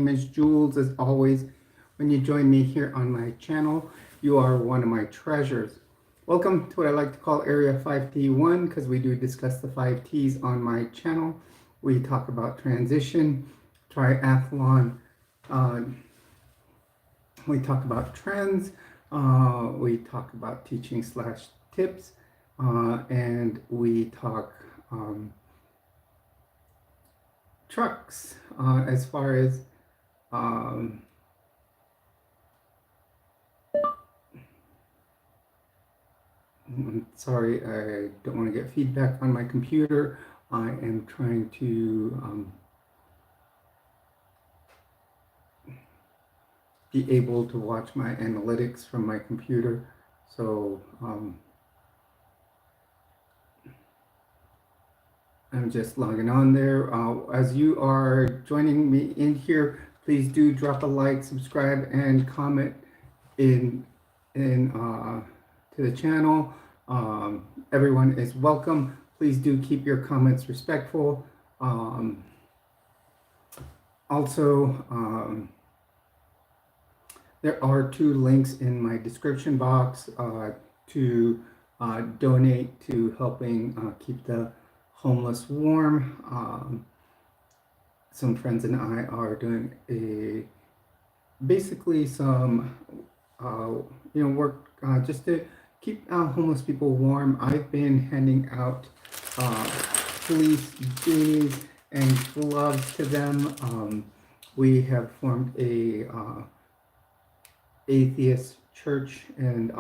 name is Jules. As always, when you join me here on my channel, you are one of my treasures. Welcome to what I like to call Area 5T1, because we do discuss the 5 T's on my channel. We talk about transition, triathlon, we talk about trends, we talk about teaching / tips, and we talk trucks as far as I'm sorry, I don't want to get feedback on my computer. I am trying to be able to watch my analytics from my computer. So I'm just logging on there. As you are joining me in here, please do drop a like, subscribe, and comment in to the channel. Everyone is welcome. Please do keep your comments respectful. Also, there are 2 links in my description box to donate to helping keep the homeless warm. Some friends and I are doing basically some work just to keep homeless people warm. I've been handing out fleece beanies and gloves to them. We have formed a atheist church, and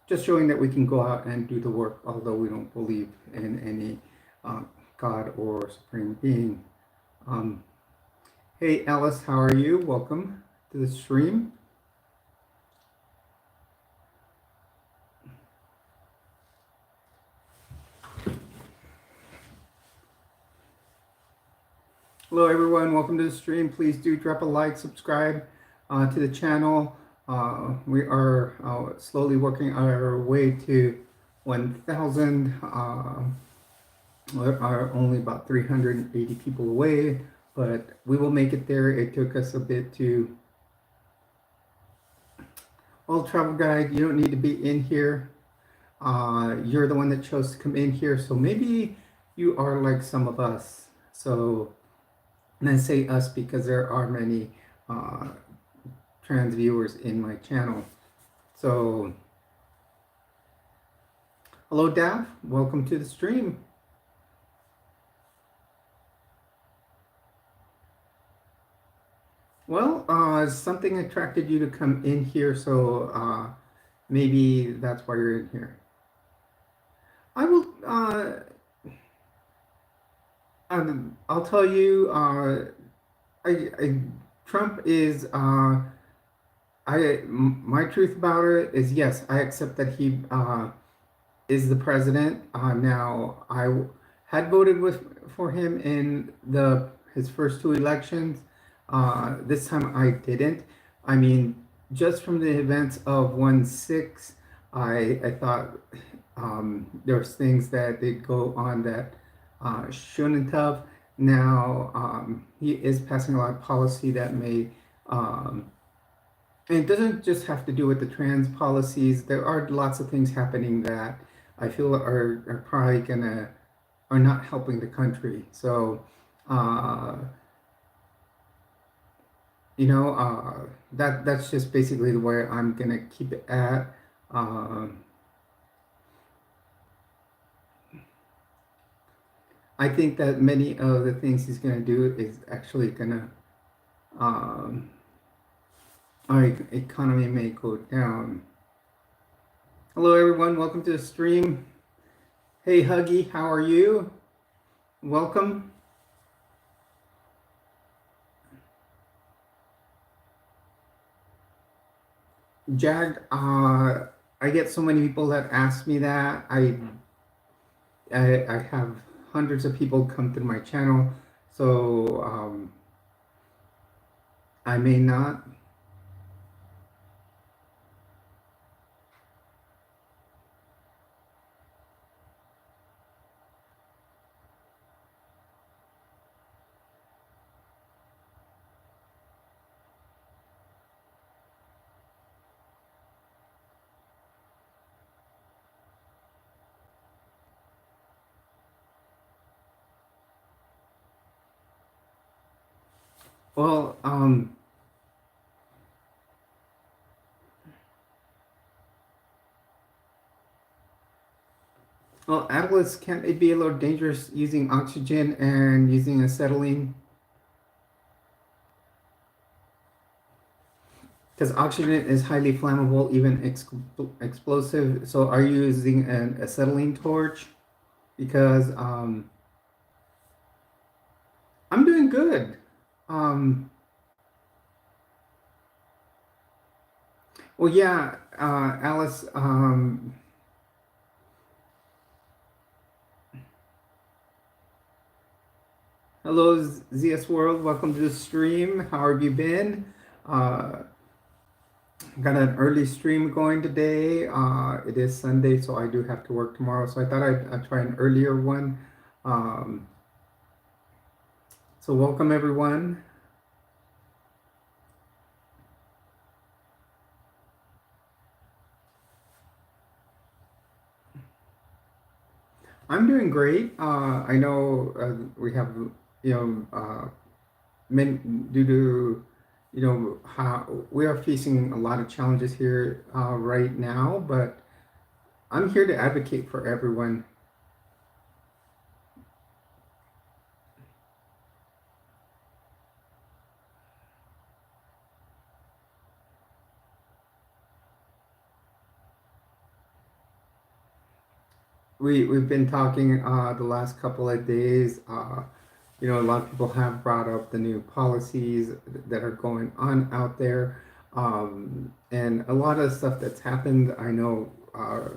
just showing that we can go out and do the work, although we don't believe in any God or supreme being. Hey Alice, how are you? Welcome to the stream. Hello everyone, welcome to the stream. Please do drop a like, subscribe to the channel. We are slowly working our way to 1,000. We are only about 380 people away, but we will make it there. It took us a bit to... Well, travel guide, you don't need to be in here. You're the one that chose to come in here, so maybe you are like some of us. So, and I say us because there are many trans viewers in my channel. So, hello Dav, welcome to the stream. Well, something attracted you to come in here, so maybe that's why you're in here. I will, I'll tell you, Trump is, my truth about it is, yes, I accept that he is the president. Now, I had voted for him in his first 2 elections. This time I didn't. I mean, just from the events of 1/6, I thought there's things that did go on that shouldn't have. Now, he is passing a lot of policy that may, and it doesn't just have to do with the trans policies. There are lots of things happening that I feel are probably are not helping the country. So, that's just basically the way I'm gonna keep it at. I think that many of the things he's gonna do is actually gonna our economy may go down. Hello everyone, welcome to the stream. Hey Huggy, how are you? Welcome. Jag, I get so many people that ask me that. I have hundreds of people come to my channel, so I may not. Well, well, Atlas, can it be a little dangerous using oxygen and using acetylene? Because oxygen is highly flammable, even explosive. So are you using an acetylene torch? Because I'm doing good. Um, well, yeah, Alice. Hello, ZS World. Welcome to the stream. How have you been? Uh, got an early stream going today. It is Sunday, so I do have to work tomorrow. So I thought I'd try an earlier one. Um, so welcome everyone. I'm doing great. I know we have, you know, due to, how we are facing a lot of challenges here right now, but I'm here to advocate for everyone. We've been talking the last couple of days. A lot of people have brought up the new policies that are going on out there, and a lot of stuff that's happened. I know a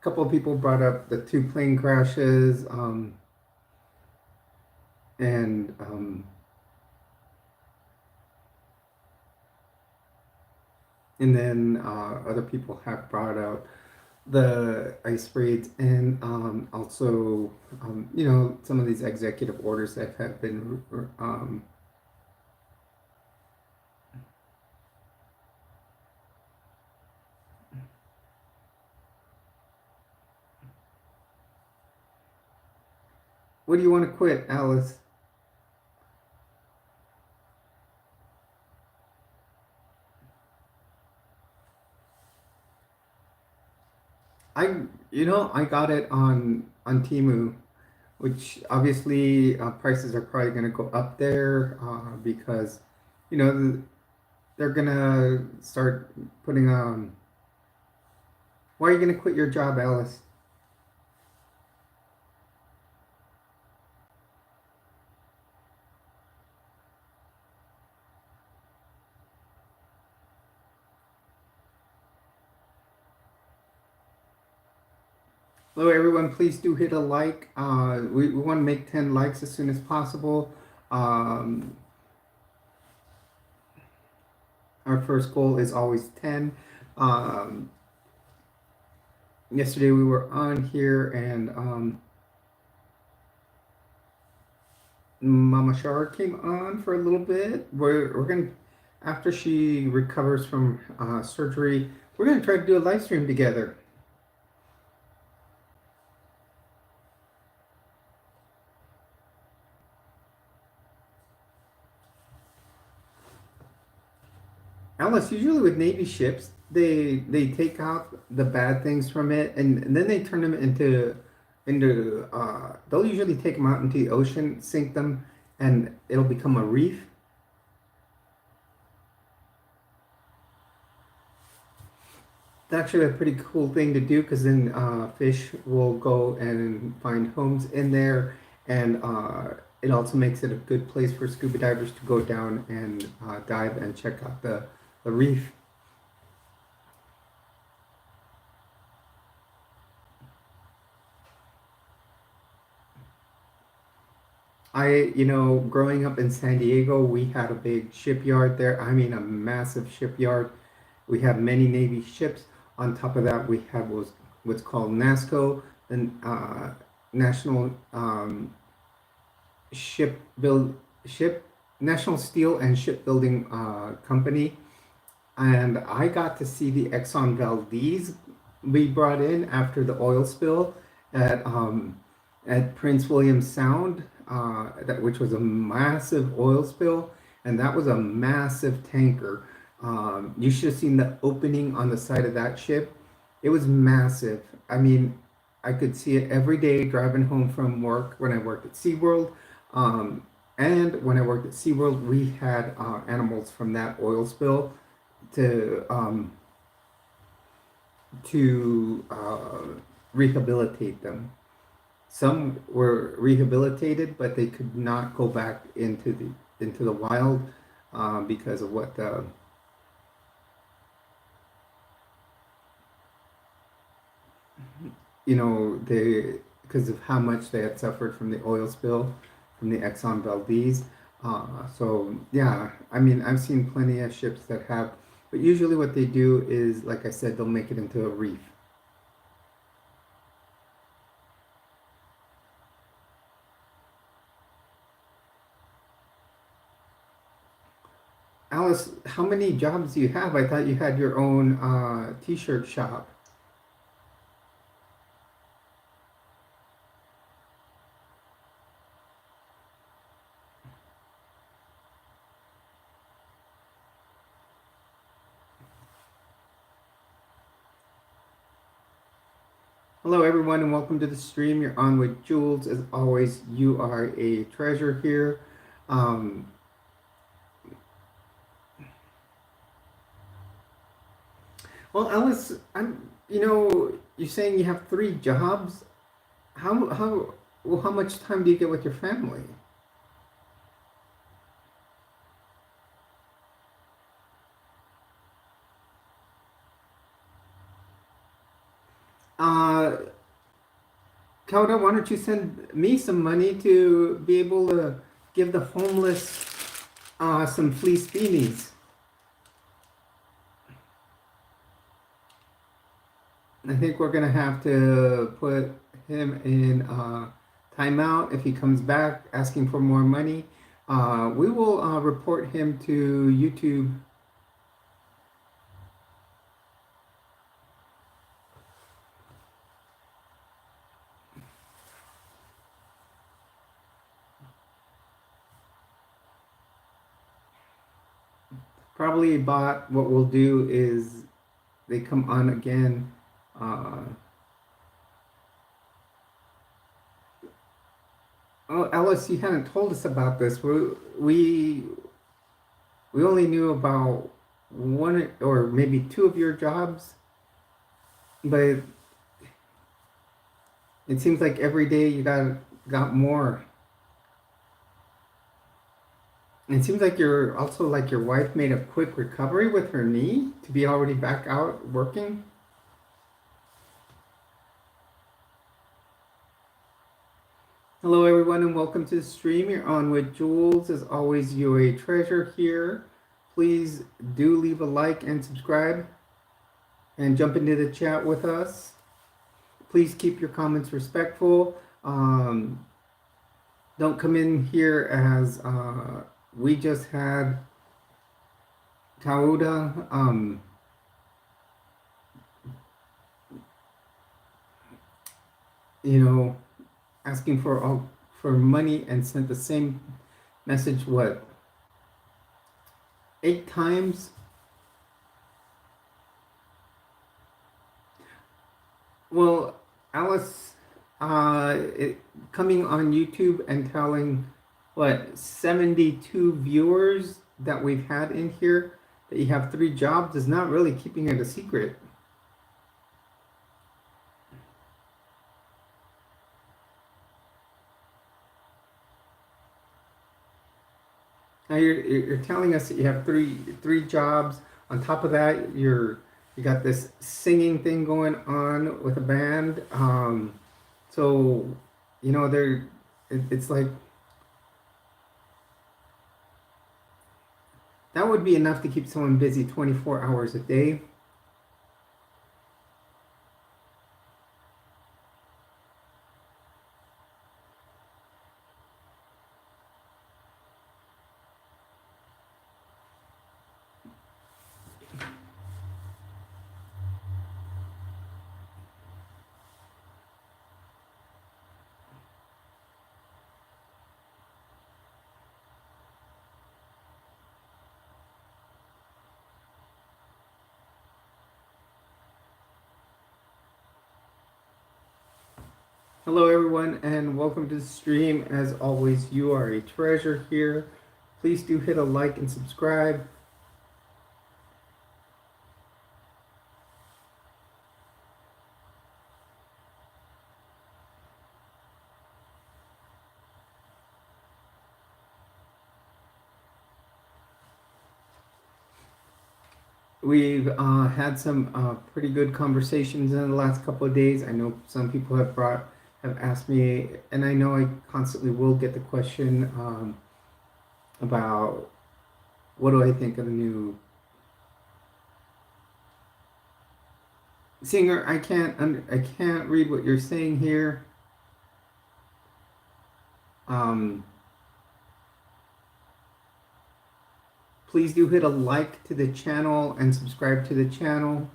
couple of people brought up the two plane crashes, and then other people have brought out the ice raids and also some of these executive orders that have been what do you want to quit, Alice? I got it on Temu, which obviously prices are probably going to go up there because you know they're gonna start putting why are you gonna quit your job, Alice? Hello, everyone. Please do hit a like. We want to make 10 likes as soon as possible. Um, our first goal is always 10. Um, Yesterday we were on here and Mama Shar came on for a little bit. We're going to, after she recovers from surgery, we're going to try to do a live stream together. Alice, usually with Navy ships, they take out the bad things from it, and then they turn them into they'll usually take them out into the ocean, sink them, and it'll become a reef. It's actually a pretty cool thing to do because then fish will go and find homes in there, and it also makes it a good place for scuba divers to go down and dive and check out the reef. Growing up in San Diego, we had a big shipyard there. I mean, a massive shipyard. We have many Navy ships. On top of that, we have what's called NASCO, the National Ship National Steel and Shipbuilding Company, and I got to see the Exxon Valdez be brought in after the oil spill at Prince William Sound, which was a massive oil spill. and that was a massive tanker. You should have seen the opening on the side of that ship. It was massive. I mean, I could see it every day driving home from work when I worked at SeaWorld. Um, and when I worked at SeaWorld, we had animals from that oil spill to um, to rehabilitate them. Some were rehabilitated, but they could not go back into the wild because of what the they because of how much they had suffered from the oil spill from the Exxon Valdez. So yeah, I mean I've seen plenty of ships that have, but usually what they do is, like I said, they'll make it into a reef. Alice, how many jobs do you have? I thought you had your own t-shirt shop. Hello, everyone, and welcome to the stream. You're on with Jules. As always, you are a treasure here. Um, well, Alice, you're saying you have 3 jobs. How much time do you get with your family? Uh, Kauda, why don't you send me some money to be able to give the homeless some fleece beanies? I think we're gonna have to put him in timeout if he comes back asking for more money. We will report him to YouTube. Probably bot. What we'll do is they come on again. Uh, oh, Alice, you hadn't told us about this. We only knew about one or maybe 2 of your jobs, but it seems like every day you got more. And it seems like you're also like your wife made a quick recovery with her knee to be already back out working. Hello, everyone, and welcome to the stream. You're on with Jules. As always, you're a treasure here. Please do leave a like and subscribe and jump into the chat with us. Please keep your comments respectful. Don't come in here as we just had Kauda. Asking for money and sent the same message 8 times. Well, Alice, coming on YouTube and telling 72 viewers that we've had in here that you have 3 jobs is not really keeping it a secret. Now you're telling us that you have three jobs. On top of that, you got this singing thing going on with a band. So it's like that would be enough to keep someone busy 24 hours a day. Hello, everyone, and welcome to the stream. As always, you are a treasure here. Please do hit a like and subscribe. We've had some pretty good conversations in the last couple of days. I know some people have asked me, and I know I constantly will get the question about what do I think of the new singer. I can't read what you're saying here. Please do hit a like to the channel and subscribe to the channel.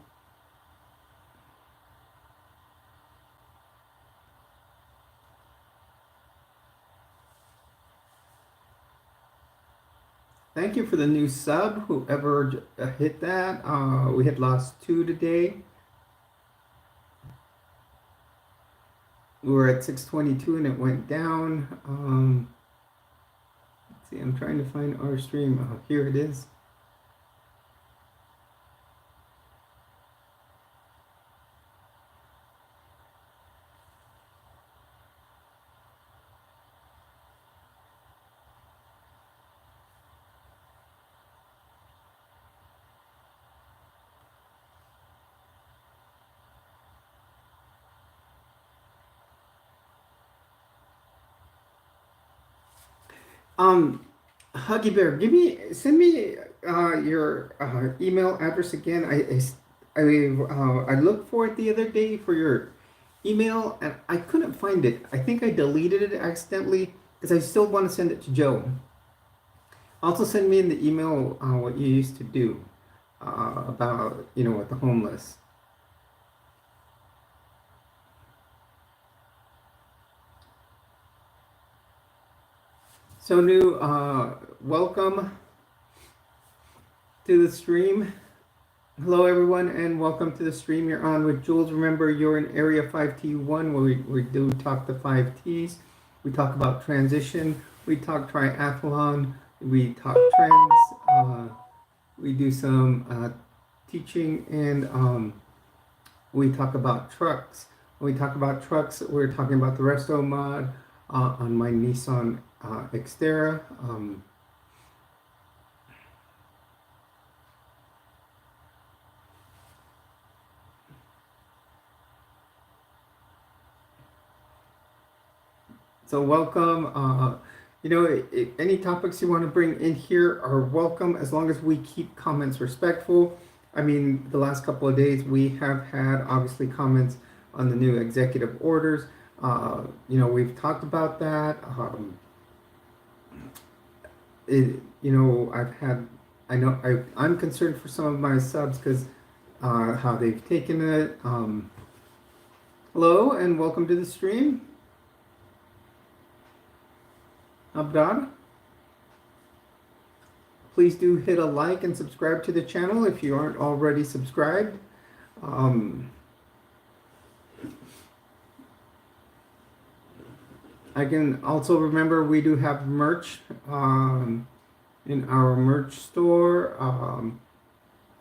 Thank you for the new sub, whoever hit that. We had lost 2 today. We were at 622 and it went down. Let's see, I'm trying to find our stream. Oh, here it is. Huggy Bear, send me your email address again. I looked for it the other day for your email and I couldn't find it. I think I deleted it accidentally because I still want to send it to Joe. Also, send me in the email what you used to do about with the homeless. So new, welcome to the stream. Hello everyone and welcome to the stream. You're on with Jules. Remember, you're in area 5T1 where we do talk the 5Ts. We talk about transition. We talk triathlon. We talk trends. We do some teaching and we talk about trucks. When we talk about trucks, we're talking about the resto mod on my Nissan Xterra. So welcome. Any topics you want to bring in here are welcome as long as we keep comments respectful. I mean, the last couple of days we have had obviously comments on the new executive orders. We've talked about that. I'm concerned for some of my subs because how they've taken it. Hello and welcome to the stream. Abdad. Please do hit a like and subscribe to the channel if you aren't already subscribed. I can also remember we do have merch in our merch store.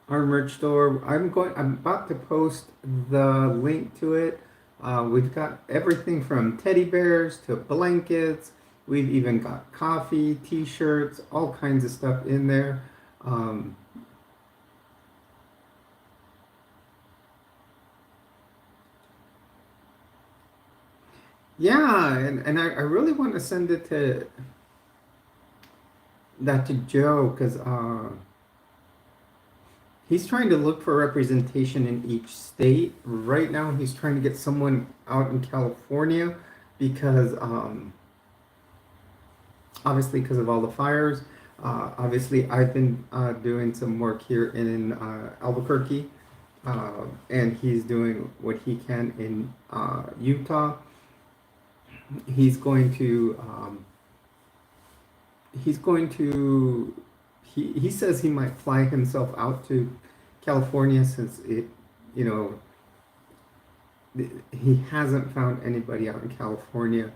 Our merch store. I'm about to post the link to it. We've got everything from teddy bears to blankets. We've even got coffee, t-shirts, all kinds of stuff in there. Yeah, and I really want to send it to Joe because he's trying to look for representation in each state. Right now, he's trying to get someone out in California because obviously because of all the fires. Obviously, I've been doing some work here in Albuquerque, and he's doing what he can in Utah. He says he might fly himself out to California since he hasn't found anybody out in California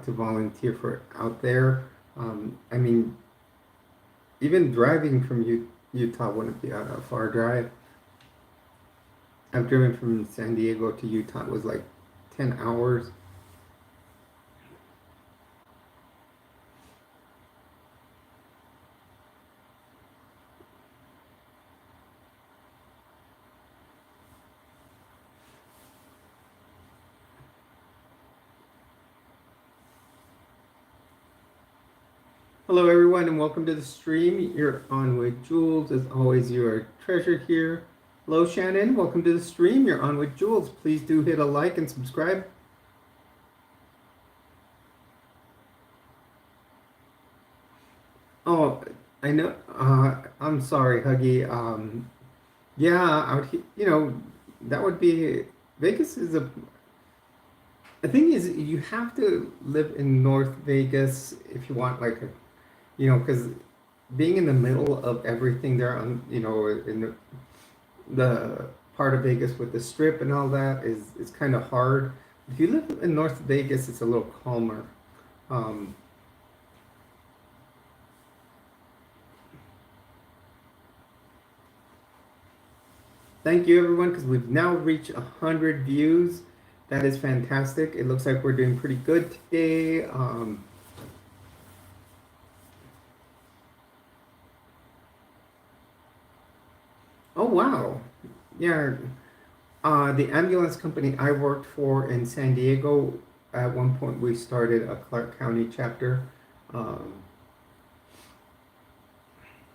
to volunteer for out there. I mean, even driving from Utah wouldn't be a far drive. I've driven from San Diego to Utah. It was like 10 hours. Hello, everyone, and welcome to the stream. You're on with Jules. As always, you are treasured here. Hello, Shannon. Welcome to the stream. You're on with Jules. Please do hit a like and subscribe. Oh, I know. I'm sorry, Huggy. Yeah, that would be Vegas is a. The thing is, you have to live in North Vegas if you want like a, because being in the middle of everything there on, in the part of Vegas with the strip and all that is kind of hard. If you live in North Vegas, it's a little calmer. Thank you, everyone, because we've now reached 100 views. That is fantastic. It looks like we're doing pretty good today. Oh, wow. Yeah. The ambulance company I worked for in San Diego, at one point we started a Clark County chapter. Hello,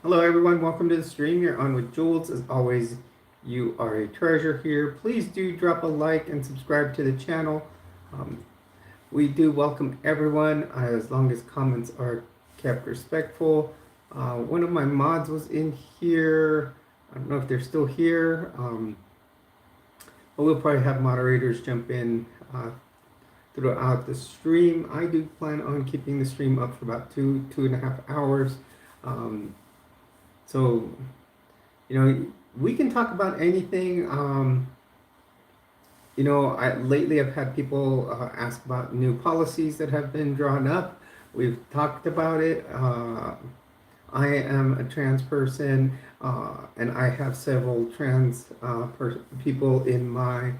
everyone. Welcome to the stream. You're on with Jules. As always, you are a treasure here. Please do drop a like and subscribe to the channel. We do welcome everyone as long as comments are kept respectful. One of my mods was in here. I don't know if they're still here. But we'll probably have moderators jump in throughout the stream. I do plan on keeping the stream up for about 2.5 hours. So, we can talk about anything. Lately I've had people ask about new policies that have been drawn up. We've talked about it. I am a trans person, and I have several trans people in my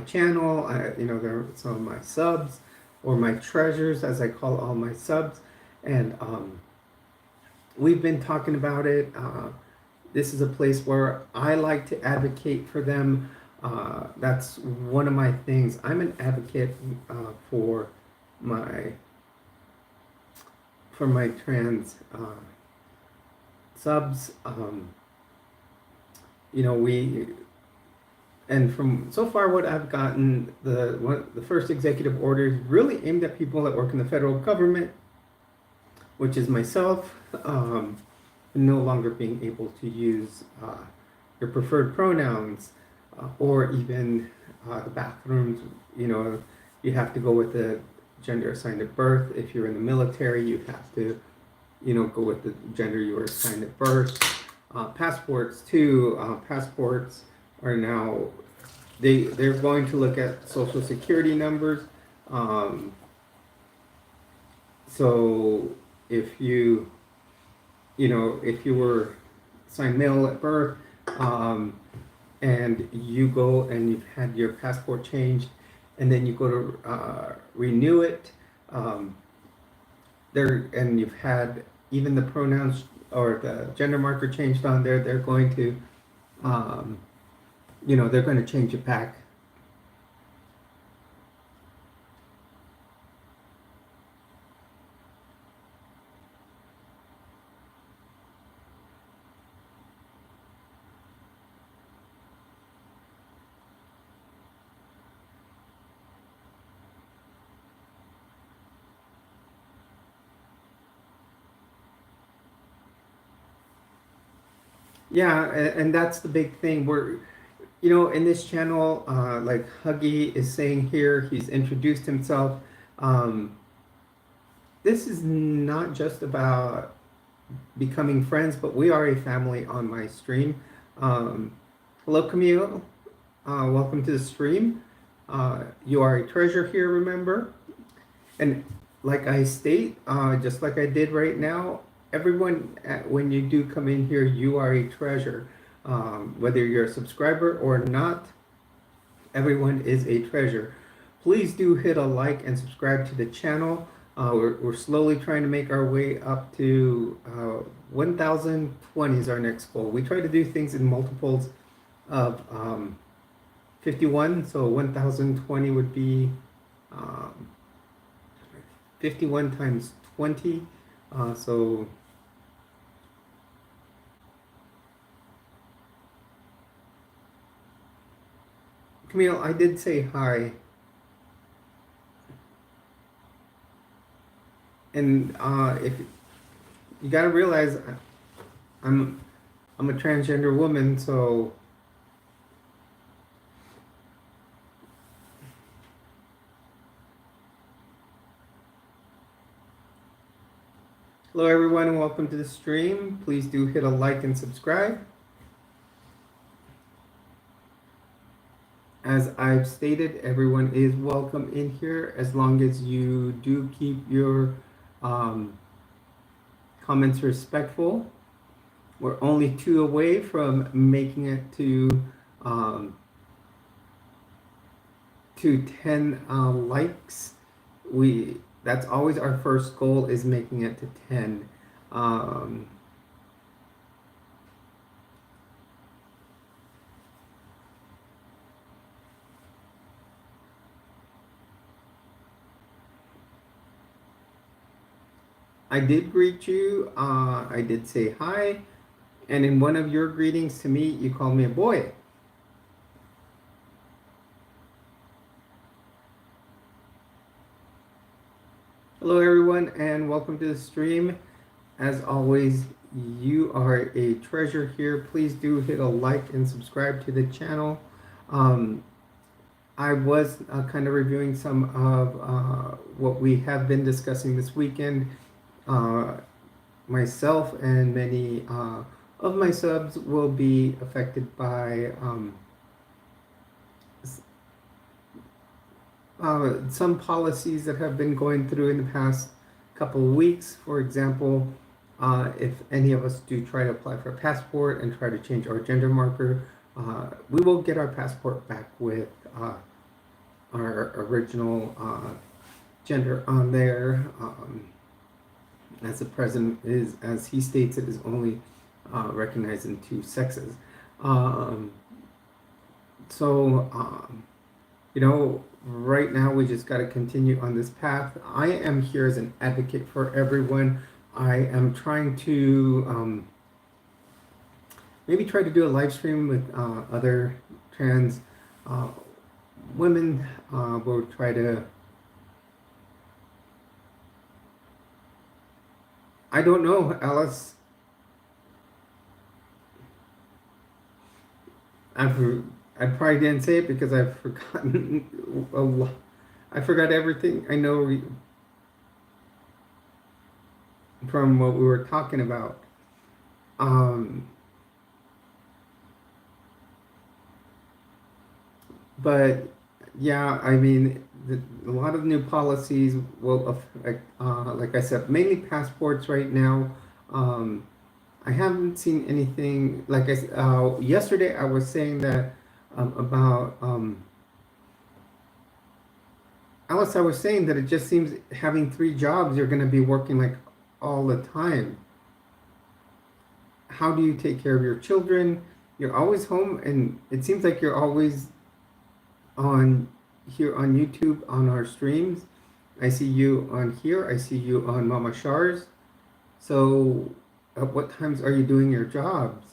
channel. They're some of my subs, or my treasures, as I call all my subs, and we've been talking about it. This is a place where I like to advocate for them. That's one of my things. I'm an advocate for my trans subs. And from so far what I've gotten, the first executive order is really aimed at people that work in the federal government, which is myself. No longer being able to use your preferred pronouns, or even the bathrooms. You have to go with the gender assigned at birth. If you're in the military, you have to, go with the gender you were assigned at birth. Passports too. Passports are now, they're going to look at social security numbers. So if you were assigned male at birth, and you go and you've had your passport changed, and then you go to renew it, and you've had even the pronouns or the gender marker changed on there, they're going to, they're going to change it back. Yeah, and that's the big thing. We're, in this channel, like Huggy is saying here, he's introduced himself. This is not just about becoming friends, but we are a family on my stream. Hello, Camille. Welcome to the stream. You are a treasure here, remember? And like I state, just like I did right now, everyone, when you do come in here, you are a treasure. Whether you're a subscriber or not, everyone is a treasure. Please do hit a like and subscribe to the channel. We're slowly trying to make our way up to 1,020 is our next goal. We try to do things in multiples of 51, so 1,020 would be um, 51 times 20. So Camille, I did say hi. And if you gotta realize, I'm I'm a transgender woman, so hello everyone and welcome to the stream. Please do hit a like and subscribe. As I've stated, everyone is welcome in here as long as you do keep your comments respectful. We're only 2 away from making it um, to 10 likes. That's always our first goal, is making it to 10. I did greet you. I did say hi. And in one of your greetings to me, you called me a boy. Hello, everyone, and welcome to the stream. As always, you are a treasure here. Please do hit a like and subscribe to the channel. I was kind of reviewing some of what we have been discussing this weekend. Myself and many of my subs will be affected by some policies that have been going through in the past couple of weeks. For example, if any of us do try to apply for a passport and try to change our gender marker, we will get our passport back with our original gender on there. As the president is, as he states, it is only recognized in 2 sexes. You know, right now we just got to continue on this path. I am here as an advocate for everyone. I am trying to maybe try to do a live stream with other trans women. We'll try to, I don't know, Alice. I probably didn't say it because I've forgotten a lot. I forgot everything I know from what we were talking about. But yeah, I mean, a lot of new policies will affect, like I said, mainly passports right now. I haven't seen anything, like yesterday I was saying that about Alice, I was saying that it just seems having 3 jobs, you're going to be working like all the time. How do you take care of your children? You're always home, and it seems like you're always on here on YouTube on our streams. I see you on here. I see you on Mama Shar's. So at what times are you doing your jobs?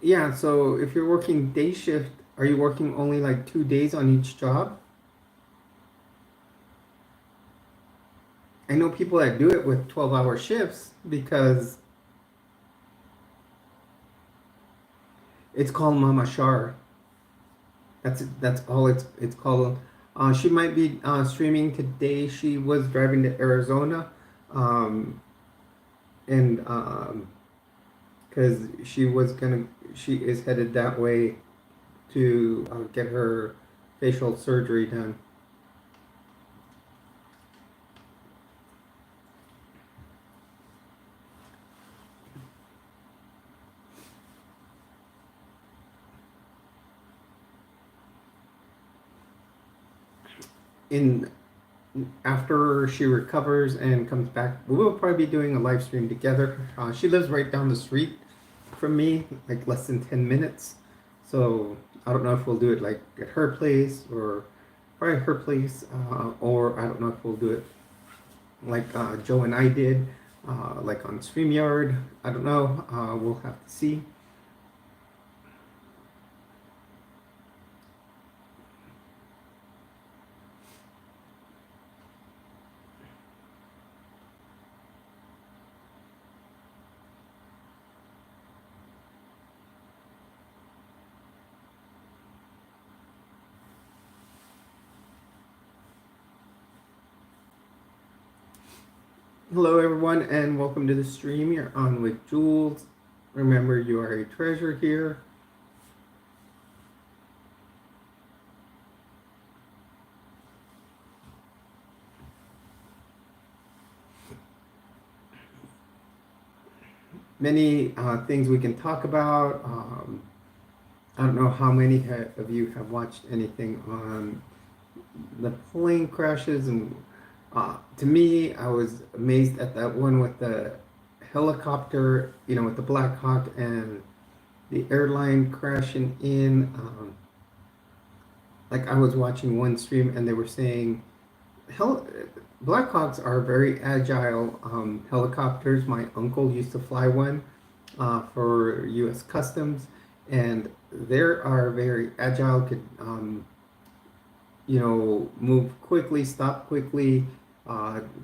Yeah, so if you're working day shift, are you working only like 2 days on each job? I know people that do it with 12-hour shifts because it's called Mama Shar. That's all it's called. She might be streaming today. She was driving to Arizona, um, and because she is headed that way to get her facial surgery done. In After she recovers and comes back, we will probably be doing a live stream together. She lives right down the street from me, like less than 10 minutes. So I don't know if we'll do it like at her place or probably her place, or I don't know if we'll do it like Joe and I did, like on StreamYard. I don't know. We'll have to see. Hello, everyone, and welcome to the stream. You're on with Jules. Remember, you are a treasure here. Many things we can talk about. I don't know how many of you have watched anything on the plane crashes, and to me, I was amazed at that one with the helicopter, with the Black Hawk and the airline crashing in. Like I was watching one stream and they were saying, Black Hawks are very agile helicopters. My uncle used to fly one for U.S. Customs, and they are very agile. Could move quickly, stop quickly,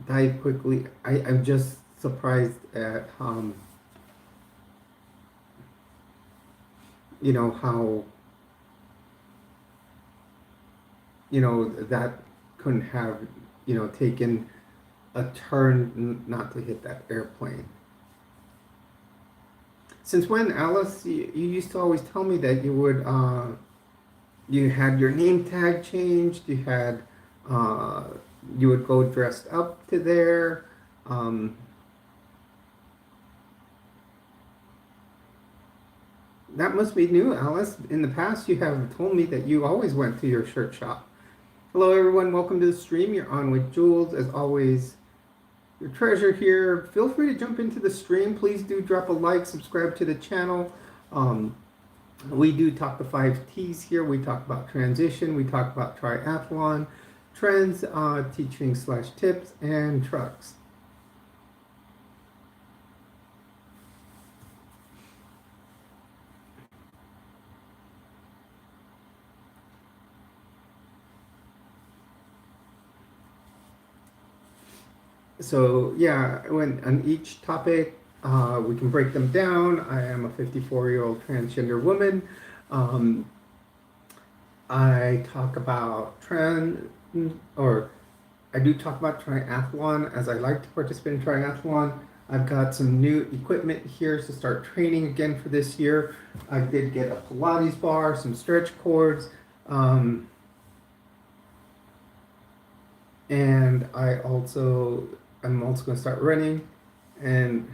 dive quickly. I'm just surprised at how that couldn't have taken a turn not to hit that airplane. Since when, Alice? You used to always tell me that you would you had your name tag changed, you had you would go dressed up to there. That must be new, Alice. In the past, you have told me that you always went to your shirt shop. Hello, everyone. Welcome to the stream. You're on with Jules. As always, your treasure here. Feel free to jump into the stream. Please do drop a like, subscribe to the channel. We do talk the 5 T's here. We talk about transition. We talk about triathlon, trends, teaching / tips, and trucks. So yeah, on each topic, we can break them down. I am a 54-year-old transgender woman. I talk about I do talk about triathlon, as I like to participate in triathlon. I've got some new equipment here to start training again for this year. I did get a Pilates bar, some stretch cords, and I'm also going to start running. And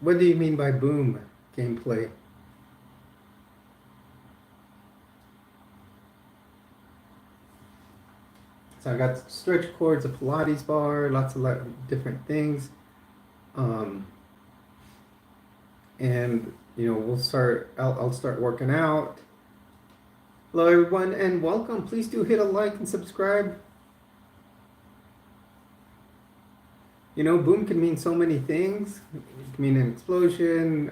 what do you mean by boom gameplay? So I got stretch cords, a Pilates bar, lots of different things. And we'll start. I'll start working out. Hello, everyone, and welcome. Please do hit a like and subscribe. Boom can mean so many things. It can mean an explosion.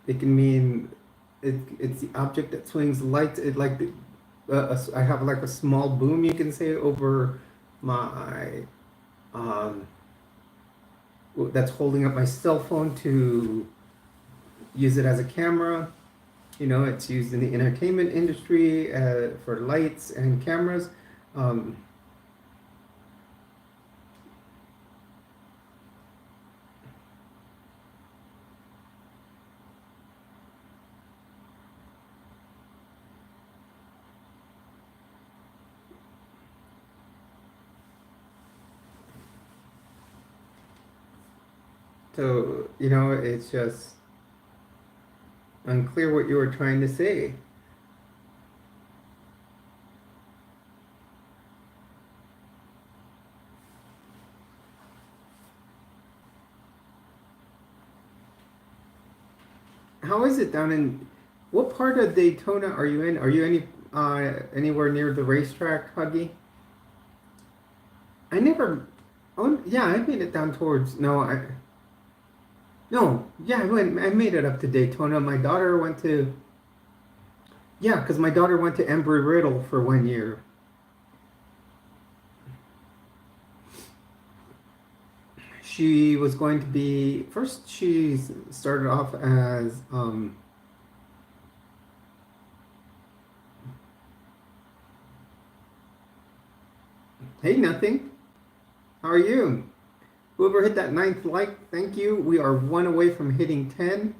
It can mean it's the object that swings the lights. I have like a small boom, you can say, over my that's holding up my cell phone to use it as a camera. You know, it's used in the entertainment industry for lights and cameras. Um, so, you know, it's just unclear what you were trying to say. How is it down in what part of Daytona are you in? Are you anywhere near the racetrack, Huggy? I never. Oh yeah, I made it down towards. No, I. No, yeah, I went. I made it up to Daytona. My daughter went to. Yeah, because my daughter went to Embry-Riddle for 1 year. She was going to be first. She started off as hey, nothing. How are you? Whoever hit that 9th like, thank you. We are 1 away from hitting 10.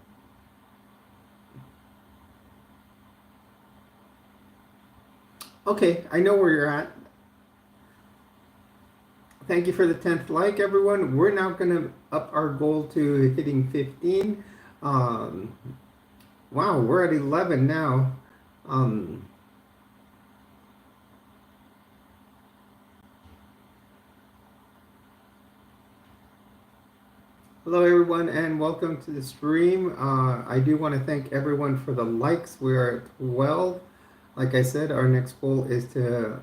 Okay, I know where you're at. Thank you for the 10th like, everyone. We're now going to up our goal to hitting 15. Um, wow, we're at 11 now. Hello, everyone, and welcome to the stream. I do want to thank everyone for the likes. We are at 12. Like I said, our next goal is to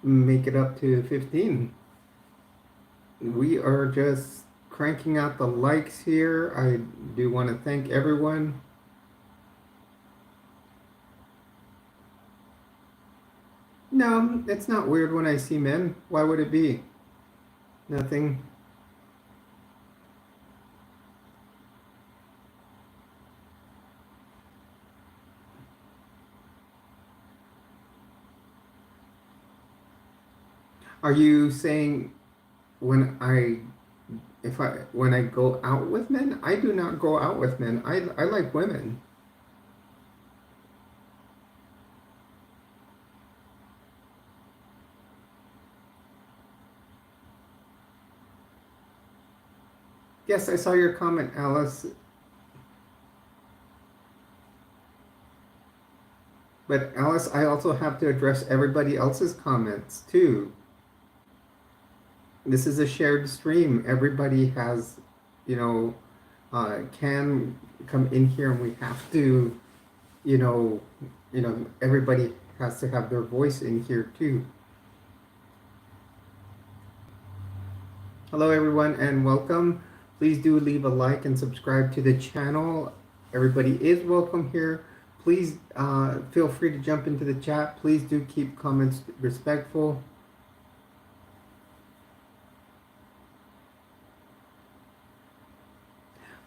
make it up to 15. We are just cranking out the likes here. I do want to thank everyone. No, it's not weird when I see men. Why would it be? Nothing. Are you saying when I go out with men? I do not go out with men. I like women. Yes, I saw your comment, Alice. But Alice, I also have to address everybody else's comments too. This is a shared stream. Everybody has, you know, can come in here, and we have to, everybody has to have their voice in here too. Hello, everyone, and welcome. Please do leave a like and subscribe to the channel. Everybody is welcome here. Please feel free to jump into the chat. Please do keep comments respectful.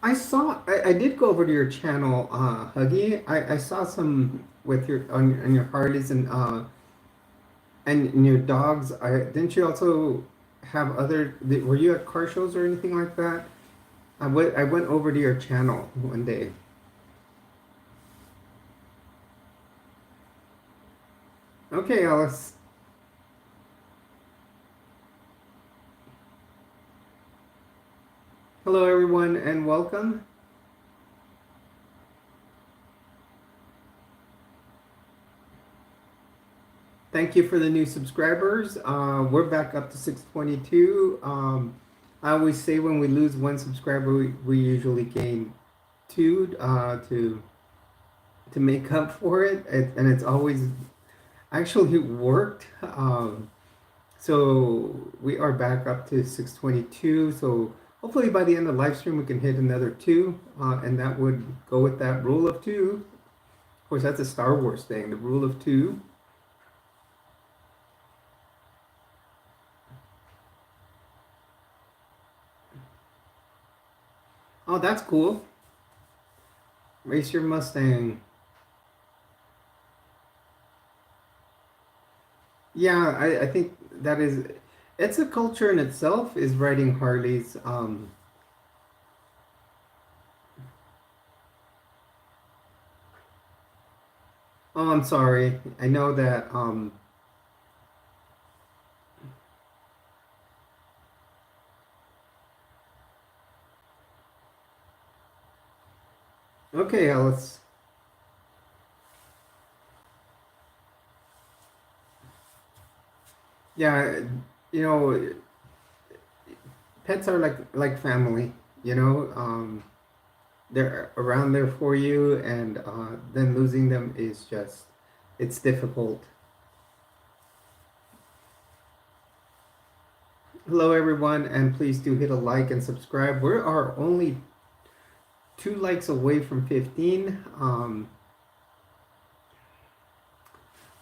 I did go over to your channel, Huggy. I saw some with your on your Harleys and your dogs. Didn't you also have other? Were you at car shows or anything like that? I went over to your channel one day. Okay, Alice. Hello, everyone, and welcome. Thank you for the new subscribers. We're back up to 622. I always say when we lose one subscriber, we usually gain two to make up for it, and it's always actually worked. So we are back up to 622. So hopefully by the end of the live stream we can hit another 2, and that would go with that rule of 2. course, that's a Star Wars thing. The rule of two. Oh, that's cool. Race your Mustang. Yeah, I think that is, it's a culture in itself, is riding Harleys. Oh, I'm sorry. I know that, okay, Alice. Yeah, you know, pets are like family, you know. They're around there for you, and then losing them is just, it's difficult. Hello, everyone, and please do hit a like and subscribe. We are only 2 likes away from 15.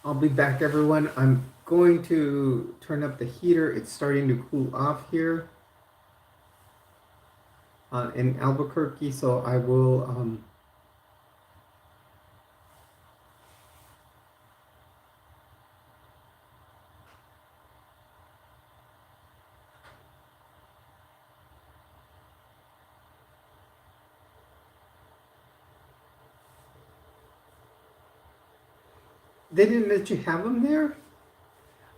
I'll be back, everyone. I'm going to turn up the heater. It's starting to cool off here in Albuquerque, so I will. They didn't let you have them there?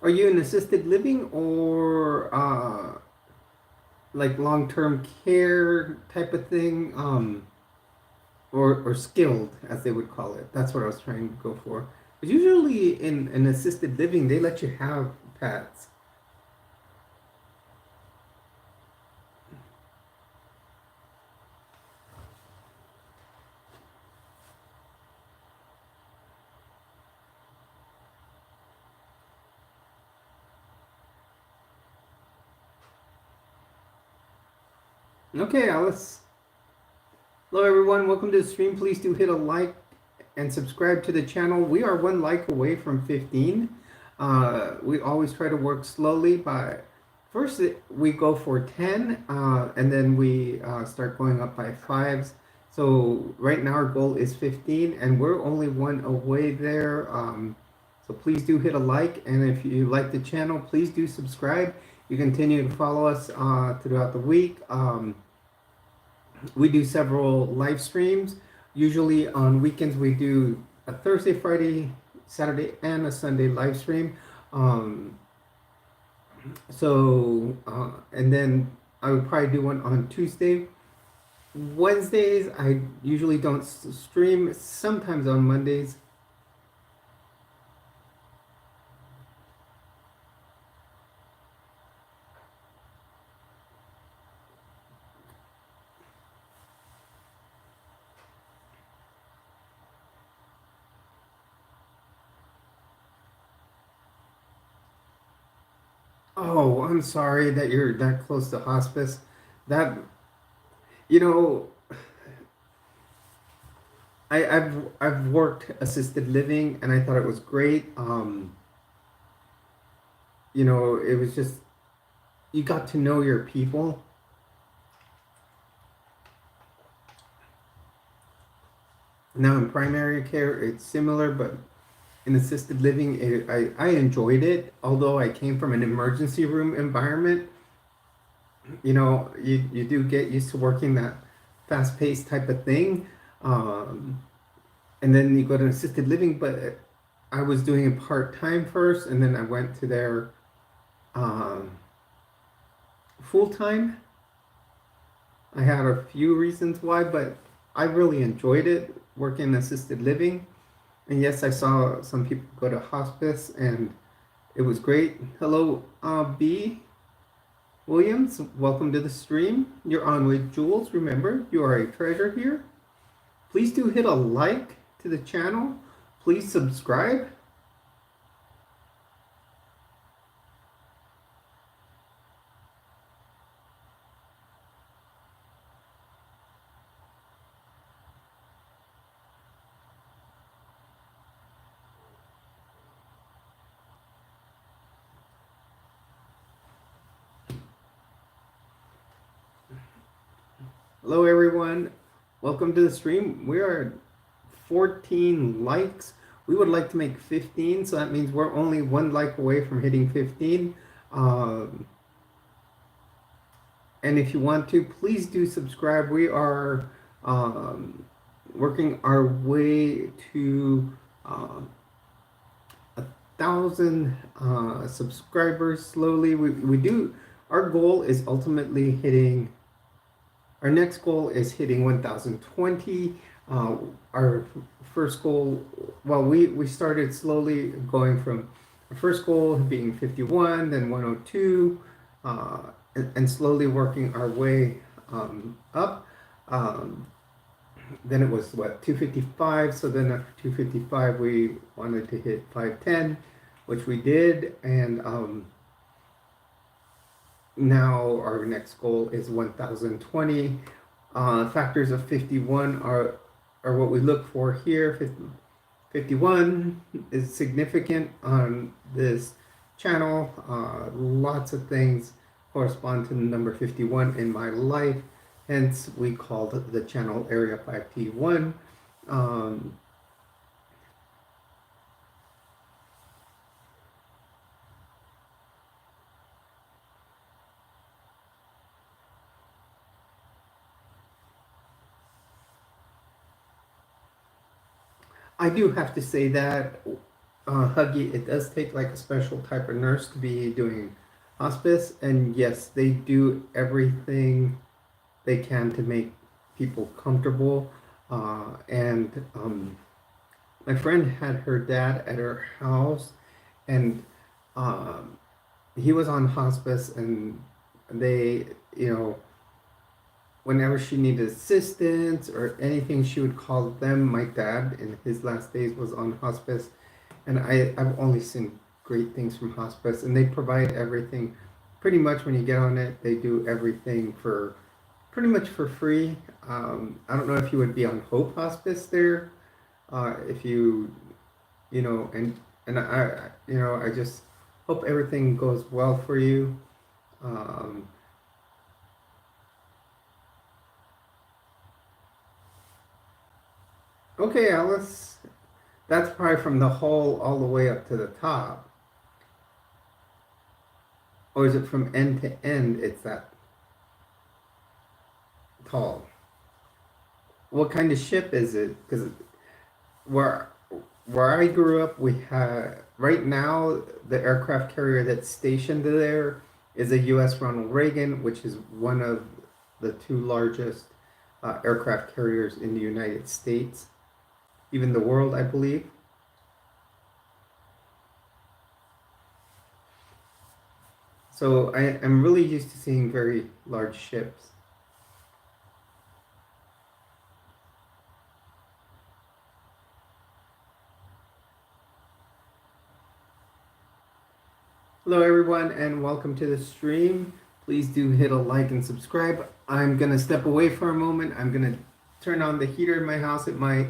Are you in assisted living or like long-term care type of thing? Or skilled, as they would call it. That's what I was trying to go for. But usually in an assisted living, they let you have pets. Okay, Alice. Hello, everyone. Welcome to the stream. Please do hit a like and subscribe to the channel. We are 1 like away from 15. We always try to work slowly. By first, we go for 10, and then we start going up by fives. So right now our goal is 15, and we're only 1 away there. So please do hit a like, and if you like the channel, please do subscribe. You continue to follow us throughout the week. We do several live streams. Usually on weekends we do a Thursday, Friday, Saturday, and a Sunday live stream. And then I would probably do one on Tuesday. Wednesdays I usually don't stream. Sometimes on Mondays. Oh, I'm sorry that you're that close to hospice. That, you know, I've worked assisted living and I thought it was great. It was just, you got to know your people. Now in primary care, it's similar, but in assisted living, I enjoyed it. Although I came from an emergency room environment, you do get used to working that fast-paced type of thing. And then you go to assisted living, but I was doing it part-time first, and then I went to their full-time. I had a few reasons why, but I really enjoyed it working in assisted living. And yes, I saw some people go to hospice, and it was great. Hello, B. Williams. Welcome to the stream. You're on with Jules. Remember, you are a treasure here. Please do hit a like to the channel. Please subscribe. Hello, everyone. Welcome to the stream. We are at 14 likes. We would like to make 15, so that means we're only one like away from hitting 15. Um, and if you want to, please do subscribe. We are um, working our way to 1,000 subscribers slowly. We do. Our goal is ultimately hitting. Our next goal is hitting 1,020. Uh, our first goal, well, we started slowly going from our first goal being 51, then 102, and slowly working our way up. Um, then it was what, 255. So then after 255, we wanted to hit 510, which we did, and now our next goal is 1,020. Factors of 51 are what we look for here. 51 is significant on this channel. Lots of things correspond to the number 51 in my life. Hence, we called the channel Area 5T1. I do have to say that, Huggy, it does take like a special type of nurse to be doing hospice. And yes, they do everything they can to make people comfortable. And my friend had her dad at her house, and um, he was on hospice, and they, you know, whenever she needed assistance or anything, she would call them. My dad, in his last days, was on hospice, and I've only seen great things from hospice, and they provide everything. Pretty much when you get on it, they do everything for pretty much for free. I don't know if you would be on Hope Hospice there, if you, you know, and I just hope everything goes well for you. Um, Okay, Alice, that's probably from the hole all the way up to the top. Or is it from end to end? It's that tall. What kind of ship is it? Because where where I grew up, we had right now the aircraft carrier that's stationed there is a U.S. Ronald Reagan, which is one of the two largest aircraft carriers in the United States, even the world, I believe. So I'm really used to seeing very large ships. Hello everyone and welcome to the stream. Please do hit a like and subscribe. I'm going to step away for a moment. I'm going to turn on the heater in my house. It might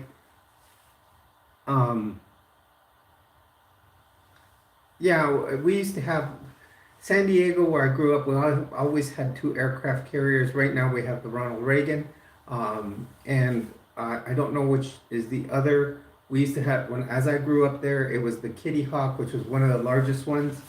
yeah, we used to have San Diego, where I grew up. We always had two aircraft carriers. Right now we have the Ronald Reagan, and I don't know which is the other. We used to have, when as I grew up there, it was the Kitty Hawk, which was one of the largest ones.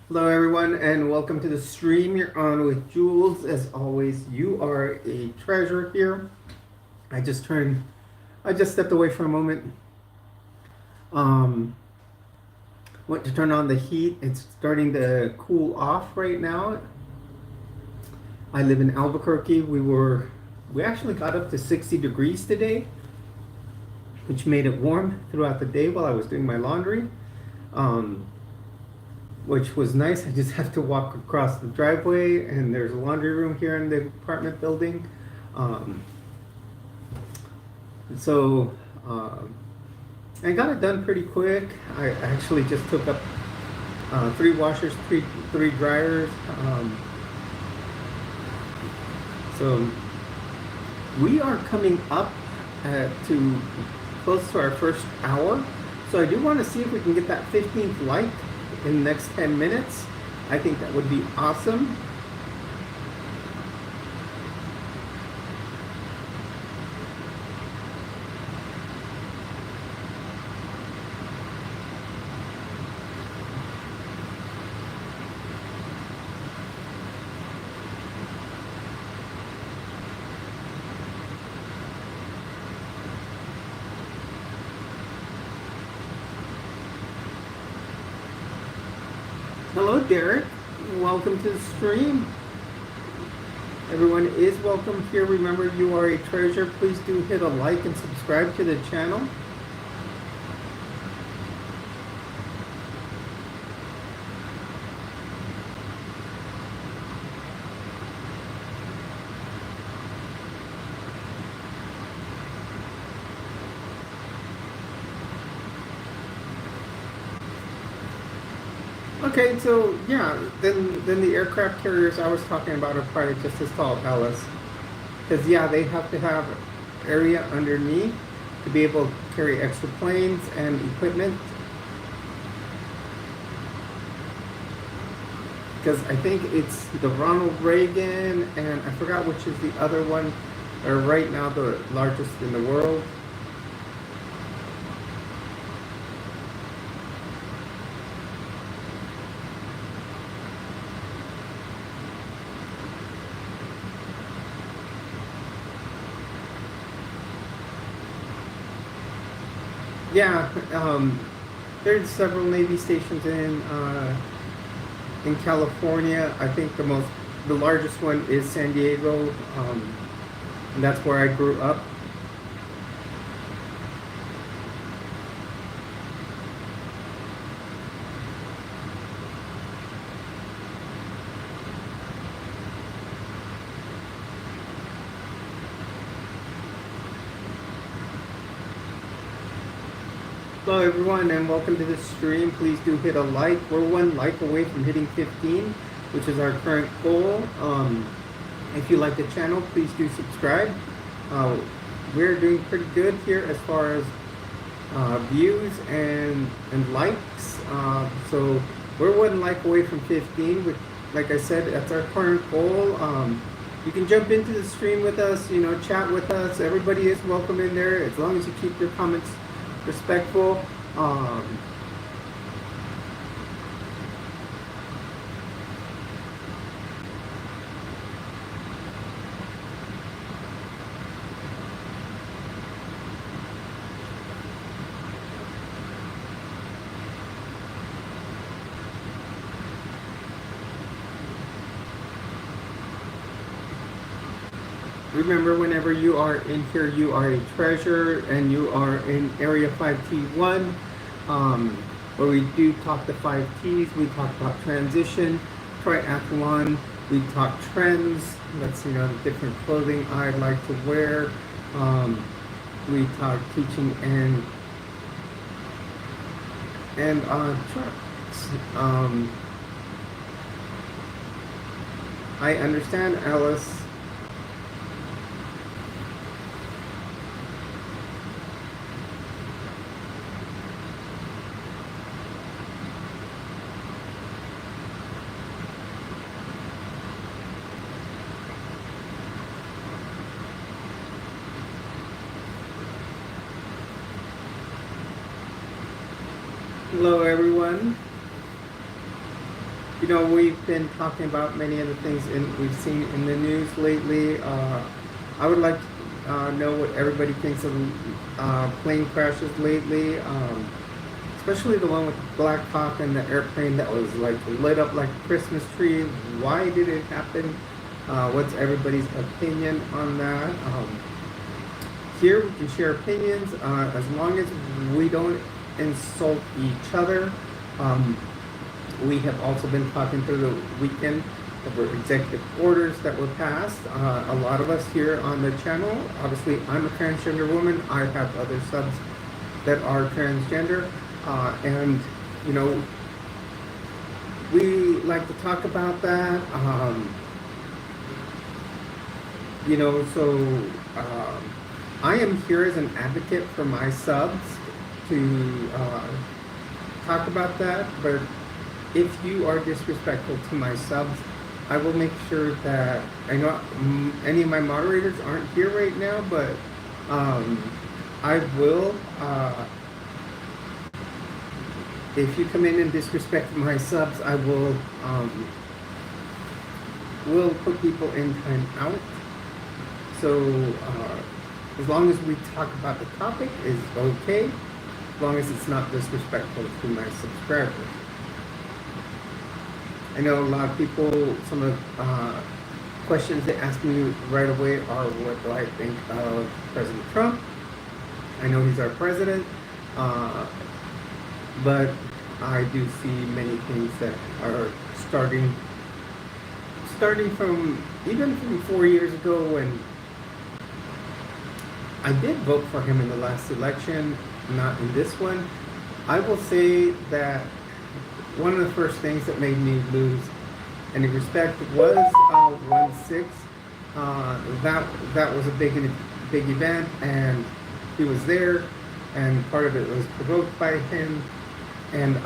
Hello everyone and welcome to the stream. You're on with Jules. As always, you are a treasure here. I just stepped away for a moment. Went to turn on the heat. It's starting to cool off right now. I live in Albuquerque. We actually got up to 60 degrees today, which made it warm throughout the day while I was doing my laundry. Which was nice. I just have to walk across the driveway, and there's a laundry room here in the apartment building. So I got it done pretty quick. I actually just took up 3 washers, three dryers. So we are coming up to close to our first hour. So I do want to see if we can get that 15th like in the next 10 minutes. I think that would be awesome. Hello, Derek. Welcome to the stream. Everyone is welcome here. Remember, you are a treasure. Please do hit a like and subscribe to the channel. Okay, so yeah, then the aircraft carriers I was talking about are probably just as tall, Alice. Because yeah, they have to have area underneath to be able to carry extra planes and equipment. Because I think it's the Ronald Reagan and I forgot which is the other one, are right now the largest in the world. Yeah, there's several Navy stations in California. I think the largest one is San Diego, and that's where I grew up. Hello everyone and welcome to the stream. Please do hit a like. We're 1 like away from hitting 15, which is our current goal. If you like the channel, please do subscribe. We're doing pretty good here as far as views and likes. So we're 1 like away from 15, which, like I said, that's our current goal. You can jump into the stream with us, chat with us. Everybody is welcome in there as long as you keep your comments respectful. Remember, whenever you are in here, you are a treasure, and you are in Area 5T1, where we do talk the 5 Ts. We talk about transition, triathlon, we talk trends, that's, the different clothing I'd like to wear. We talk teaching and trucks. I understand, Alice. Hello everyone. We've been talking about many of the things we've seen in the news lately. I would like to know what everybody thinks of plane crashes lately, especially the one with the Black Hawk and the airplane that was lit up like a Christmas tree. Why did it happen? What's everybody's opinion on that? Here we can share opinions as long as we don't insult each other. We have also been talking through the weekend over executive orders that were passed. A lot of us here on the channel, obviously I'm a transgender woman, I have other subs that are transgender, and you know, we like to talk about that. You know, so um, I am here as an advocate for my subs to talk about that. But if you are disrespectful to my subs, I will make sure that I know any of my moderators aren't here right now, but um, I will. If you come in and disrespect my subs, I will put people in time out. So as long as we talk about the topic is okay, as long as it's not disrespectful to my subscribers. I know a lot of people, some of the questions they ask me right away are, what do I think of President Trump? I know he's our president, but I do see many things that are starting from, even from 4 years ago, when I did vote for him in the last election, not in this one. I will say that one of the first things that made me lose any respect was 1/6. That was a big event, and he was there, and part of it was provoked by him, and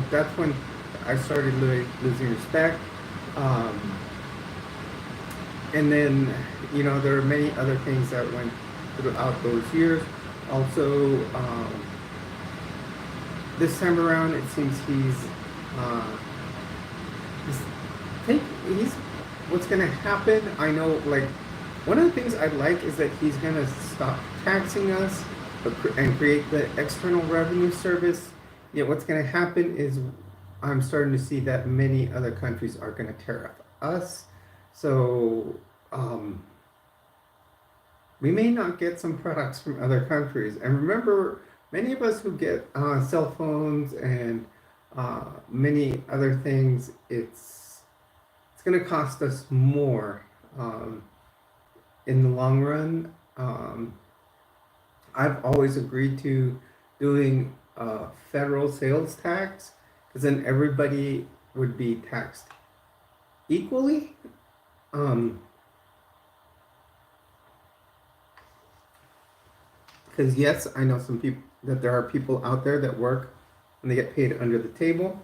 that's when I started losing respect. And then, there are many other things that went throughout those years. Also, this time around, it seems what's going to happen. I know, like, one of the things I like is that he's going to stop taxing us and create the External Revenue Service. Yet what's going to happen is I'm starting to see that many other countries are going to tariff us. So we may not get some products from other countries. And remember, many of us who get cell phones and many other things, it's going to cost us more in the long run. I've always agreed to doing federal sales tax, because then everybody would be taxed equally. Because yes, I know that there are people out there that work and they get paid under the table,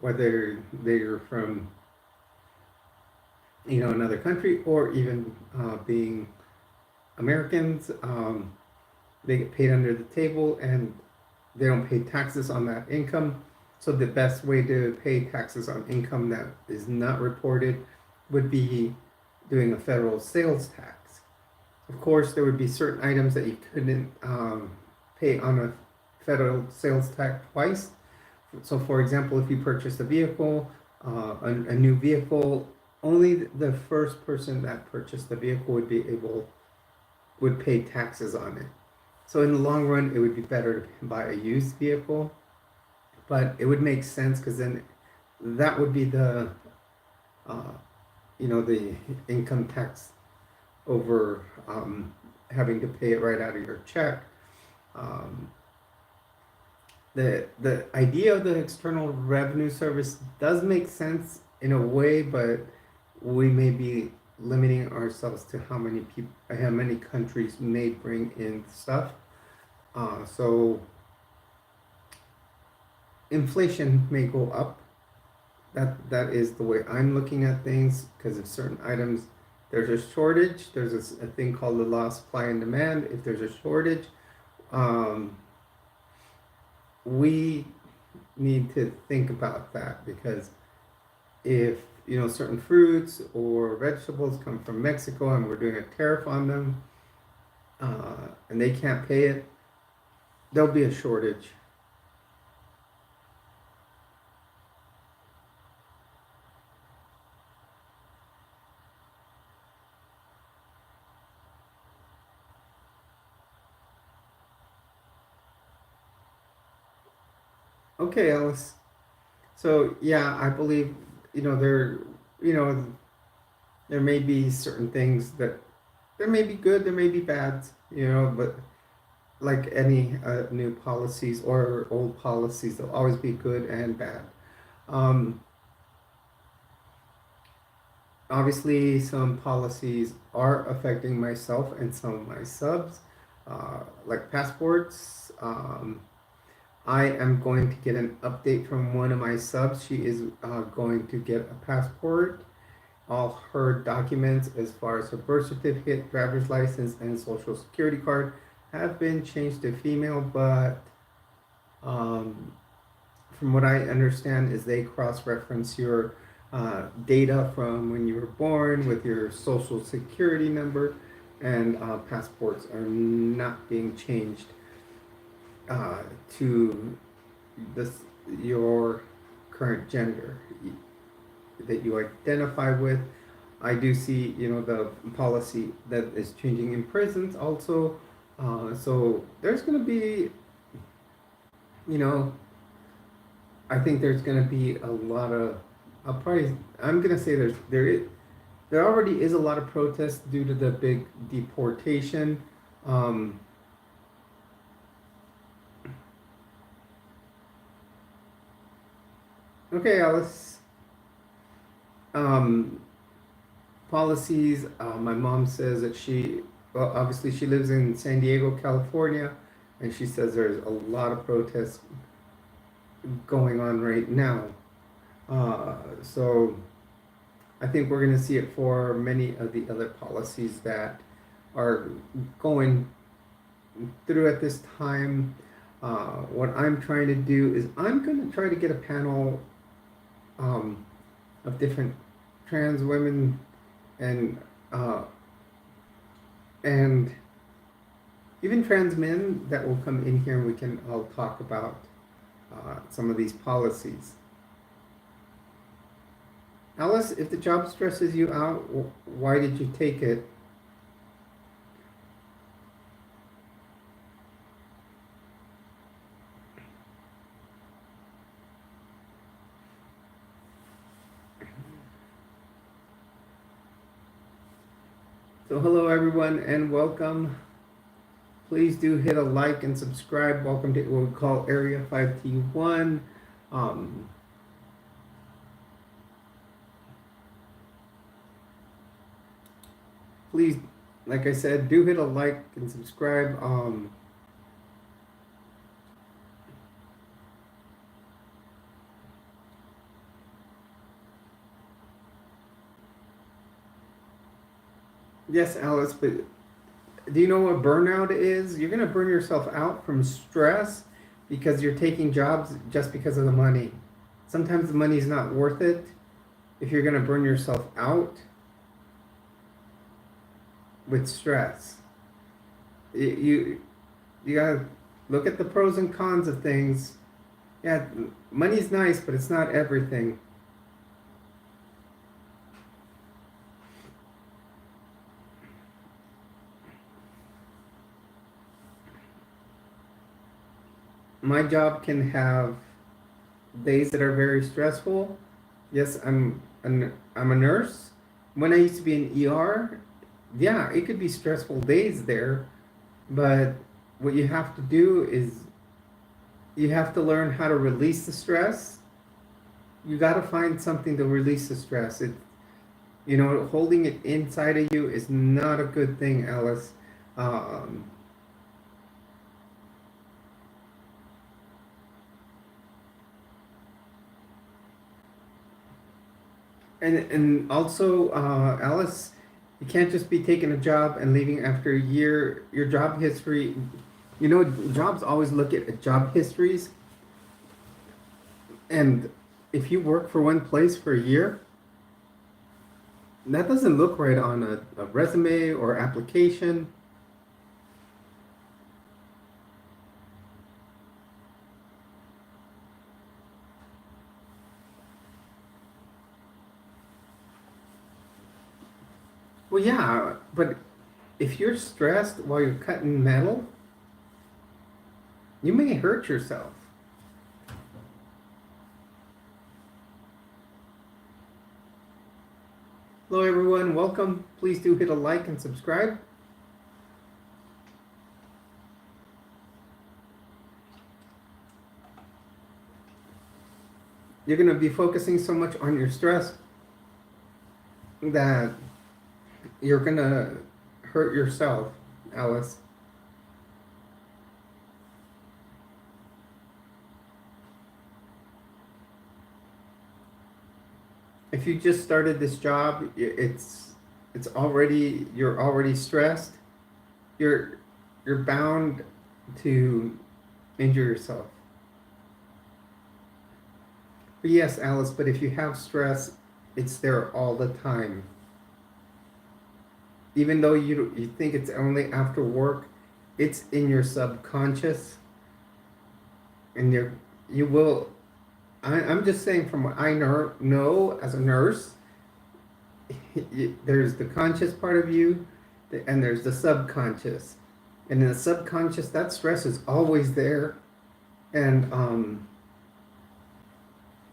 whether they're from another country or even being Americans. They get paid under the table and they don't pay taxes on that income. So the best way to pay taxes on income that is not reported would be doing a federal sales tax. Of course, there would be certain items that you couldn't pay on a federal sales tax twice. So for example, if you purchased a vehicle, a new vehicle, only the first person that purchased the vehicle would pay taxes on it. So in the long run, it would be better to buy a used vehicle, but it would make sense, because then that would be the the income tax over having to pay it right out of your check. The idea of the External Revenue Service does make sense in a way, but we may be limiting ourselves to how many countries may bring in stuff. So inflation may go up. That is the way I'm looking at things, because of certain items, there's a shortage. There's a thing called the law of supply and demand. If there's a shortage, we need to think about that, because if certain fruits or vegetables come from Mexico and we're doing a tariff on them, and they can't pay it, there'll be a shortage. Okay, Alice. So yeah, I believe there may be certain things that there may be good, there may be bad, but like any new policies or old policies, there'll always be good and bad. Um, Obviously, some policies are affecting myself and some of my subs, like passports. I am going to get an update from one of my subs. She is going to get a passport. All her documents, as far as her birth certificate, driver's license, and social security card, have been changed to female, but um, from what I understand, is they cross-reference your data from when you were born with your social security number, and passports are not being changed to this your current gender that you identify with. I do see, the policy that is changing in prisons also. So there's going to be, you know, I think there's going to be a lot of. I'm going to say there already is a lot of protests due to the big deportation. Um, okay, Alice. Um, Policies. My mom says that well, obviously she lives in San Diego, California, and she says there's a lot of protests going on right now. So I think we're going to see it for many of the other policies that are going through at this time. What I'm trying to do is I'm going to try to get a panel um, of different trans women and uh, and even trans men that will come in here and we can all talk about some of these policies. Alice, if the job stresses you out, why did you take it? So hello everyone and welcome. Please do hit a like and subscribe. Welcome to what we call Area 5T1. Um, please, like I said, do hit a like and subscribe. Yes, Alice, but do you know what burnout is? You're going to burn yourself out from stress because you're taking jobs just because of the money. Sometimes the money is not worth it if you're going to burn yourself out with stress. You got to look at the pros and cons of things. Yeah, money's nice, but it's not everything. My job can have days that are very stressful. Yes, I'm a nurse. When I used to be in ER, yeah, it could be stressful days there, but what you have to do is you have to learn how to release the stress. You got to find something to release the stress. Holding it inside of you is not a good thing, Alice. Um, and also, Alice, you can't just be taking a job and leaving after a year. Your job history, jobs always look at job histories. And if you work for one place for a year, that doesn't look right on a resume or application. Well, yeah, but if you're stressed while you're cutting metal, you may hurt yourself. Hello everyone, welcome. Please do hit a like and subscribe. You're going to be focusing so much on your stress that you're going to hurt yourself, Alice. If you just started this job, it's already, you're already stressed. You're bound to injure yourself. But yes, Alice, but if you have stress, it's there all the time. Even though you think it's only after work, it's in your subconscious, and you will. I'm just saying from what I know as a nurse, there's the conscious part of you, and there's the subconscious, and in the subconscious, that stress is always there, and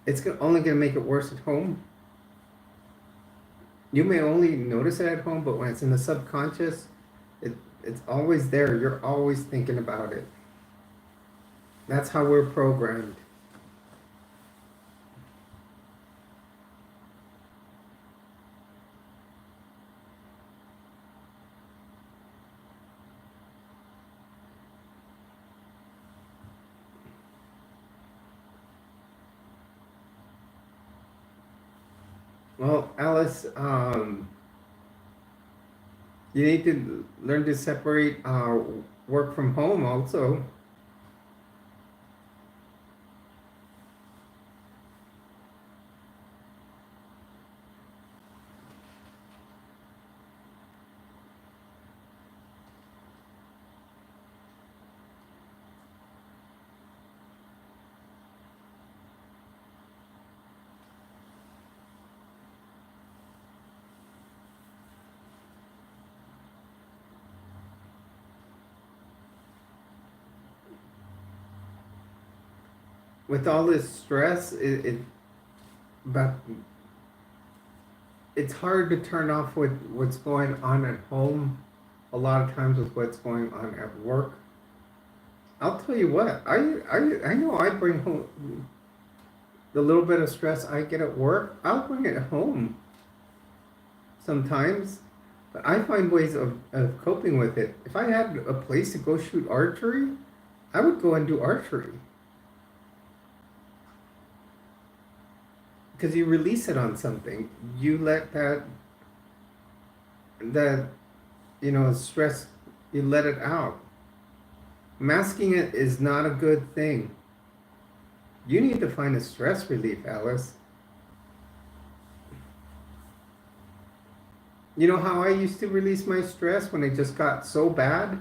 it's only going to make it worse at home. You may only notice it at home, but when it's in the subconscious, it's always there. You're always thinking about it. That's how we're programmed. Well, Alice, you need to learn to separate work from home also. With all this stress, but it's hard to turn off with what's going on at home. A lot of times with what's going on at work. I'll tell you what, I know I bring home the little bit of stress I get at work. I'll bring it home sometimes, but I find ways of coping with it. If I had a place to go shoot archery, I would go and do archery. Because you release it on something. You let that stress, you let it out. Masking it is not a good thing. You need to find a stress relief, Alice. You know how I used to release my stress when it just got so bad?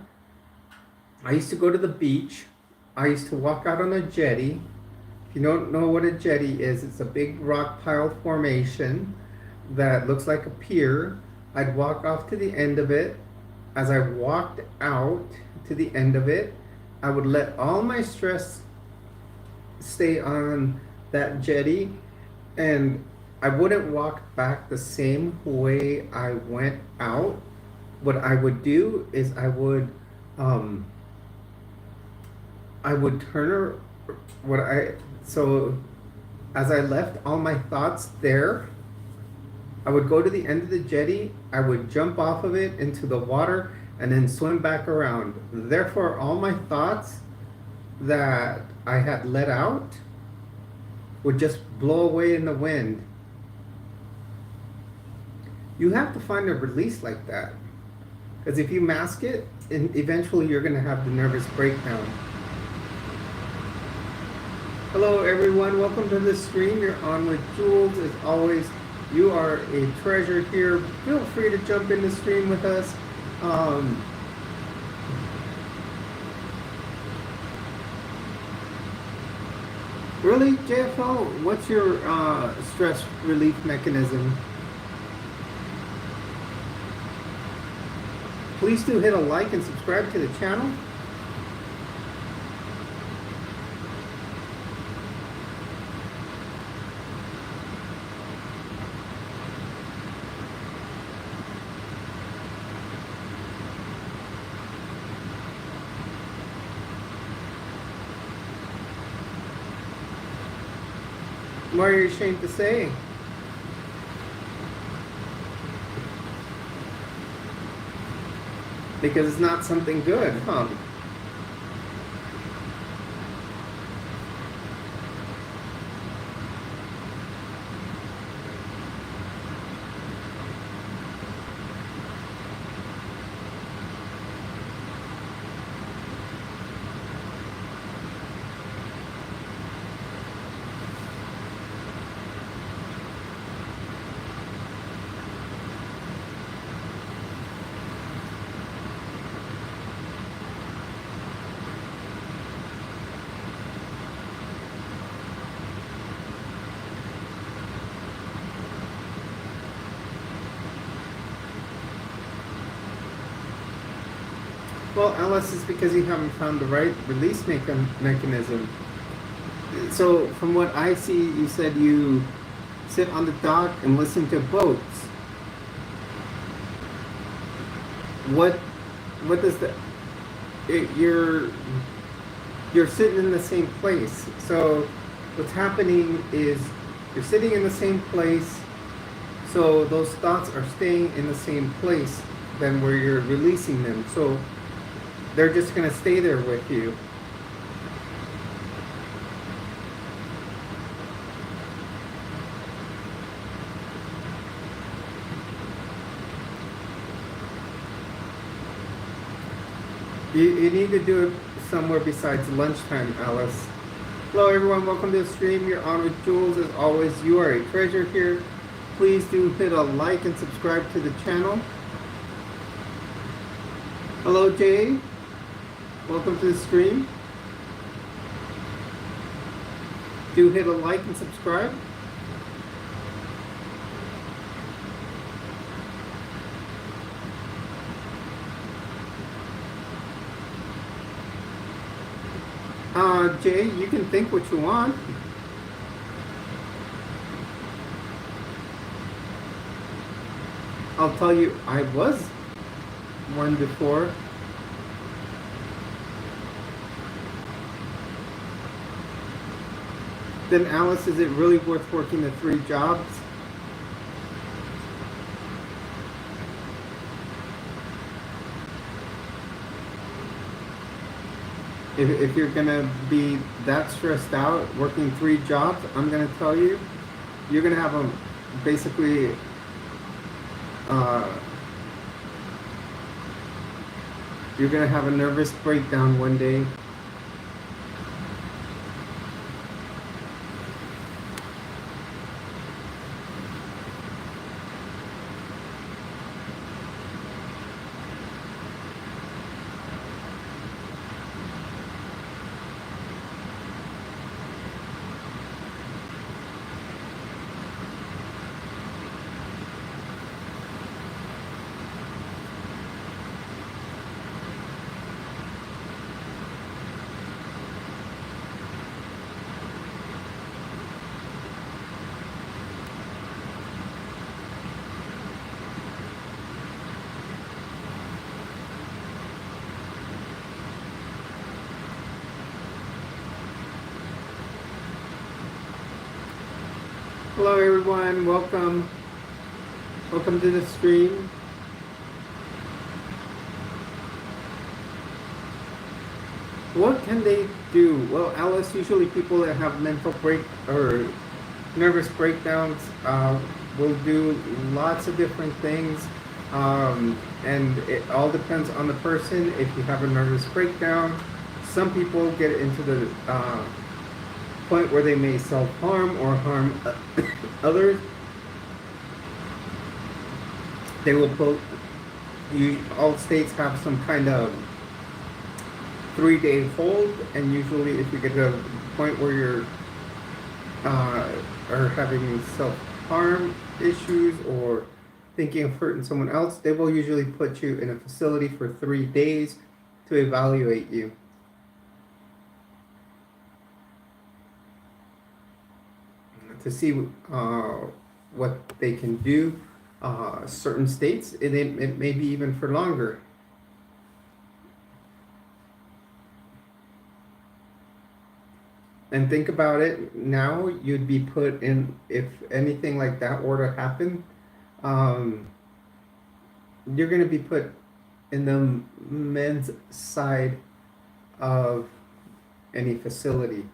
I used to go to the beach. I used to walk out on a jetty. If you don't know what a jetty is, it's a big rock pile formation that looks like a pier. I'd walk off to the end of it. As I walked out to the end of it, I would let all my stress stay on that jetty, and I wouldn't walk back the same way I went out. What I would do is I would turn so as I left all my thoughts there, I would go to the end of the jetty, I would jump off of it into the water, and then swim back around. Therefore, all my thoughts that I had let out would just blow away in the wind. You have to find a release like that. Because if you mask it, eventually you're going to have the nervous breakdown. Hello everyone, welcome to the stream. You're on with Jules. As always, you are a treasure here. Feel free to jump in the stream with us. Really, JFO, what's your stress relief mechanism? Please do hit a like and subscribe to the channel. Why are you ashamed to say? Because it's not something good, huh? Well, Alice, it's because you haven't found the right release mechanism. So, from what I see, you said you sit on the dock and listen to boats. What, what does that? You're sitting in the same place. So, what's happening is you're sitting in the same place. So those thoughts are staying in the same place than where you're releasing them. So they're just going to stay there with you. You need to do it somewhere besides lunchtime, Alice. Hello everyone, welcome to the stream. You're on with Jules. As always, you are a treasure here. Please do hit a like and subscribe to the channel. Hello Jay, welcome to the stream. Do hit a like and subscribe. Jay, you can think what you want. I'll tell you, I was one before. Then Alice, is it really worth working the 3 jobs? If you're gonna be that stressed out working 3 jobs, I'm gonna tell you, you're gonna have basically you're gonna have a nervous breakdown one day. Hello everyone, welcome to the stream. What can they do? Well, Alice, usually people that have mental break or nervous breakdowns will do lots of different things, and it all depends on the person. If you have a nervous breakdown, some people get into the point where they may self-harm or harm others. They will put, all states have some kind of 3-day hold, and usually if you get to a point where you're are having self-harm issues or thinking of hurting someone else, they will usually put you in a facility for 3 days to evaluate you. To see what they can do. Certain states, it may be even for longer. And think about it now, you'd be put in, if anything like that were to happen, um, you're going to be put in the men's side of any facility.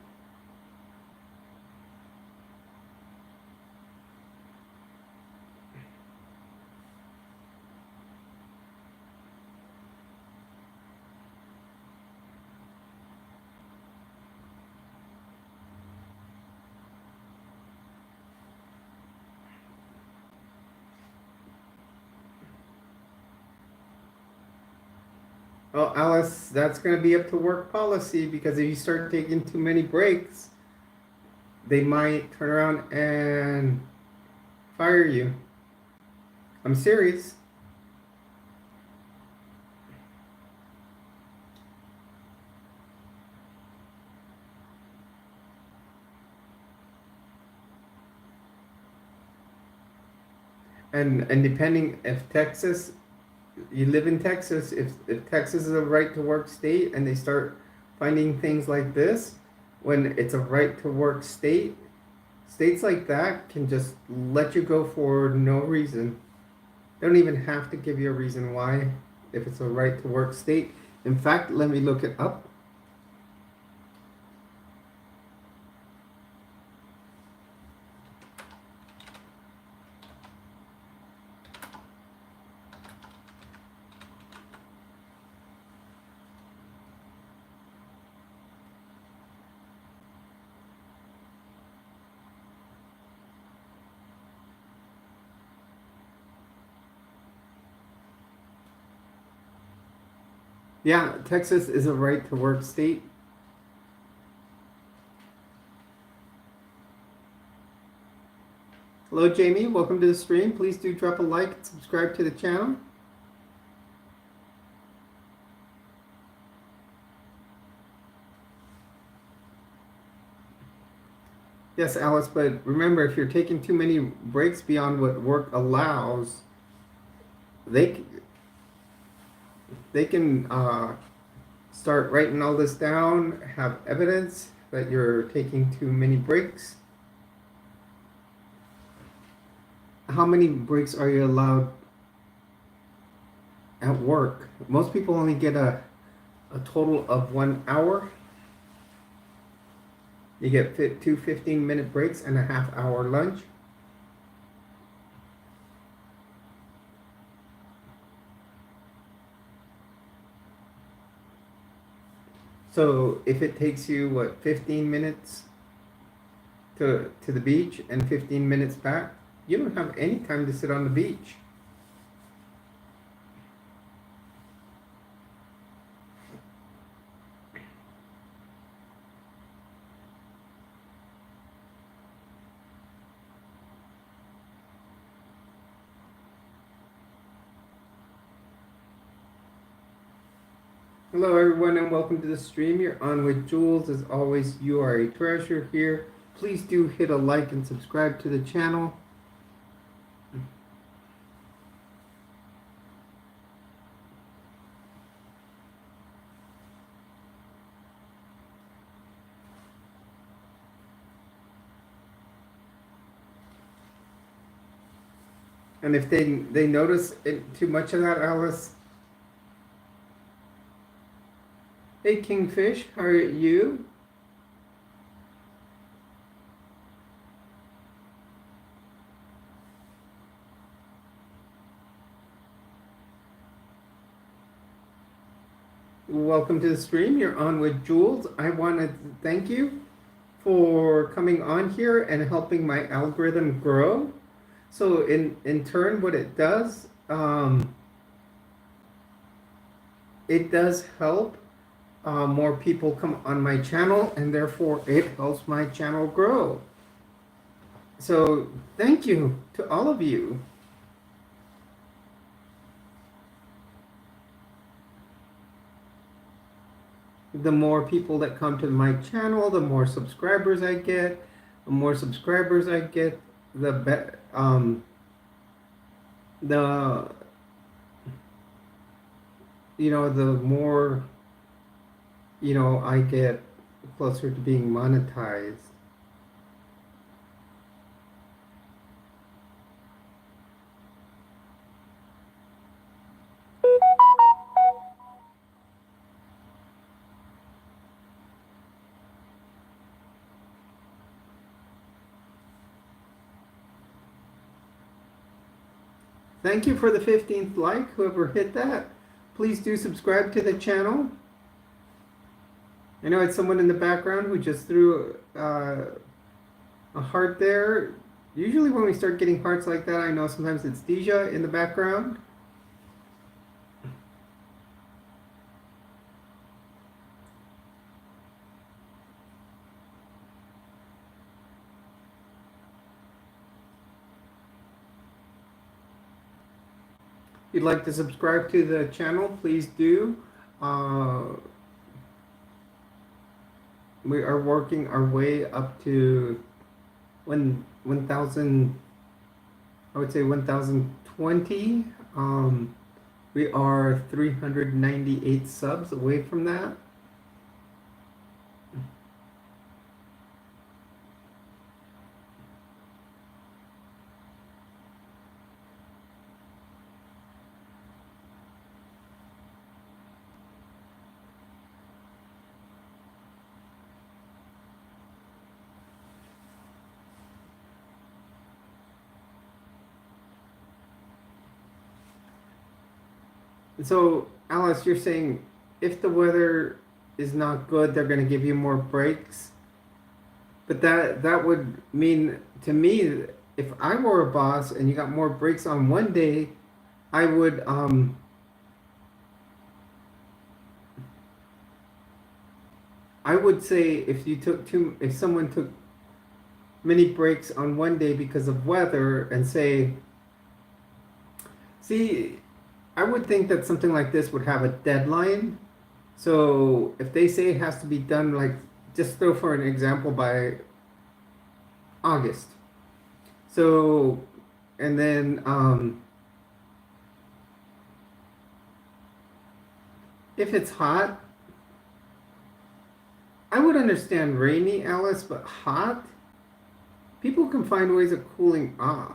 Well, Alice, that's going to be up to work policy, because if you start taking too many breaks, they might turn around and fire you. I'm serious. And depending if Texas, you live in Texas, if Texas is a right to work state and they start finding things like this, when it's a right to work state, states like that can just let you go for no reason. They don't even have to give you a reason why, if it's a right to work state. In fact, let me look it up. Yeah, Texas is a right to work state. Hello, Jamie. Welcome to the stream. Please do drop a like and subscribe to the channel. Yes, Alice, but remember, if you're taking too many breaks beyond what work allows, they can start writing all this down, have evidence that you're taking too many breaks. How many breaks are you allowed at work? Most people only get a total of 1 hour. You get two 15-minute breaks and a half-hour lunch. So if it takes you, what, 15 minutes to the beach and 15 minutes back, you don't have any time to sit on the beach. Hello everyone and welcome to the stream. You're on with Jules. As always, you are a treasure here. Please do hit a like and subscribe to the channel. And if they notice too much of that, Alice. Hey Kingfish, how are you? Welcome to the stream. You're on with Jules. I want to thank you for coming on here and helping my algorithm grow. So in turn, what it does help more people come on my channel, and therefore it helps my channel grow. So thank you to all of you. The more people that come to my channel, the more subscribers I get. The more subscribers I get, the better. The more I get closer to being monetized. Thank you for the 15th like, whoever hit that. Please do subscribe to the channel. I know it's someone in the background who just threw a heart there. Usually when we start getting hearts like that, I know sometimes it's Deja in the background. If you'd like to subscribe to the channel, please do. We are working our way up to 1,000, I would say 1,020. We are 398 subs away from that. So, Alice, you're saying if the weather is not good, they're going to give you more breaks. But that would mean to me, if I were a boss and you got more breaks on one day, I would say if someone took many breaks on one day because of weather and see, I would think that something like this would have a deadline. So if they say it has to be done, like, just throw for an example, by August. So, and then if it's hot, I would understand rainy, Alice, but hot, people can find ways of cooling off.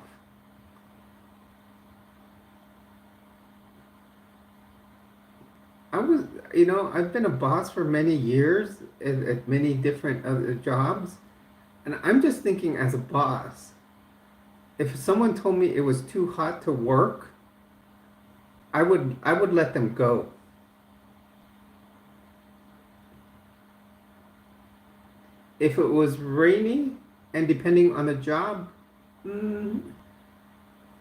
I've been a boss for many years at many different other jobs, and I'm just thinking as a boss, if someone told me it was too hot to work, I would let them go. If it was rainy and depending on the job, mm,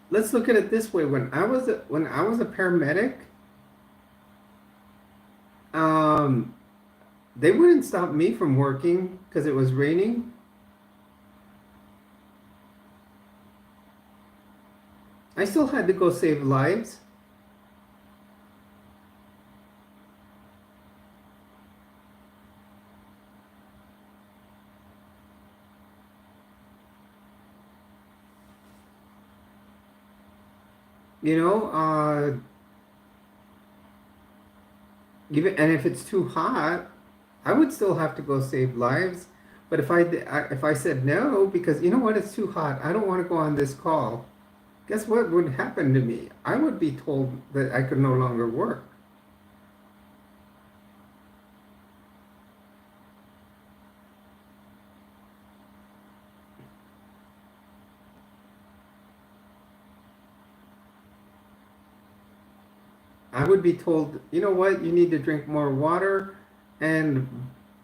let's look at it this way. When I was a paramedic, um, they wouldn't stop me from working because it was raining. I still had to go save lives. You know, and if it's too hot, I would still have to go save lives. But if I said no because you know what, it's too hot, I don't want to go on this call. Guess what would happen to me? I would be told that I could no longer work. I would be told, you know what, you need to drink more water, and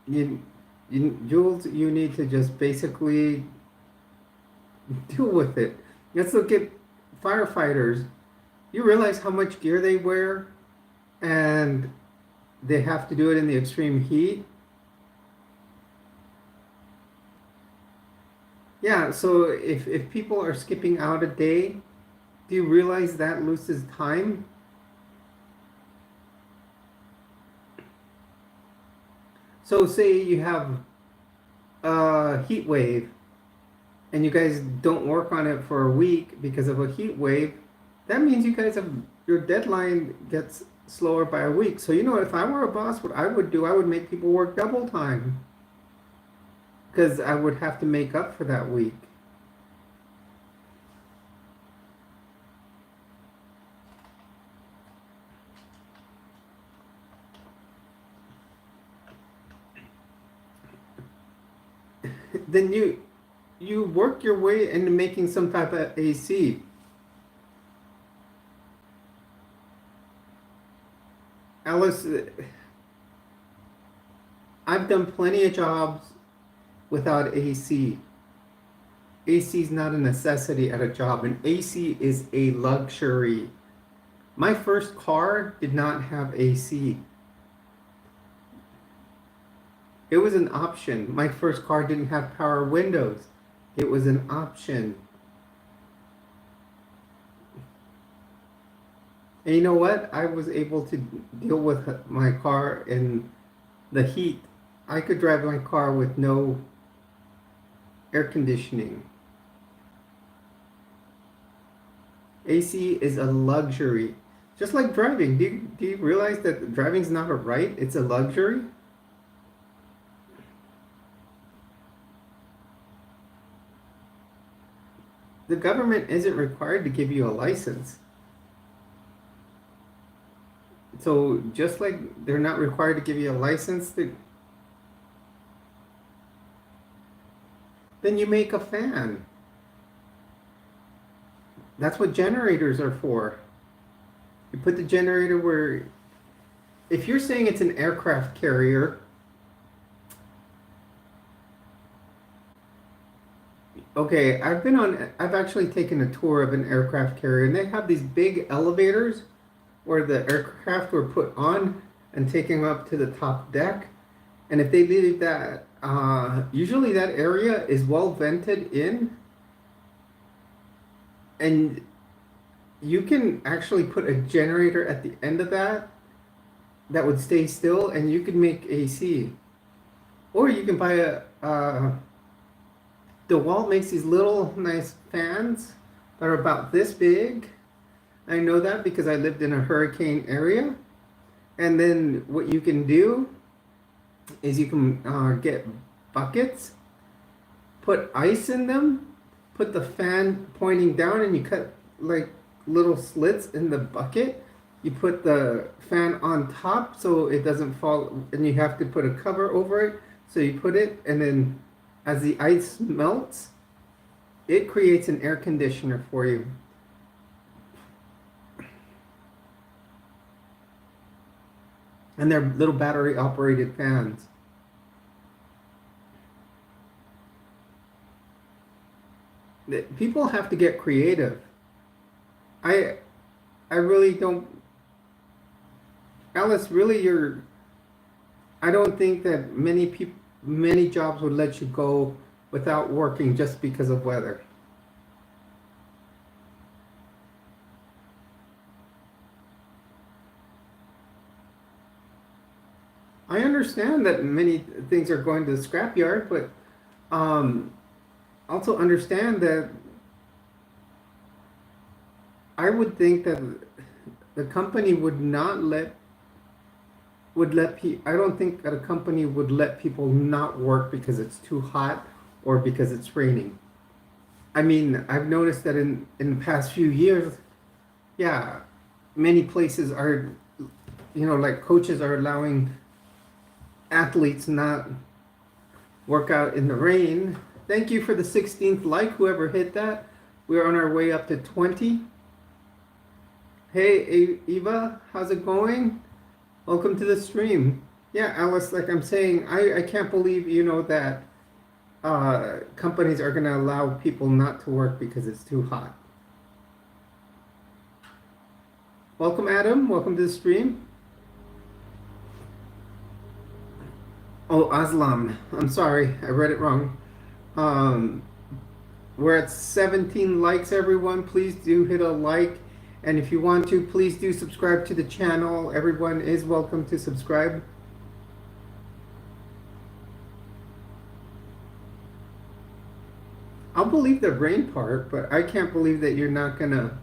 you, Jules, you need to just basically deal with it. Let's look at firefighters. You realize how much gear they wear, and they have to do it in the extreme heat. Yeah, so if people are skipping out a day, do you realize that loses time? So say you have a heat wave and you guys don't work on it for a week because of a heat wave, that means your deadline gets slower by a week. So if I were a boss, what I would do, I would make people work double time. because I would have to make up for that week. Then you work your way into making some type of AC. Alice, I've done plenty of jobs without AC. AC is not a necessity at a job, and AC is a luxury. My first car did not have AC. It was an option. My first car didn't have power windows. It was an option. And you know what? I was able to deal with my car in the heat. I could drive my car with no air conditioning. AC is a luxury. Just like driving. Do you realize that driving is not a right? It's a luxury? The government isn't required to give you a license. So just like they're not required to give you a license, then you make a fan. That's what generators are for. You put the generator where, if you're saying it's an aircraft carrier, okay, I've actually taken a tour of an aircraft carrier, and they have these big elevators where the aircraft were put on and taken up to the top deck. And if they leave that, usually that area is well vented in, and you can actually put a generator at the end of that would stay still, and you can make AC. Or you can buy DeWalt makes these little nice fans that are about this big. I know that because I lived in a hurricane area. And then what you can do is you can get buckets, put ice in them, put the fan pointing down, and you cut like little slits in the bucket. You put the fan on top so it doesn't fall, and you have to put a cover over it. So you put it, and then as the ice melts, it creates an air conditioner for you. And they're little battery operated fans. People have to get creative. I really don't, Alice, really I don't think that many jobs would let you go without working just because of weather. I understand that many things are going to the scrapyard, but also understand that I would think that the company would not let people. I don't think that a company would let people not work because it's too hot or because it's raining. I mean, I've noticed that in the past few years, yeah, many places are, like coaches are allowing athletes not work out in the rain. Thank you for the 16th like, whoever hit that. We're on our way up to 20. Hey, Eva, how's it going? Welcome to the stream. Yeah, Alice, like I'm saying, I can't believe, that companies are going to allow people not to work because it's too hot. Welcome, Adam. Welcome to the stream. Oh, Aslam. I'm sorry. I read it wrong. We're at 17 likes, everyone. Please do hit a like. And if you want to, please do subscribe to the channel. Everyone is welcome to subscribe. I'll believe the rain part, but I can't believe that you're not gonna.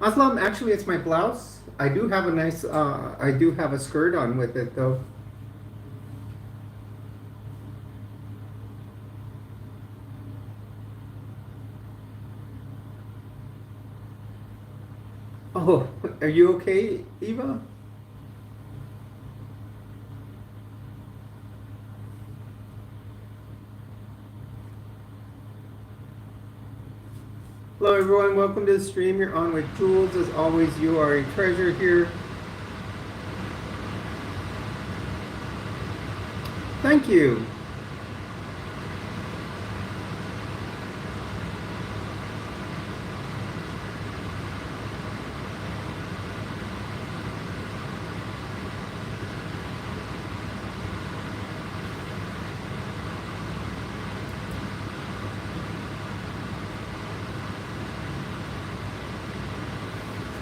Aslam, actually, it's my blouse. I do have a nice, I do have a skirt on with it, though. Oh, are you okay, Eva? Hello, everyone. Welcome to the stream. You're on with Jules. As always, you are a treasure here. Thank you.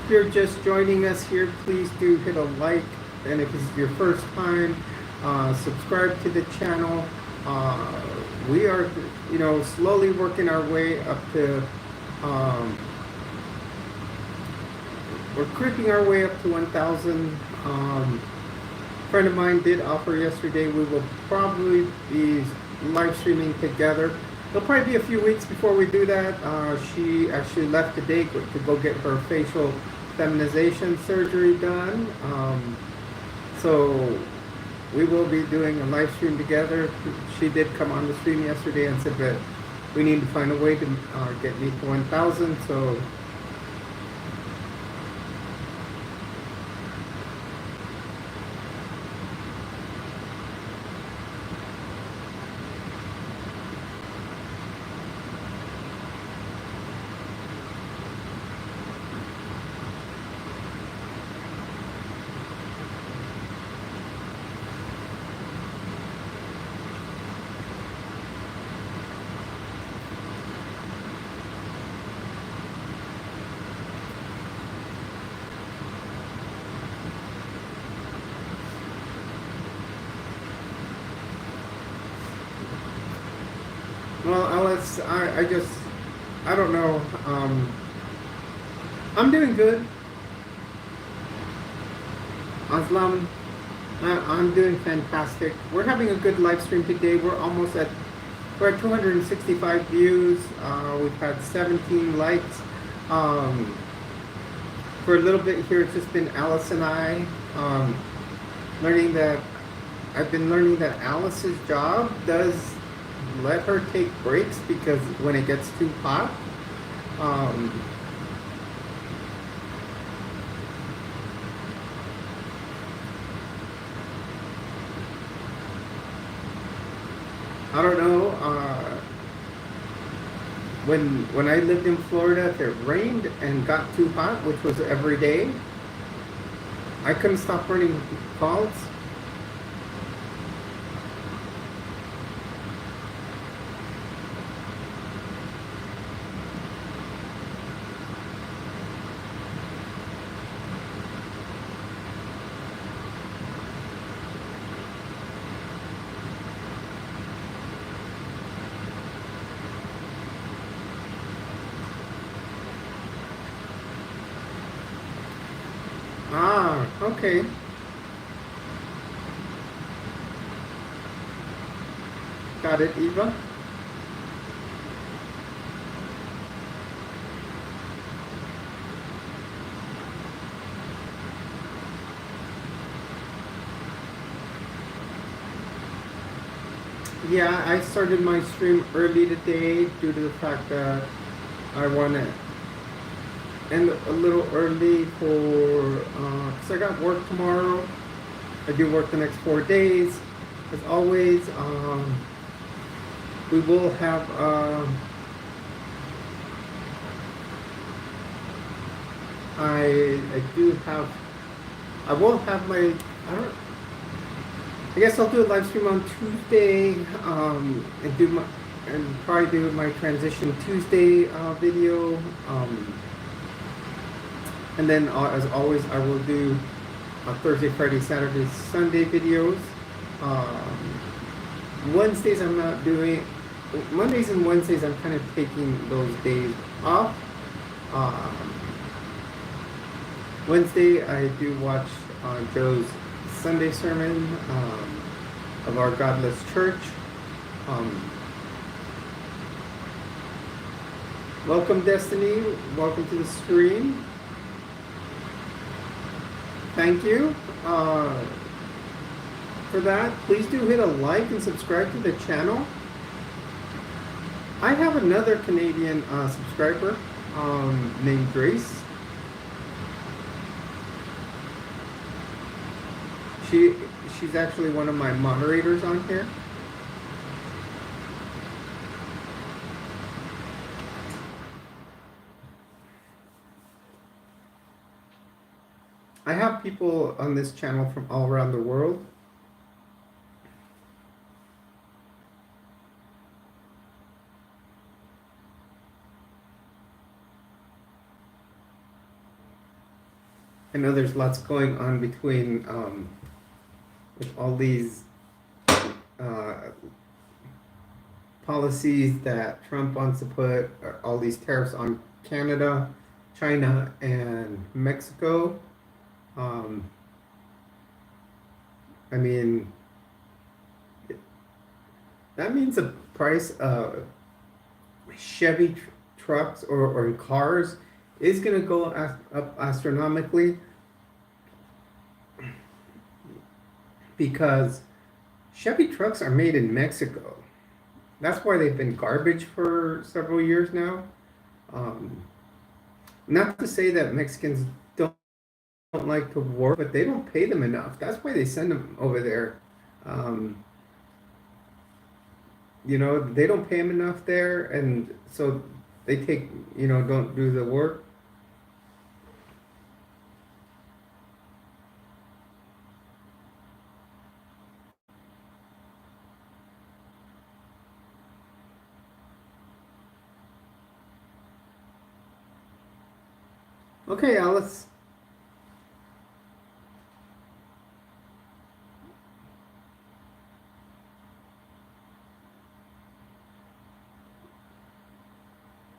If you're just joining us here, please do hit a like. And if it's your first time, subscribe to the channel. We are, slowly working our way up to, we're creeping our way up to 1,000. A friend of mine did offer yesterday, we will probably be live streaming together. It'll probably be a few weeks before we do that. She actually left today to go get her facial feminization surgery done. So we will be doing a live stream together. She did come on the stream yesterday and said that we need to find a way to get me to 1,000. So well, Alice, I don't know. I'm doing good. Aslam, I'm doing fantastic. We're having a good live stream today. We're at 265 views. We've had 17 likes. For a little bit here, it's just been Alice and I. Learning that I've been learning that Alice's job does let her take breaks because when it gets too hot. I don't know. When I lived in Florida, if it rained and got too hot, which was every day, I couldn't stop running calls. Ah, okay. Got it, Eva. Yeah, I started my stream early today due to the fact that I want to end a little early because I got work tomorrow. I do work the next 4 days. As always, we will have I will have my I guess I'll do a live stream on Tuesday and probably do my transition Tuesday video. And then, as always, I will do Thursday, Friday, Saturday, Sunday videos. Wednesdays I'm not doing. Mondays and Wednesdays I'm kind of taking those days off. Wednesday I do watch Joe's Sunday sermon of our Godless Church. Welcome, Destiny. Welcome to the stream. Thank you for that. Please do hit a like and subscribe to the channel. I have another Canadian subscriber named Grace. She she's actually one of my moderators on here. I have people on this channel from all around the world. I know there's lots going on between with all these policies that Trump wants to put, all these tariffs on Canada, China, and Mexico. I mean, that means the price of Chevy trucks or cars is going to go up astronomically, because Chevy trucks are made in Mexico. That's why they've been garbage for several years now. Not to say that Mexicans don't like to work, but they don't pay them enough. That's why they send them over there. You know, they don't pay them enough there, and so they take, you know, don't do the work. Okay, Alice.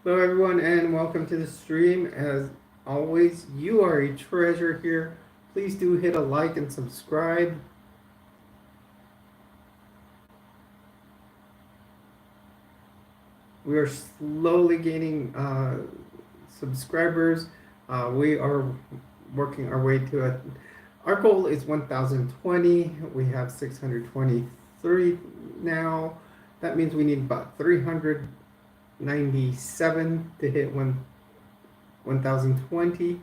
Hello everyone, and welcome to the stream. As always, you are a treasure here. Please do hit a like and subscribe. We are slowly gaining subscribers. We are working our way to our goal is 1,020. We have 623 now. That means we need about 397 to hit 1,020.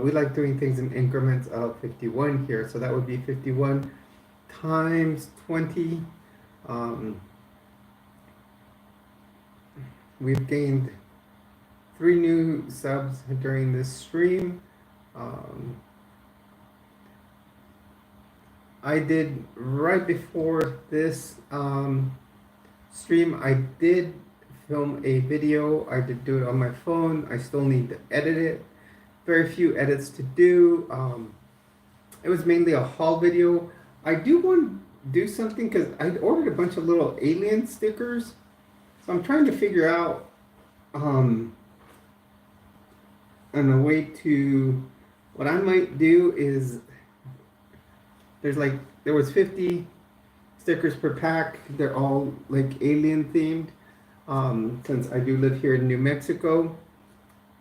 We like doing things in increments of 51 here, so that would be 51 times 20. We've gained 3 new subs during this stream. I did, right before this stream, I did film a video. I did do it on my phone. I still need to edit it. Very few edits to do. It was mainly a haul video. I do want to do something because I ordered a bunch of little alien stickers. So I'm trying to figure out on a way to, what I might do is, there was 50 stickers per pack. They're all like alien themed, since I do live here in New Mexico.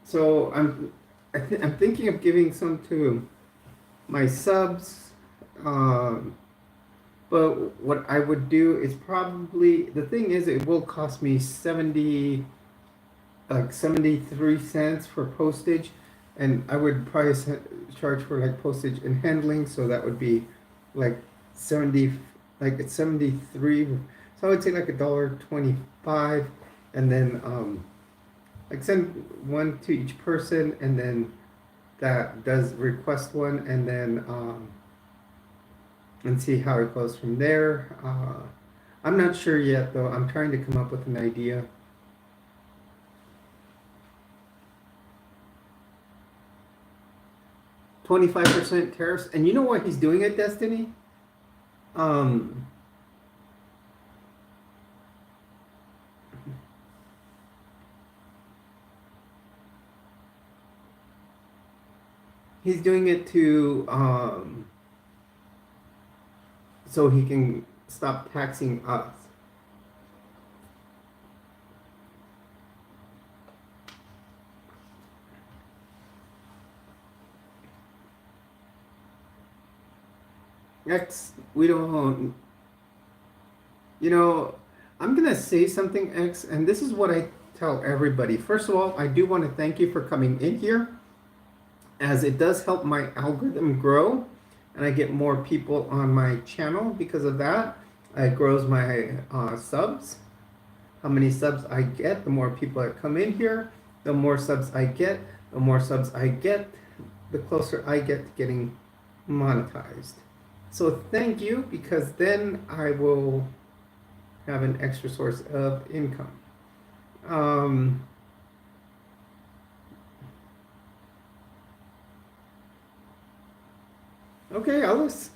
So I'm thinking of giving some to my subs. But what I would do is probably, the thing is, it will cost me 73 cents for postage, and I would probably charge for like postage and handling, so that would be like 70, like it's 73. So I would say like $1.25, and then like send one to each person, and then that does request one, and then and see how it goes from there. I'm not sure yet, though. I'm trying to come up with an idea. $25% tariffs, and you know why he's doing it, Destiny? He's doing it to so he can stop taxing us. X, we don't, you know, I'm going to say something, X, and this is what I tell everybody. First of all, I do want to thank you for coming in here, as it does help my algorithm grow, and I get more people on my channel because of that. It grows my subs. How many subs I get, the more people that come in here, the more subs I get, the more subs I get, the closer I get to getting monetized. So thank you, because then I will have an extra source of income. Um, okay, Alice.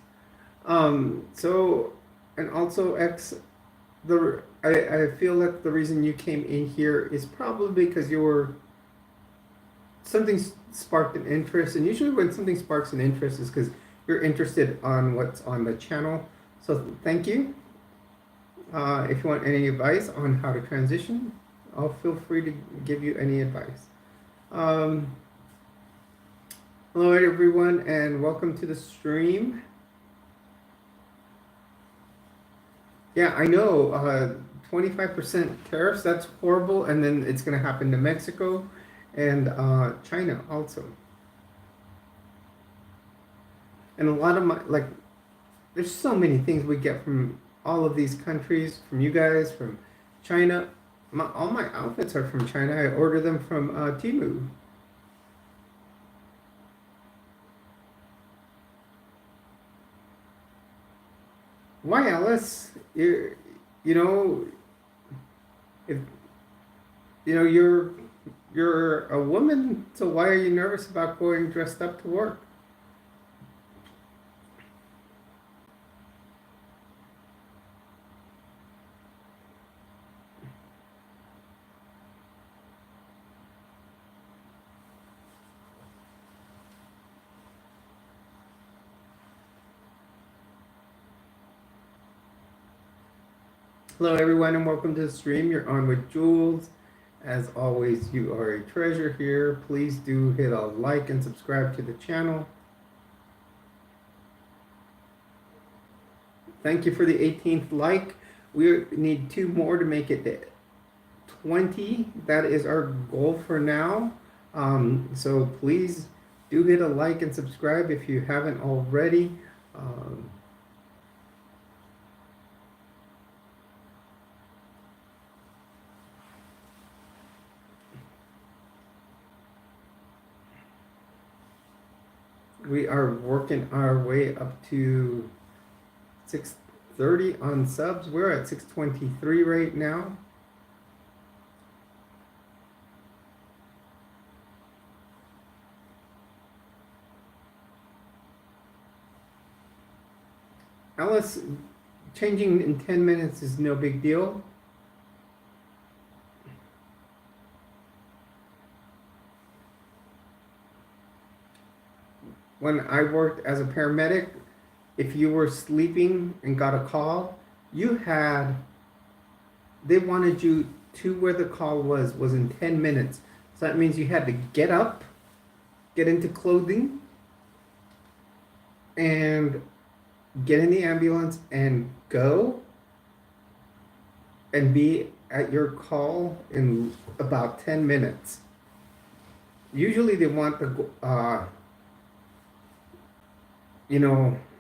So, and also X, I feel that the reason you came in here is probably because you were something sparked an interest, and usually when something sparks an interest is because you're interested on what's on the channel. So thank you. If you want any advice on how to transition, I'll feel free to give you any advice. Um, hello everyone, and welcome to the stream. Yeah, I know, 25% tariffs, that's horrible, and then it's going to happen to Mexico and China also. And a lot of my, like, there's so many things we get from all of these countries, from you guys, from China. All my outfits are from China. I order them from Temu. Why, Alice? You know, if you know you're a woman, so why are you nervous about going dressed up to work? Hello, everyone, and welcome to the stream. You're on with Jules. As always, you are a treasure here. Please do hit a like and subscribe to the channel. Thank you for the 18th like. We need 2 more to make it 20. That is our goal for now. So please do hit a like and subscribe if you haven't already. Um, we are working our way up to 630 on subs. We're at 623 right now. Alice, changing in 10 minutes is no big deal. When I worked as a paramedic, if you were sleeping and got a call, they wanted you to where the call was in 10 minutes. So that means you had to get up, get into clothing, and get in the ambulance and go and be at your call in about 10 minutes. Usually they want the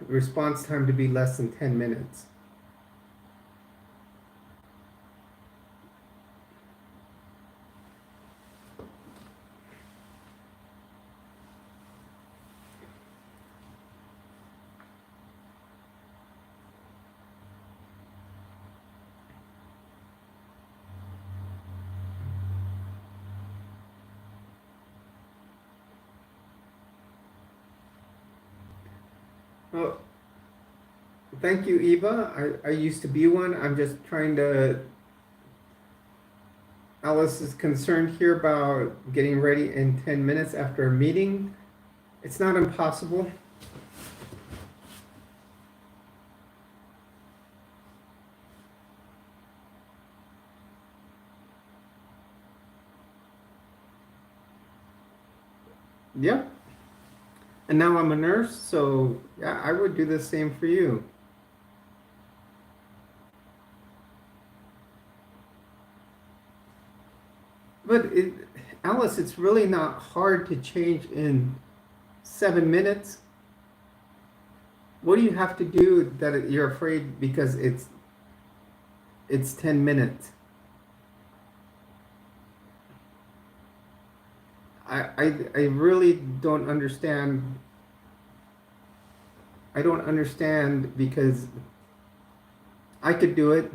response time to be less than 10 minutes. Well, thank you, Eva. I used to be one. I'm just trying to. Alice is concerned here about getting ready in 10 minutes after a meeting. It's not impossible. Yep. And now I'm a nurse, so yeah, I would do the same for you. But Alice, it's really not hard to change in 7 minutes. What do you have to do that you're afraid because it's 10 minutes? I really don't understand. I don't understand because I could do it.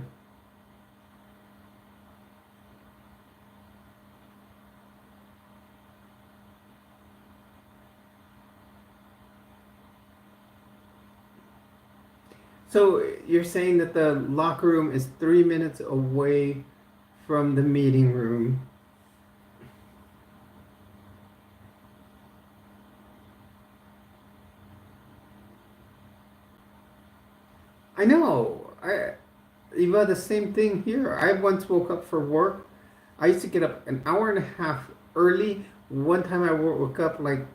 So you're saying that the locker room is 3 minutes away from the meeting room. I know. You had the same thing here. I once woke up for work. I used to get up an hour and a half early. One time I woke up like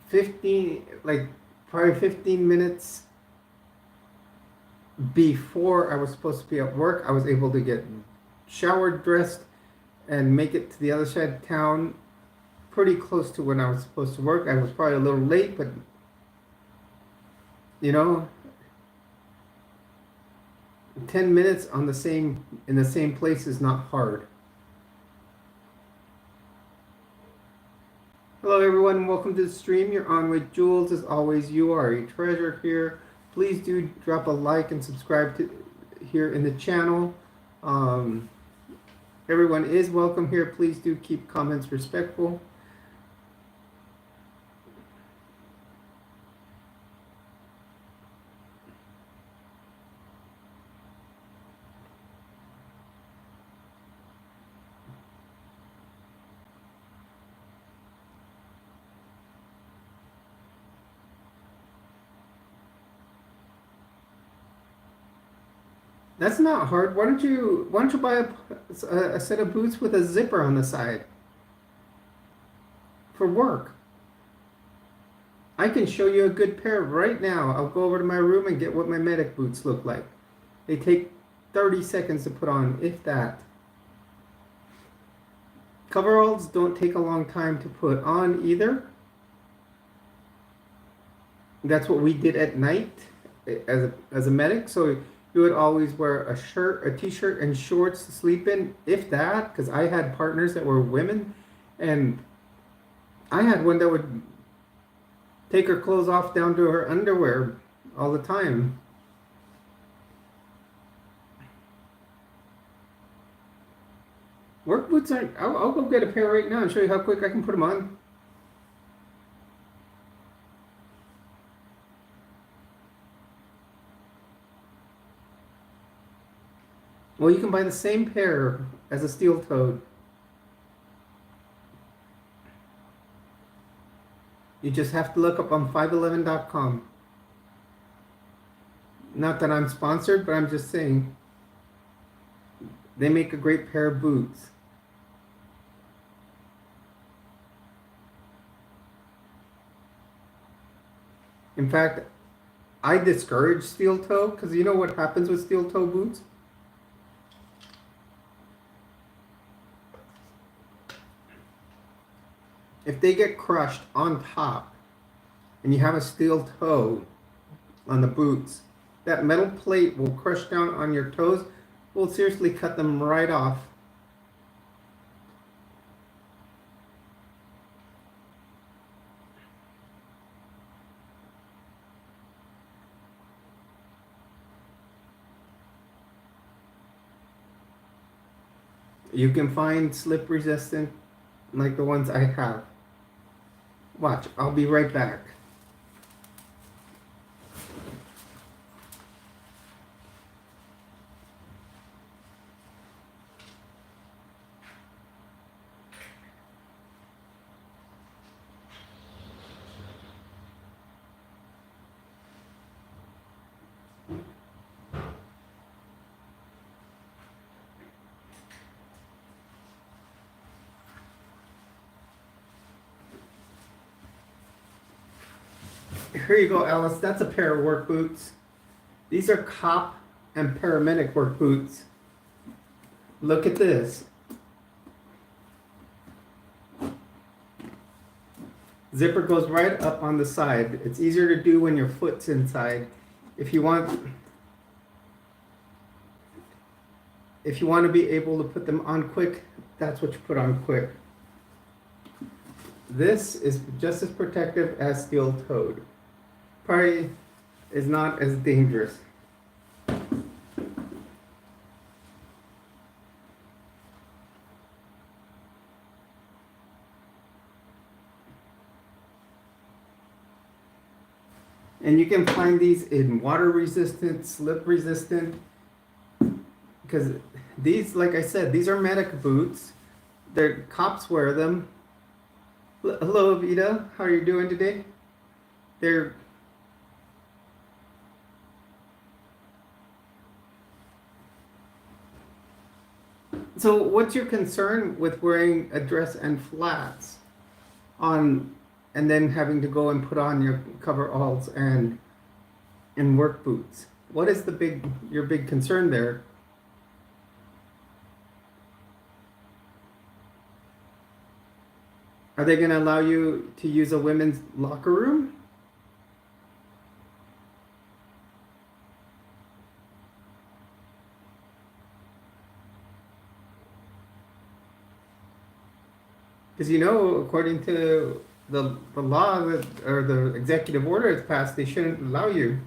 15, like probably 15 minutes before I was supposed to be at work. I was able to get showered, dressed, and make it to the other side of town pretty close to when I was supposed to work. I was probably a little late, but you know, 10 minutes on the same in the same place is not hard. Hello everyone, welcome to the stream. You're on with Jules. As always, you are a treasure here. Please do drop a like and subscribe to here in the channel. Everyone is welcome here. Please do keep comments respectful. That's not hard. Why don't you buy a set of boots with a zipper on the side for work? I can show you a good pair right now. I'll go over to my room and get what my medic boots look like. They take 30 seconds to put on, if that. Coveralls don't take a long time to put on either. That's what we did at night as a medic. So you would always wear a shirt, a t-shirt, and shorts to sleep in, if that, because I had partners that were women, and I had one that would take her clothes off down to her underwear all the time. Work boots aren't. I'll go get a pair right now and show you how quick I can put them on. Well, you can buy the same pair as a steel-toed. You just have to look up on 511.com. Not that I'm sponsored, but I'm just saying. They make a great pair of boots. In fact, I discourage steel toe because you know what happens with steel toe boots? If they get crushed on top and you have a steel toe on the boots, that metal plate will crush down on your toes, will seriously cut them right off. You can find slip resistant like the ones I have. Watch, I'll be right back. Here you go, Alice. That's a pair of work boots. These are cop and paramedic work boots. Look at this. Zipper goes right up on the side. It's easier to do when your foot's inside. If you want to be able to put them on quick, that's what you put on quick. This is just as protective as steel-toed. Probably is not as dangerous. And you can find these in water resistant, slip resistant, because these, like I said, these are medic boots. Their cops wear them. Hello, Vita. How are you doing today? They're So what's your concern with wearing a dress and flats on, and then having to go and put on your coveralls and work boots? What is your big concern there? Are they going to allow you to use a women's locker room? Because according to the law or the executive order that's passed, they shouldn't allow you.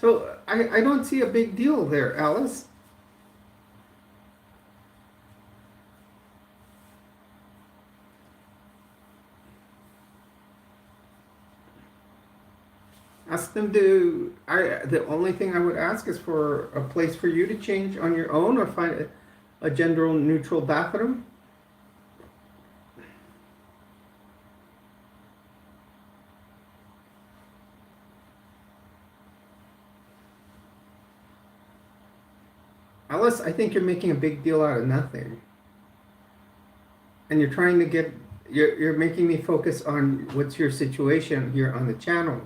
So I don't see a big deal there, Alice. Ask them to. The only thing I would ask is for a place for you to change on your own, or find a gender neutral bathroom. Alice, I think you're making a big deal out of nothing, and you're trying to get. You're making me focus on what's your situation here on the channel.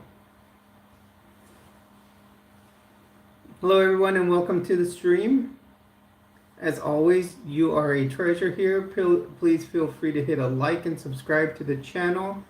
Hello everyone and welcome to the stream. As always, you are a treasure here. Please feel free to hit a like and subscribe to the channel.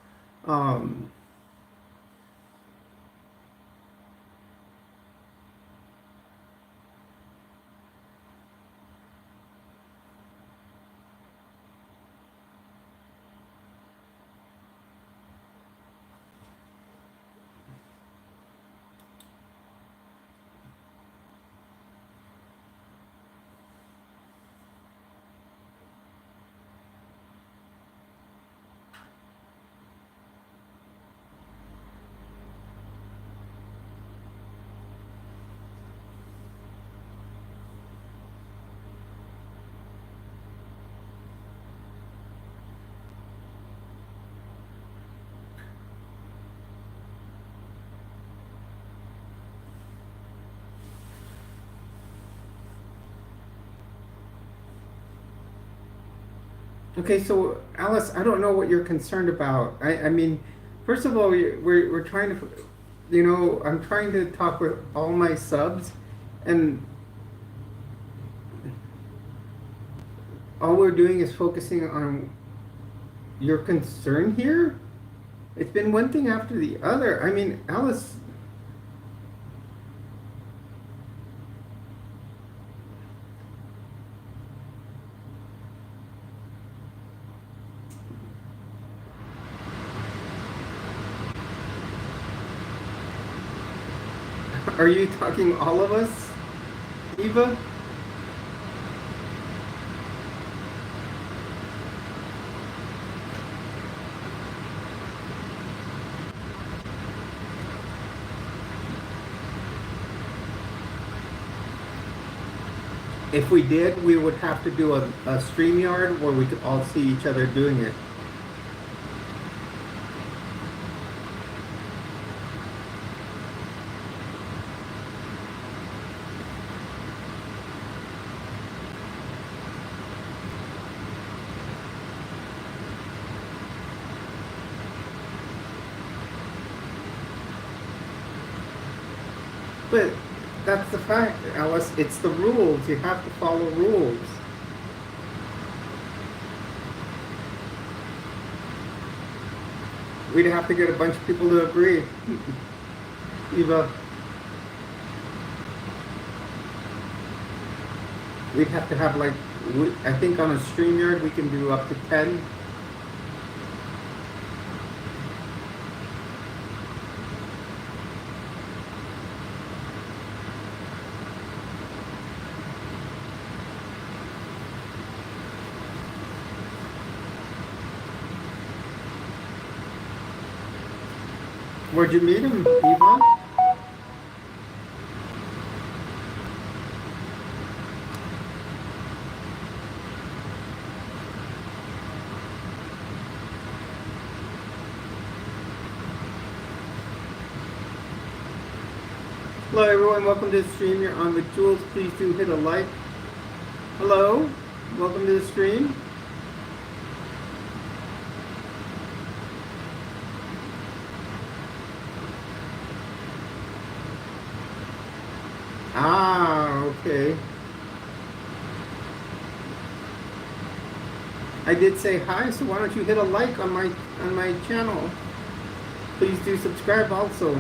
Okay, so Alice, I don't know what you're concerned about. I mean, first of all, we're trying to, I'm trying to talk with all my subs, and all we're doing is focusing on your concern here. It's been one thing after the other. I mean, Alice. Are you talking all of us, Eva? If we did, we would have to do a StreamYard where we could all see each other doing it. But that's the fact, Alice. It's the rules. You have to follow rules. We'd have to get a bunch of people to agree. Eva, we'd have to have like, I think on a StreamYard we can do up to 10. Where'd you meet him, Eva? Hello everyone, welcome to the stream. You're on with Jules. Please do hit a like. Hello, welcome to the stream. Ah, okay. I did say hi, so why don't you hit a like on my channel? Please do subscribe also.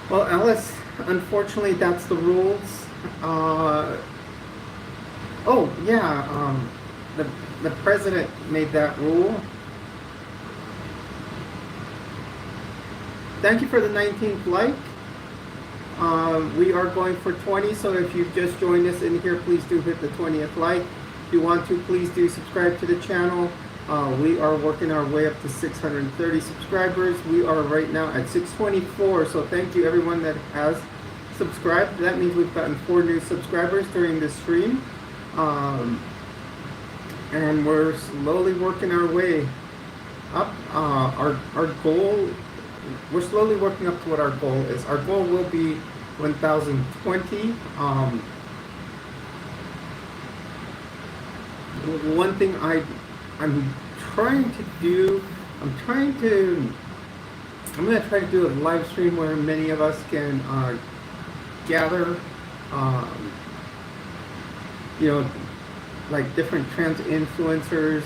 Well, Alice, unfortunately, that's the rules. Oh yeah, the president made that rule. Thank you for the 19th like. We are going for 20, so if you've just joined us in here, please do hit the 20th like. If you want to, please do subscribe to the channel. We are working our way up to 630 subscribers. We are right now at 624, so thank you everyone that has subscribed. That means we've gotten 4 new subscribers during this stream. And we're slowly working our way up. Our goal, we're slowly working up to what our goal is. Our goal will be 1020. One thing I'm trying to do, I'm going to try to do a live stream where many of us can gather, you know, like different trans influencers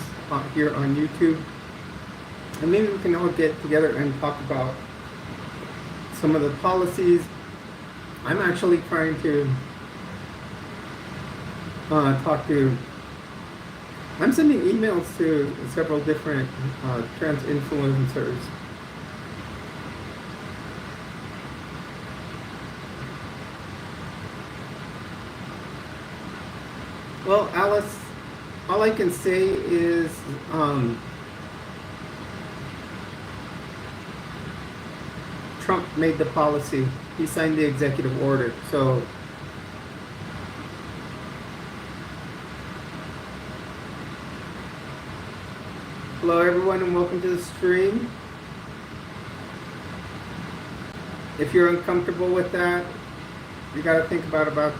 here on YouTube. And maybe we can all get together and talk about some of the policies. I'm actually trying to I'm sending emails to several different trans influencers. Well, Alice, all I can say is Trump made the policy. He signed the executive order. So hello everyone and welcome to the stream. If you're uncomfortable with that, you got to think about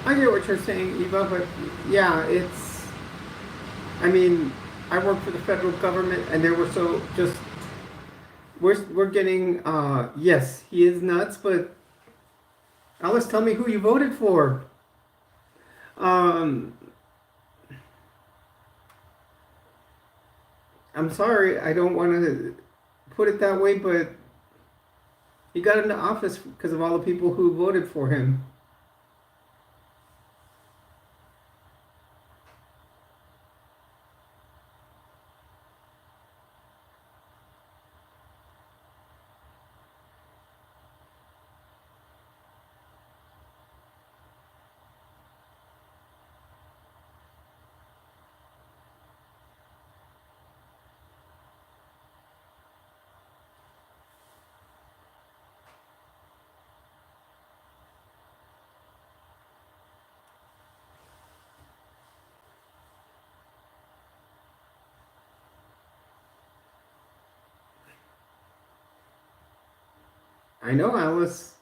I get what you're saying, Eva, but yeah, it's, I mean, I work for the federal government and there were so just, we're getting, yes, he is nuts, but Alice, tell me who you voted for. I'm sorry, I don't want to put it that way, but he got into office because of all the people who voted for him. I know, Alice.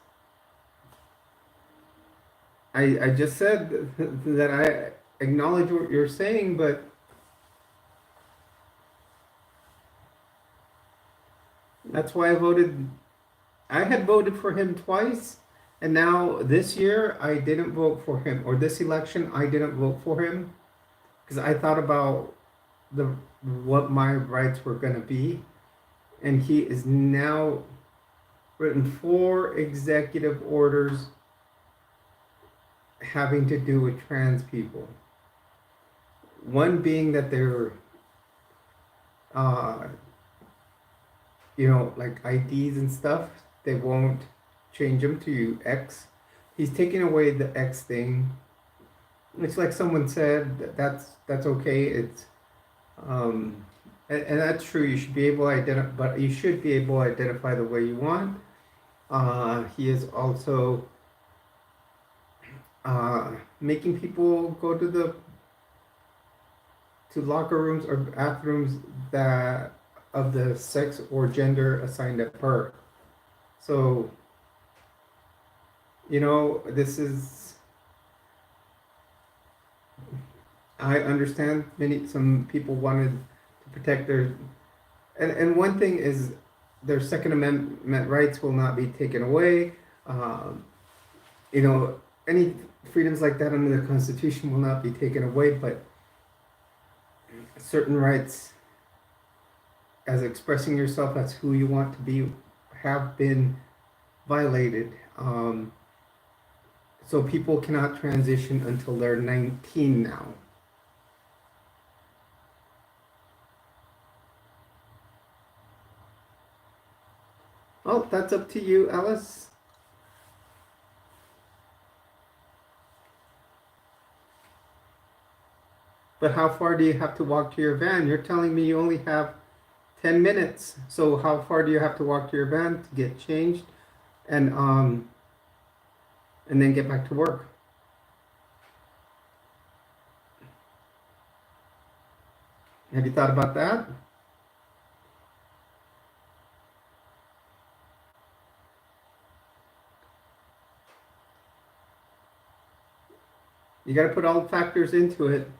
I just said that I acknowledge what you're saying, but that's why I voted. I had voted for him twice, and now this year I didn't vote for him, or this election I didn't vote for him because I thought about the what my rights were going to be, and he is now written 4 executive orders having to do with trans people. One being that they're, uh, like IDs and stuff, they won't change them to X. He's taking away the X thing. It's like someone said that's okay. It's and that's true. You should be able to identify, but you should be able to identify the way you want. He is also making people go to locker rooms or bathrooms that of the sex or gender assigned at birth. So, this is, I understand some people wanted to protect their, and one thing is their Second Amendment rights will not be taken away. Any freedoms like that under the Constitution will not be taken away, but certain rights, as expressing yourself as who you want to be, have been violated. So people cannot transition until they're 19 now. Well, that's up to you, Alice. But how far do you have to walk to your van? You're telling me you only have 10 minutes. So how far do you have to walk to your van to get changed and then get back to work? Have you thought about that? You got to put all the factors into it.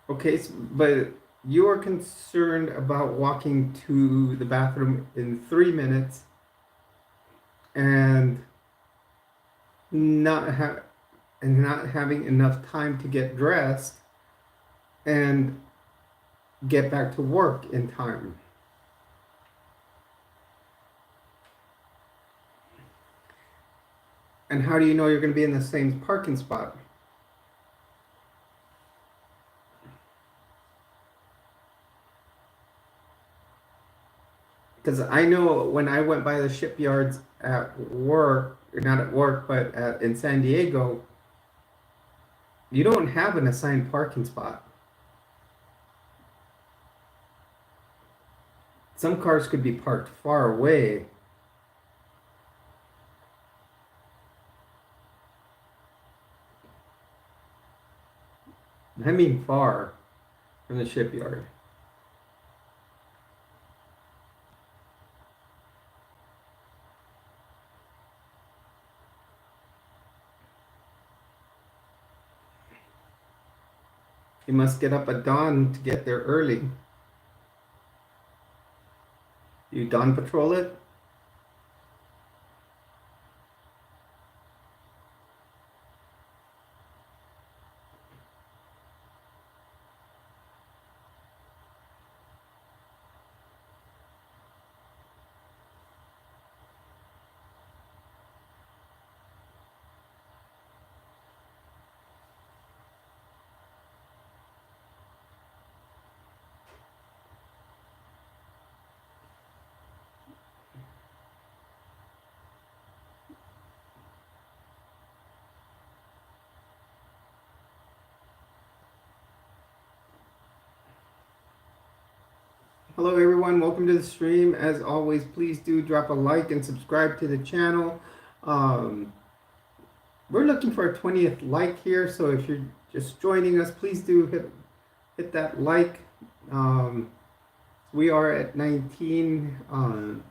Okay, but you are concerned about walking to the bathroom in 3 minutes and not having enough time to get dressed and get back to work in time. And how do you know you're going to be in the same parking spot? Because I know when I went by the shipyards at work, not at work, but in San Diego, you don't have an assigned parking spot. Some cars could be parked far away. I mean far from the shipyard. You must get up at dawn to get there early. You dawn patrol it? Hello everyone, welcome to the stream. As always, please do drop a like and subscribe to the channel. We're looking for a 20th like here, so if you're just joining us, please do hit that like. We are at 19.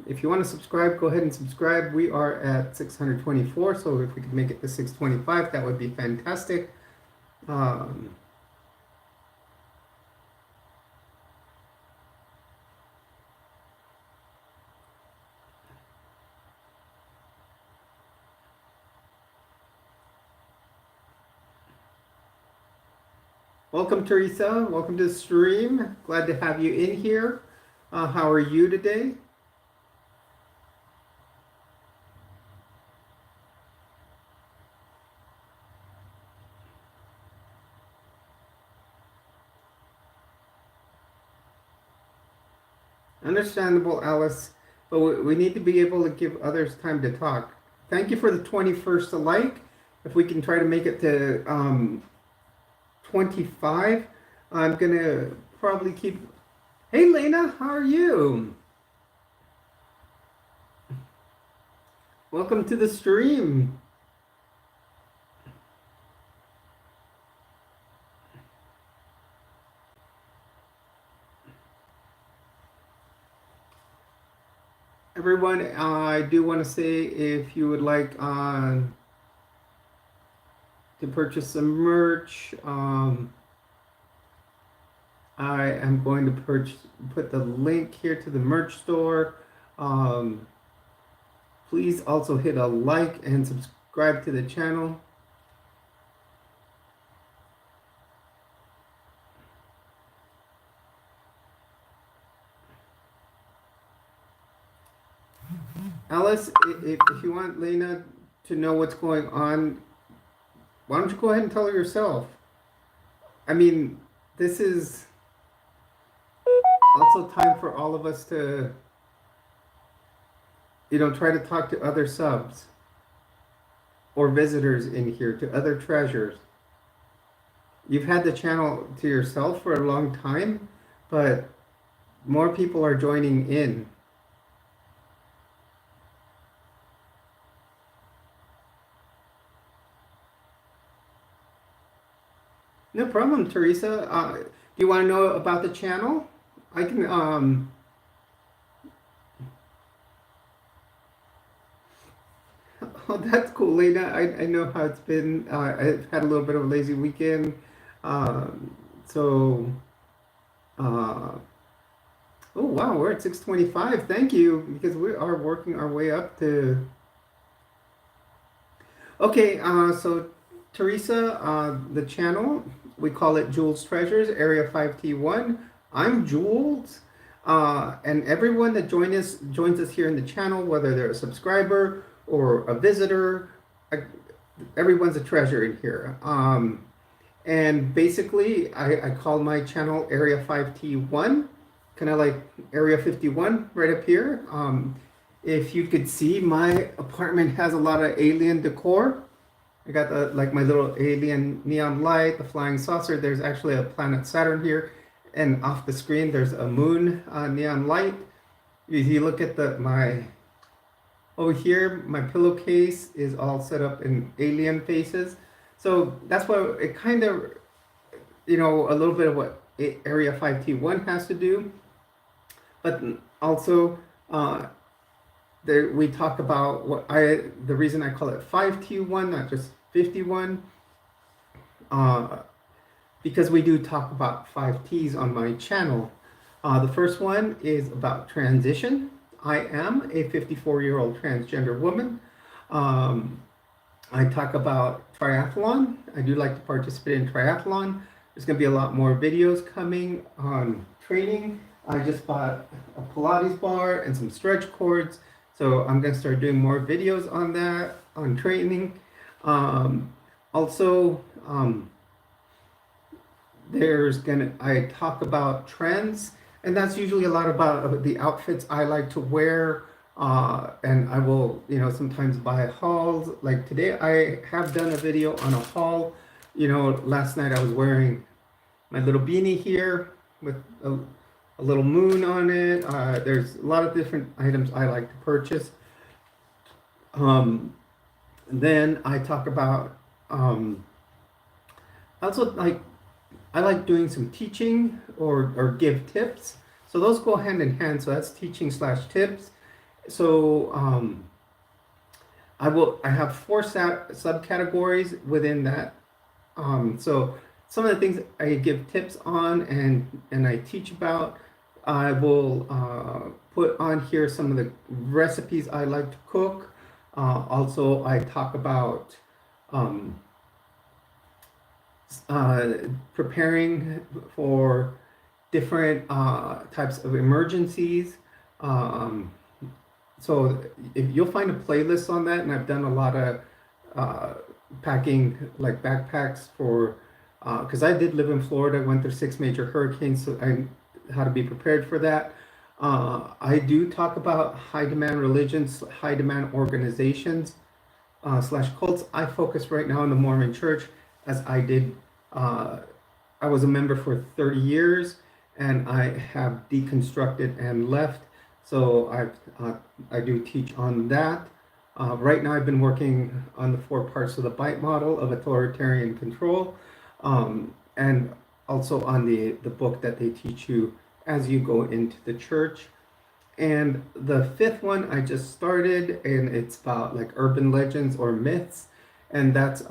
If you want to subscribe, go ahead and subscribe. We are at 624, so if we could make it to 625, that would be fantastic. Welcome, Teresa. Welcome to the stream. Glad to have you in here. How are you today? Understandable, Alice, but we need to be able to give others time to talk. Thank you for the 21st like. If we can try to make it to 25, I'm going to probably keep... Hey, Lena, how are you? Welcome to the stream. Everyone, I do want to say if you would like to purchase some merch, I am going to put the link here to the merch store. Please also hit a like and subscribe to the channel. Alice, if you want Lena to know what's going on, why don't you go ahead and tell her yourself? I mean, this is also time for all of us to, try to talk to other subs or visitors in here, to other treasures. You've had the channel to yourself for a long time, but more people are joining in. No problem, Teresa. Do you want to know about the channel? I can, oh, that's cool, Lena. I know how it's been. I've had a little bit of a lazy weekend. So, oh wow, we're at 625. Thank you, because we are working our way up to... Okay, so Teresa, the channel, we call it Jules Treasures, Area 5T1. I'm Jules, and everyone that joins us here in the channel, whether they're a subscriber or a visitor, everyone's a treasure in here. And basically, I call my channel Area 5T1, kind of like Area 51 right up here. If you could see, my apartment has a lot of alien decor. I got my little alien neon light, the flying saucer. There's actually a planet Saturn here, and off the screen there's a moon neon light. If you look at over here, my pillowcase is all set up in alien faces. So that's what it kind of, a little bit of what Area 5T1 has to do. But also, we talk about the reason I call it 5T1, not just 51, because we do talk about 5 T's on my channel. The first one is about transition. I am a 54-year-old transgender woman. I talk about triathlon. I do like to participate in triathlon. There's going to be a lot more videos coming on training. I just bought a Pilates bar and some stretch cords. So I'm going to start doing more videos on that, on training. Also, I talk about trends, and that's usually a lot about the outfits I like to wear. And I will, sometimes buy hauls. Like today, I have done a video on a haul. Last night I was wearing my little beanie here with a little moon on it. There's a lot of different items I like to purchase. Um, then I talk about also like I like doing some teaching or give tips. So those go hand in hand. So that's teaching slash tips. So I have four subcategories within that. So some of the things I give tips on and I teach about, I will put on here some of the recipes I like to cook. Also, I talk about um, uh, preparing for different types of emergencies. Um, so if you'll find a playlist on that, and I've done a lot of uh, packing like backpacks for because I did live in Florida, went through six major hurricanes, so I how to be prepared for that. I do talk about high demand religions, high demand organizations slash cults. I focus right now on the Mormon Church, as I did. Uh, I was a member for 30 years, and I have deconstructed and left. So I do teach on that. Right now, I've been working on the four parts of the bite model of authoritarian control, and also on the book that they teach you as you go into the church. And the fifth one I just started, and it's about like urban legends or myths, and that's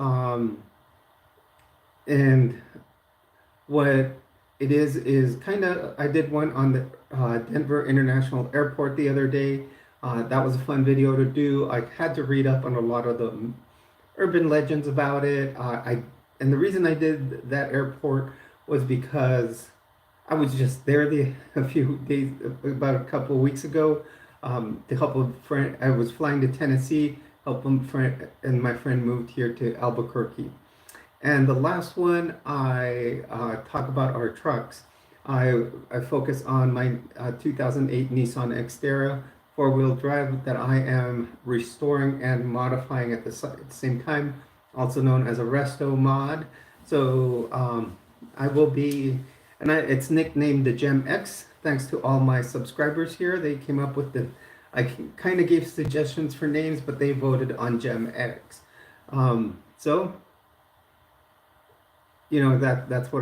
and what it is kind of I did one on the Denver International Airport the other day. That was a fun video to do. I had to read up on a lot of the urban legends about it. And the reason I did that airport was because I was just there a few days, about a couple of weeks ago, to help a friend. I was flying to Tennessee, help a friend, and my friend moved here to Albuquerque. And the last one, I talk about our trucks. I focus on my 2008 Nissan Xterra four-wheel drive that I am restoring and modifying at the same time, also known as a resto mod. So I will be, it's nicknamed the Gem X, thanks to all my subscribers here. They came up with I kind of gave suggestions for names, but they voted on Gem X. So that's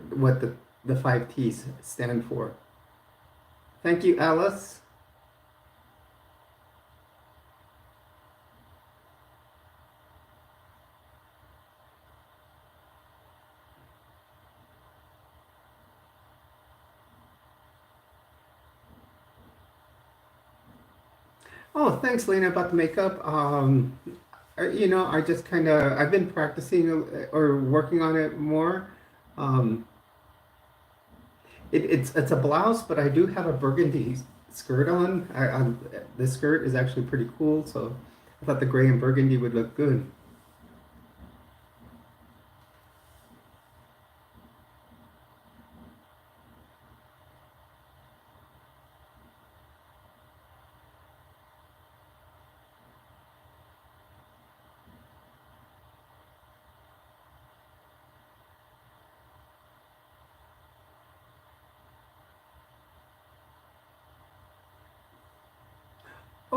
what the five T's stand for. Thank you, Alice. Oh, thanks, Lena, about the makeup. I just kind of I've been practicing or working on it more. Um, it's a blouse, but I do have a burgundy skirt on. This skirt is actually pretty cool, so I thought the gray and burgundy would look good.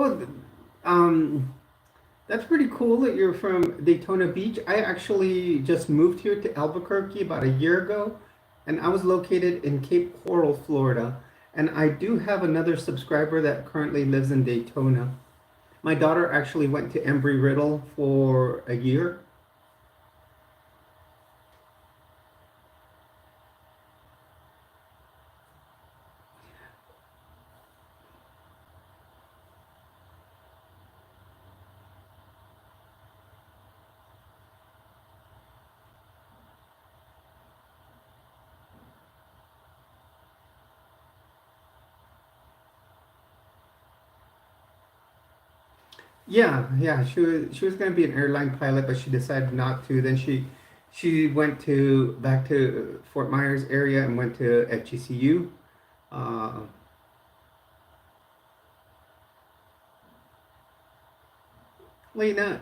Oh, that's pretty cool that you're from Daytona Beach. I actually just moved here to Albuquerque about a year ago, and I was located in Cape Coral, Florida. And I do have another subscriber that currently lives in Daytona. My daughter actually went to Embry-Riddle for a year. Yeah. She was going to be an airline pilot, but she decided not to. Then she went to back to Fort Myers area and went to FGCU. Uh, Lena,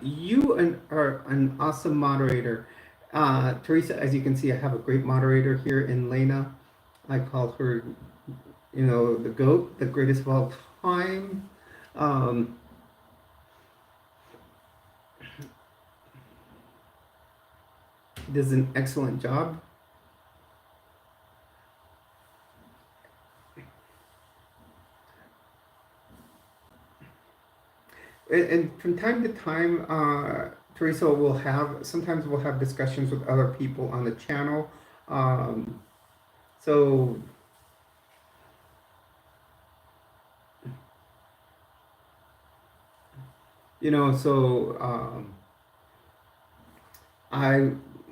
are an awesome moderator. Teresa, as you can see, I have a great moderator here in Lena. I call her, the GOAT, the greatest of all time. Um, He does an excellent job. And from time to time, Teresa will sometimes we'll have discussions with other people on the channel. Um, so, I,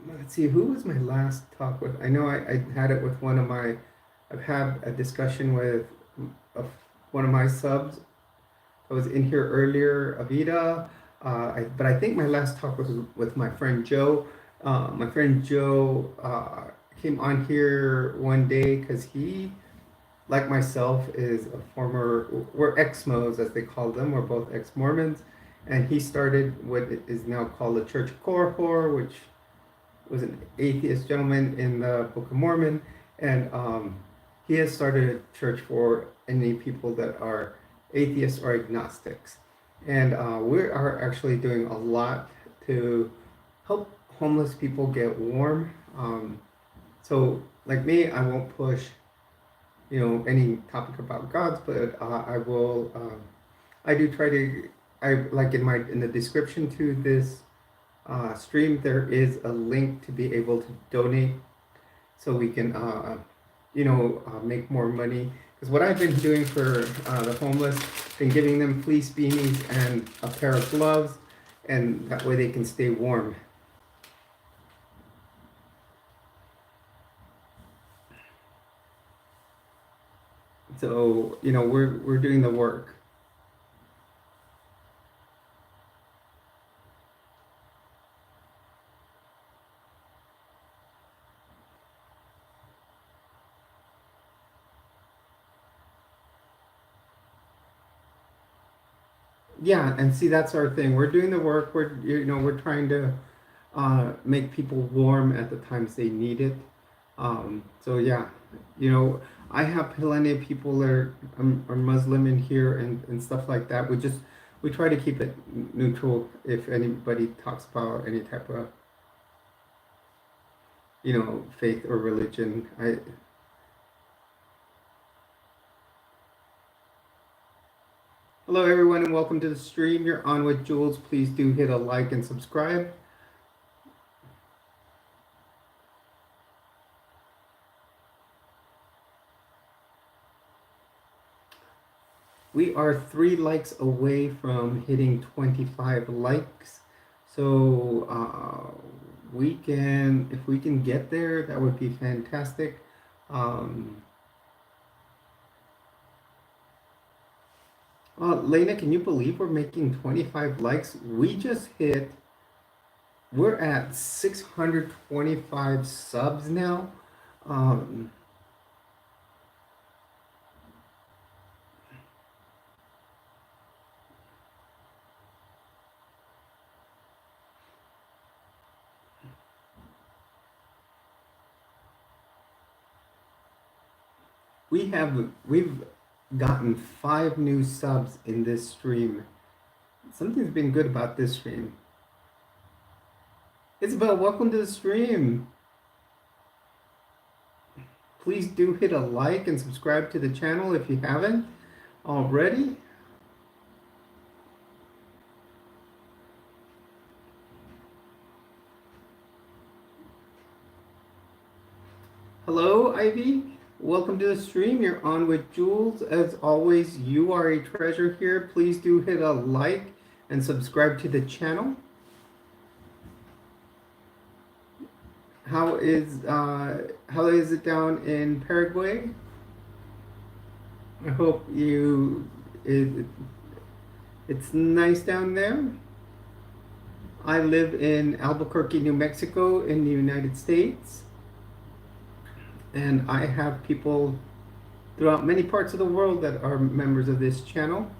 let's see, who was my last talk with? I know I had it with I've had a discussion with a, one of my subs. I was in here earlier, Avita. But I think my last talk was with my friend Joe. My friend Joe came on here one day because he, like myself, is a we're ex-Mos as they call them. We're both ex-Mormons. And he started what is now called the Church of Korihor, which was an atheist gentleman in the Book of Mormon. And he has started a church for any people that are atheists or agnostics. And we are actually doing a lot to help homeless people get warm. So, like me, I won't push, any topic about gods, but I will. I do try to. I like in the description to this stream, there is a link to be able to donate, so we can, make more money. Because what I've been doing for the homeless, been giving them fleece beanies and a pair of gloves, and that way they can stay warm. So, we're doing the work. Yeah, and see, that's our thing. We're doing the work. We're trying to make people warm at the times they need it. So yeah, I have plenty of people that are Muslim in here and stuff like that. We try to keep it neutral if anybody talks about any type of faith or religion. Hello everyone and welcome to the stream. You're on with Jules. Please do hit a like and subscribe. We are 3 likes away from hitting 25 likes. So if we can get there, that would be fantastic. Lena, can you believe we're making 25 likes? We're at 625 subs now. We've gotten 5 new subs in this stream. Something's been good about this stream. Isabel, welcome to the stream. Please do hit a like and subscribe to the channel if you haven't already. Hello, Ivy. Welcome to the stream. You're on with Jules. As always, you are a treasure here. Please do hit a like and subscribe to the channel. How is it down in Paraguay? I hope it's nice down there. I live in Albuquerque, New Mexico in the United States. And I have people throughout many parts of the world that are members of this channel.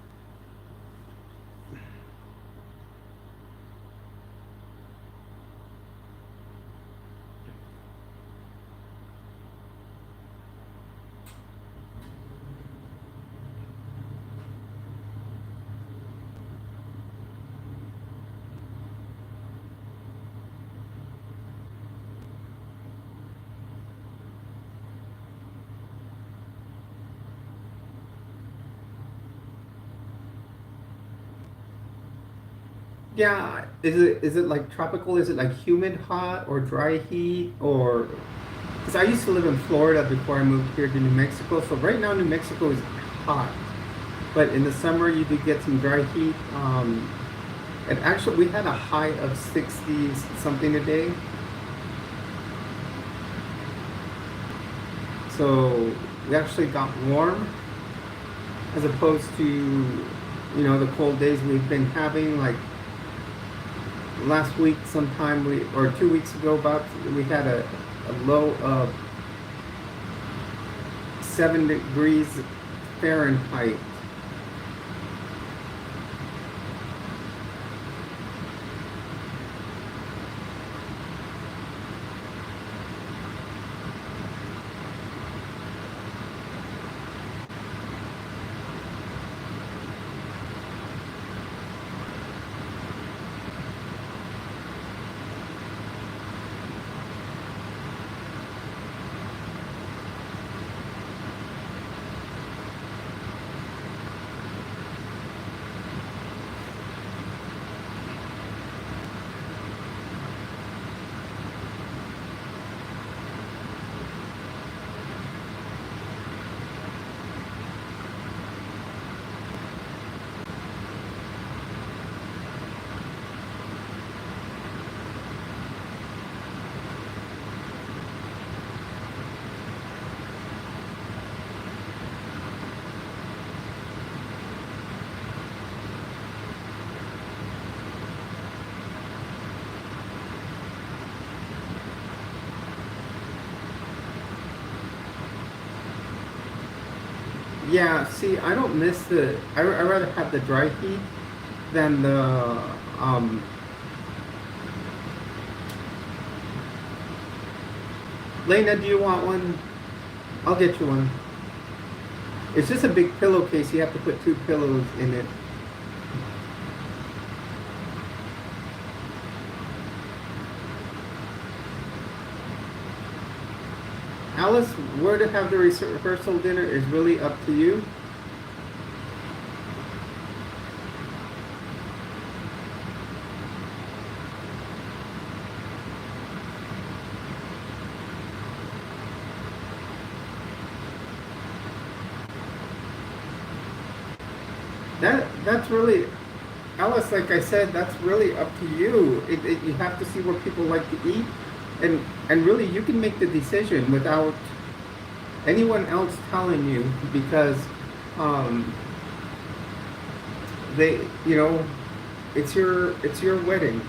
Yeah, is it like tropical? Is it like humid hot or dry heat or? Because I used to live in Florida before I moved here to New Mexico. So right now New Mexico is hot, but in the summer you do get some dry heat. And actually we had a high of 60s something a day. So we actually got warm as opposed to the cold days we've been having. Like last week sometime or 2 weeks ago about we had a low of 7 degrees Fahrenheit. Yeah, see, I don't miss I rather have the dry heat than the um Lena, do you want one? I'll get you one. It's just a big pillowcase. You have to put 2 pillows in it. Alice, where to have the rehearsal dinner is really up to you. That's really, Alice, like I said, that's really up to you. You have to see what people like to eat, and really you can make the decision without anyone else telling you, because um, they, it's your wedding.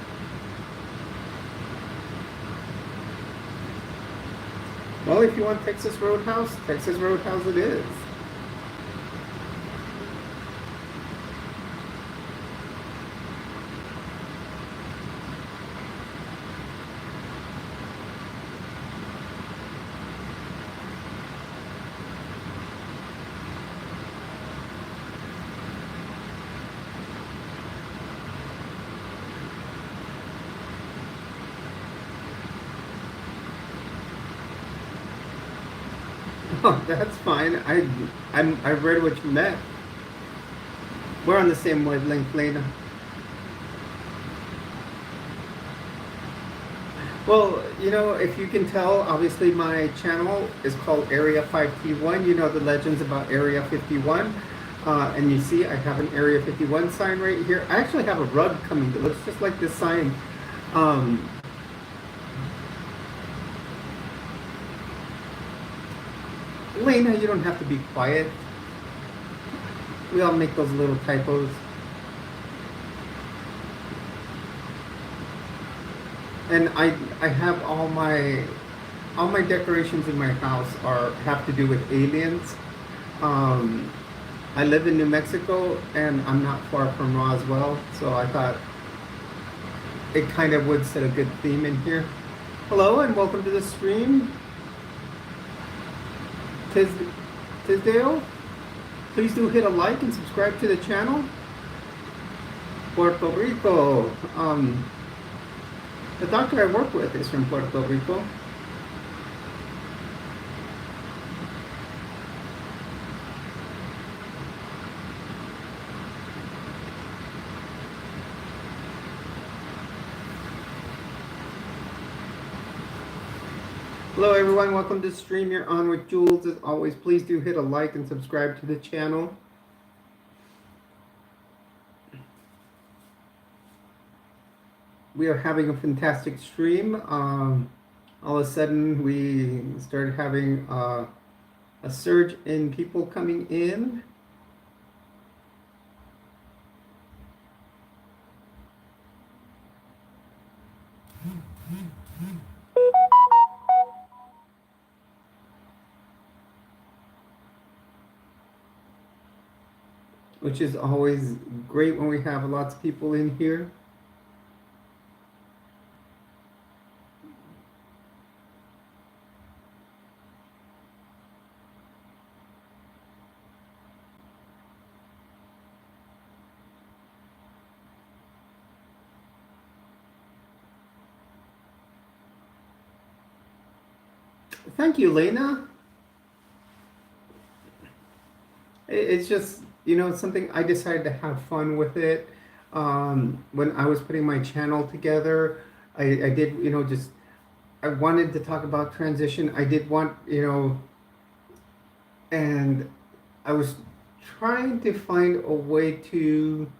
Well, if you want Texas Roadhouse it is. Oh, that's fine. I read what you meant. We're on the same wavelength, Lena. Well, if you can tell, obviously my channel is called Area 5T1. You know the legends about Area 51. And you see I have an Area 51 sign right here. I actually have a rug coming that looks just like this sign. Um, Lena, you don't have to be quiet. We all make those little typos. And I have all my decorations in my house have to do with aliens. Um, I live in New Mexico and I'm not far from Roswell, so I thought it kind of would set a good theme in here. Hello and welcome to the stream. Tisdale, please do hit a like and subscribe to the channel. Puerto Rico. The doctor I work with is from Puerto Rico. Hello everyone, welcome to Stream. You're on with Jules. As always, please do hit a like and subscribe to the channel. We are having a fantastic stream. All of a sudden, we started having a surge in people coming in. Which is always great when we have lots of people in here. Thank you, Lena. It's just, something I decided to have fun with it. When I was putting my channel together, I did, just, I wanted to talk about transition. I did want, and I was trying to find a way to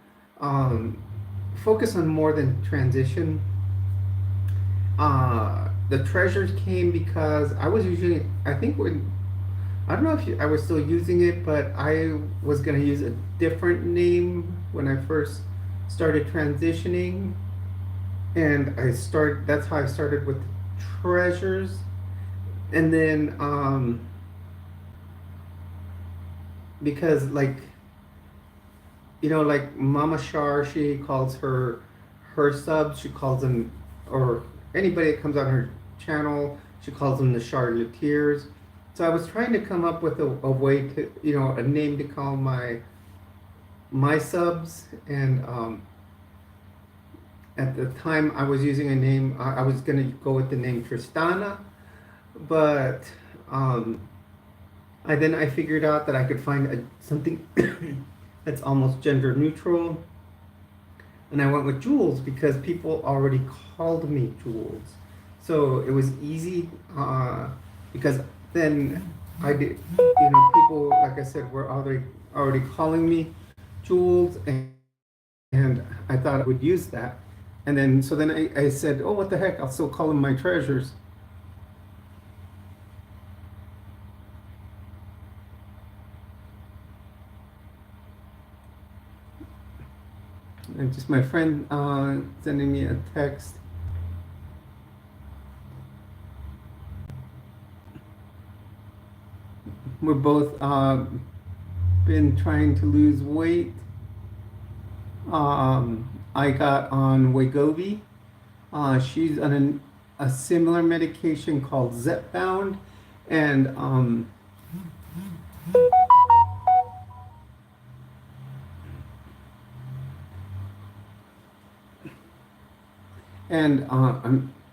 focus on more than transition. The treasures came because I was using, I think when, I don't know if I was still using it, but I was going to use a different name when I first started transitioning. And that's how I started with treasures. And then, because like Mama Shar, she calls her subs, she calls them, or anybody that comes on her channel, she calls them the charlatiers. So I was trying to come up with a way to, a name to call my subs, and at the time I was using a name, I was going to go with the name Tristana, but I figured out that I could find something that's almost gender neutral, and I went with Jules because people already called me Jules, so it was easy because then I did, people, like I said, were already calling me Jules, and I thought I would use that, and then I said, oh, what the heck, I'll still call them my treasures. And just my friend sending me a text. We're both been trying to lose weight. I got on Wegovy. She's on a similar medication called Zepbound, and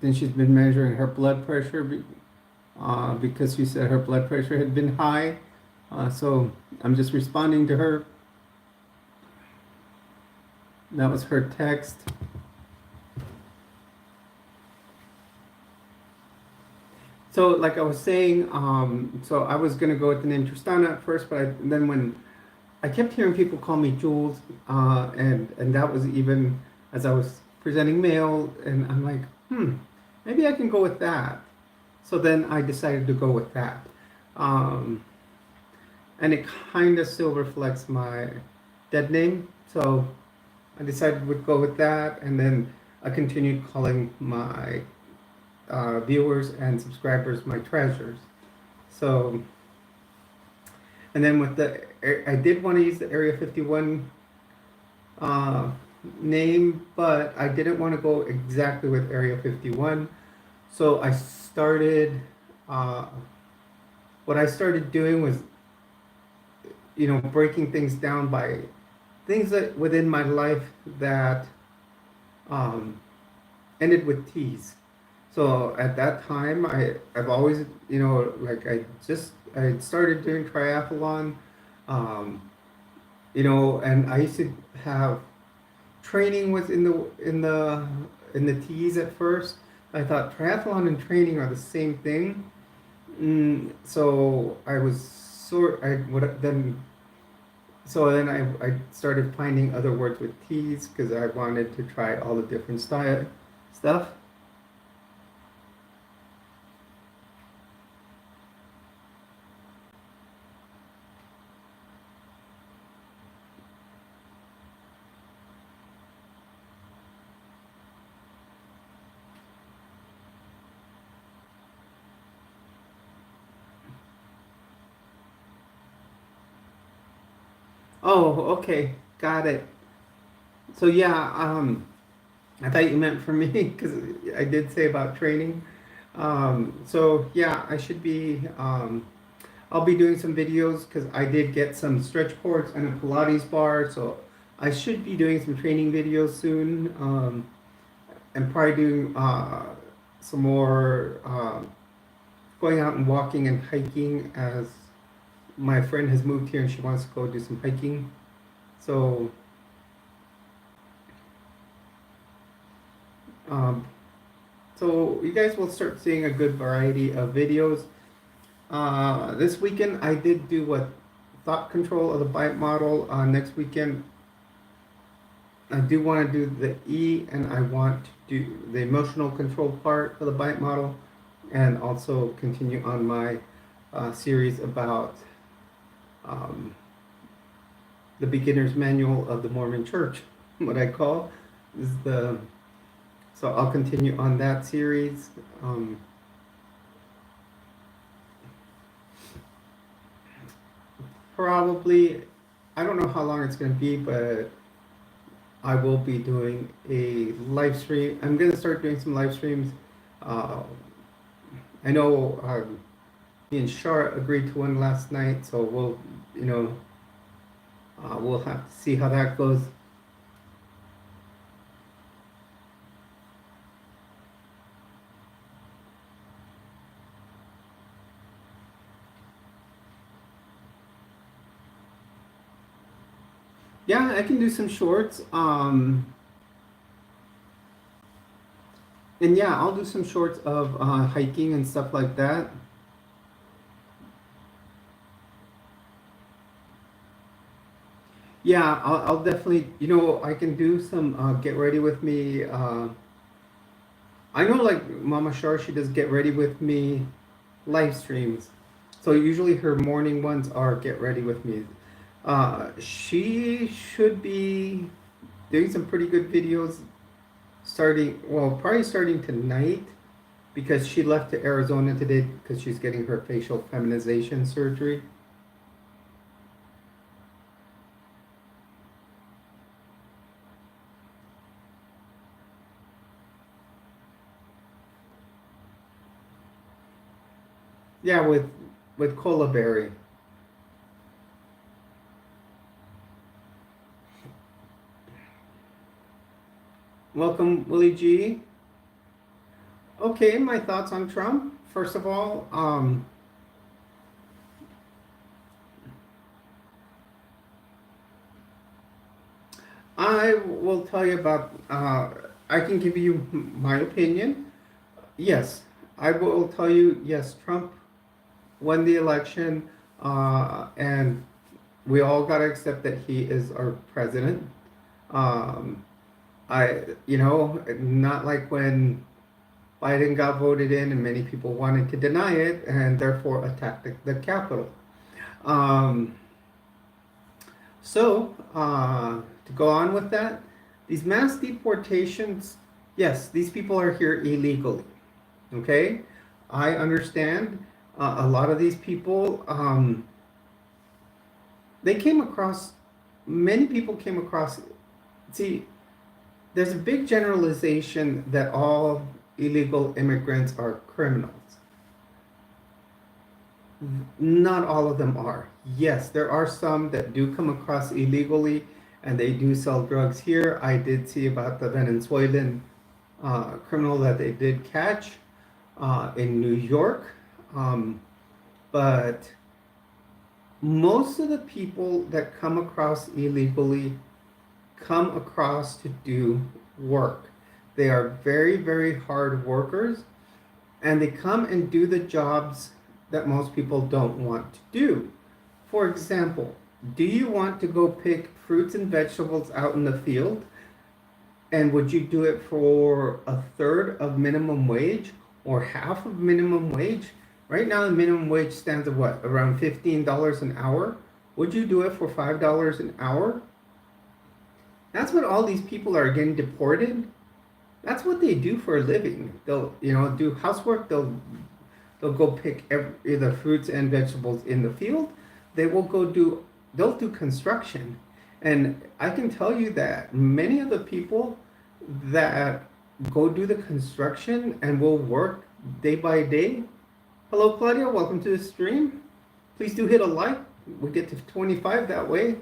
then she's been measuring her blood pressure because she said her blood pressure had been high. So I'm just responding to her. That was her text. So like I was saying, so I was going to go with the name Tristana at first, but then when I kept hearing people call me Jules, and that was even as I was presenting mail, and I'm like, maybe I can go with that. So then I decided to go with that. And it kind of still reflects my dead name. So I decided we'd go with that. And then I continued calling my viewers and subscribers my treasures. So, and then with I did want to use the Area 51 name, but I didn't want to go exactly with Area 51. So I started, what I started doing was, breaking things down by things that within my life that ended with T's. So at that time, I've always, I started doing triathlon, and I used to have training was in the T's at first. I thought triathlon and training are the same thing, So I was sort. I would then. So then I started finding other words with T's because I wanted to try all the different style stuff. Oh, okay, got it. So yeah, I thought you meant for me because I did say about training. So yeah, I should be. I'll be doing some videos because I did get some stretch cords and a Pilates bar. So I should be doing some training videos soon. And probably doing some more going out and walking and hiking as my friend has moved here and she wants to go do some hiking. So um, so you guys will start seeing a good variety of videos. This weekend I did do what thought control of the bite model. Next weekend I do want to do the E and I want to do the emotional control part of the bite model and also continue on my series about um, the beginner's manual of the Mormon Church, what I call is the. So I'll continue on that series. Probably, I don't know how long it's going to be, but I will be doing a live stream. I'm going to start doing some live streams. Uh, I know me and Shar agreed to one last night, so we'll, we'll have to see how that goes. Yeah, I can do some shorts. And yeah, I'll do some shorts of hiking and stuff like that. Yeah, I'll definitely, I can do some get ready with me. I know like Mama Shar, she does get ready with me live streams. So usually her morning ones are get ready with me. She should be doing some pretty good videos probably starting tonight because she left to Arizona today because she's getting her facial feminization surgery. Yeah, with Cola Berry. Welcome, Willie G. Okay, my thoughts on Trump. First of all, I will tell you about. I can give you my opinion. Yes, I will tell you. Yes, Trump won the election, and we all got to accept that he is our president. Um, not like when Biden got voted in and many people wanted to deny it and therefore attacked the Capitol. Um, to go on with that, these mass deportations, yes, these people are here illegally. Okay? I understand a lot of these people, they came across, many people came across, see, there's a big generalization that all illegal immigrants are criminals. Not all of them are. Yes, there are some that do come across illegally and they do sell drugs here. I did see about the Venezuelan criminal that they did catch in New York. But most of the people that come across illegally come across to do work. They are very, very hard workers and they come and do the jobs that most people don't want to do. For example, do you want to go pick fruits and vegetables out in the field? And would you do it for a third of minimum wage or half of minimum wage? Right now, the minimum wage stands at what? Around $15 an hour. Would you do it for $5 an hour? That's what all these people are getting deported. That's what they do for a living. They'll, do housework. They'll go pick the fruits and vegetables in the field. They'll do construction. And I can tell you that many of the people that go do the construction and will work day by day. Hello, Claudia. Welcome to the stream. Please do hit a like. We get to 25 that way.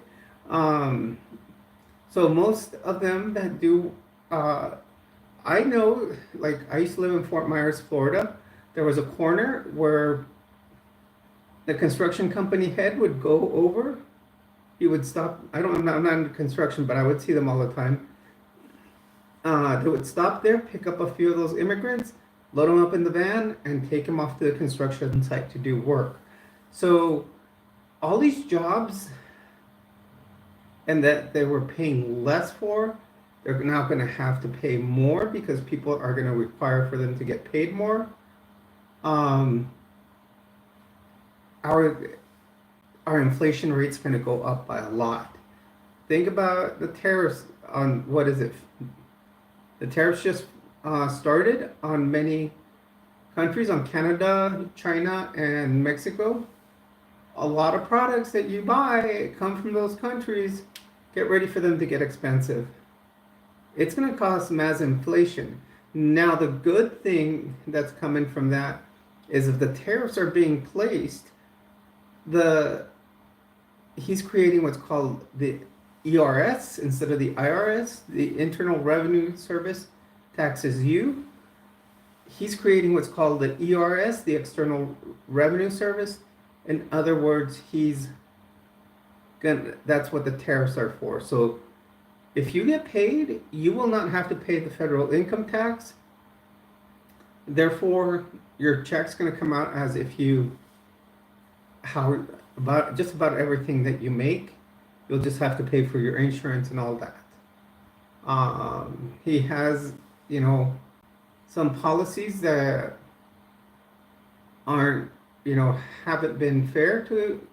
So most of them that do, I know, like I used to live in Fort Myers, Florida. There was a corner where the construction company head would go over. He would stop. I'm not in construction, but I would see them all the time. They would stop there, pick up a few of those immigrants, load them up in the van, and take them off to the construction site to do work. So all these jobs, and that they were paying less for, they're now going to have to pay more because people are going to require for them to get paid more. Our inflation rate's going to go up by a lot. Think about the tariffs on, what is it? The tariffs just started on many countries, on Canada, China, and Mexico. A lot of products that you buy come from those countries. Get ready for them to get expensive. It's going to cause mass inflation. Now, the good thing that's coming from that is if the tariffs are being placed, he's creating what's called the ERS instead of the IRS, the Internal Revenue Service taxes you. He's creating what's called the ERS, the External Revenue Service. In other words, that's what the tariffs are for. So if you get paid, you will not have to pay the federal income tax. Therefore, your check's going to come out as if just about everything that you make. You'll just have to pay for your insurance and all that. He has, some policies that aren't, haven't been fair to,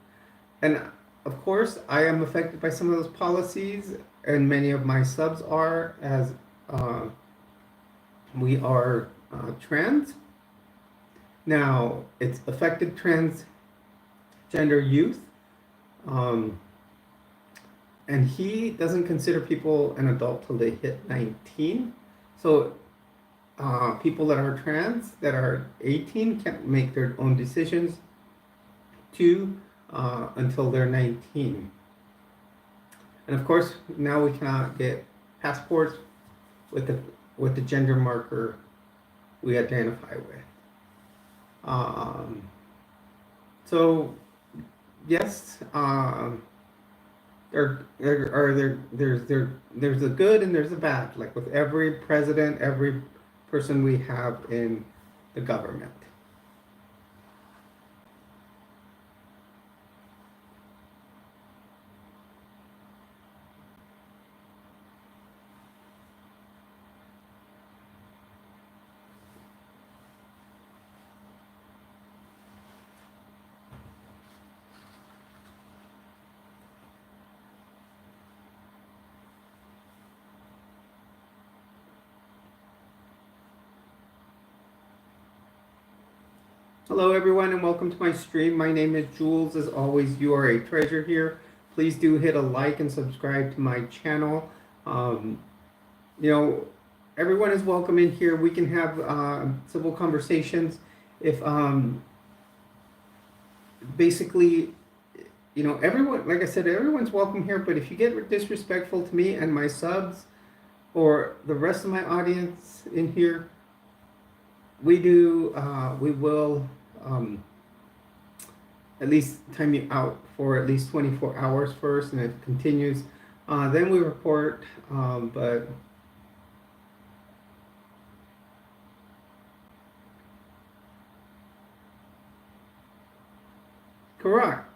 and of course, I am affected by some of those policies, and many of my subs are, as we are trans. Now, it's affected transgender youth. And he doesn't consider people an adult till they hit 19. So people that are trans, that are 18, can't make their own decisions until they're 19. And of course, now we cannot get passports with the gender marker we identify with. So yes, there's a good and there's a bad, like with every president, every person we have in the government. Hello everyone and welcome to my stream. My name is Jules. As always, you are a treasure here. Please do hit a like and subscribe to my channel. Everyone is welcome in here. We can have civil conversations. If basically, everyone, like I said, everyone's welcome here, but if you get disrespectful to me and my subs or the rest of my audience in here, we will at least time you out for at least 24 hours first, and it continues. Then we report, but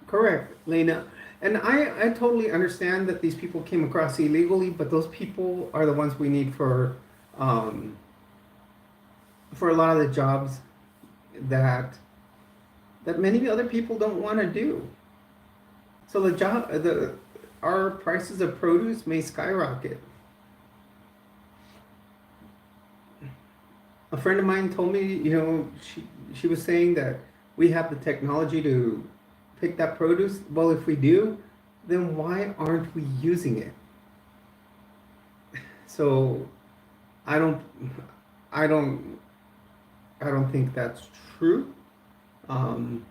Correct, Lena. And I totally understand that these people came across illegally, but those people are the ones we need um, for a lot of the jobs that many other people don't want to do. So our prices of produce may skyrocket. A friend of mine told me, she was saying that we have the technology to pick that produce. Well, if we do, then why aren't we using it? So I don't, I don't, I don't think that's true. Um,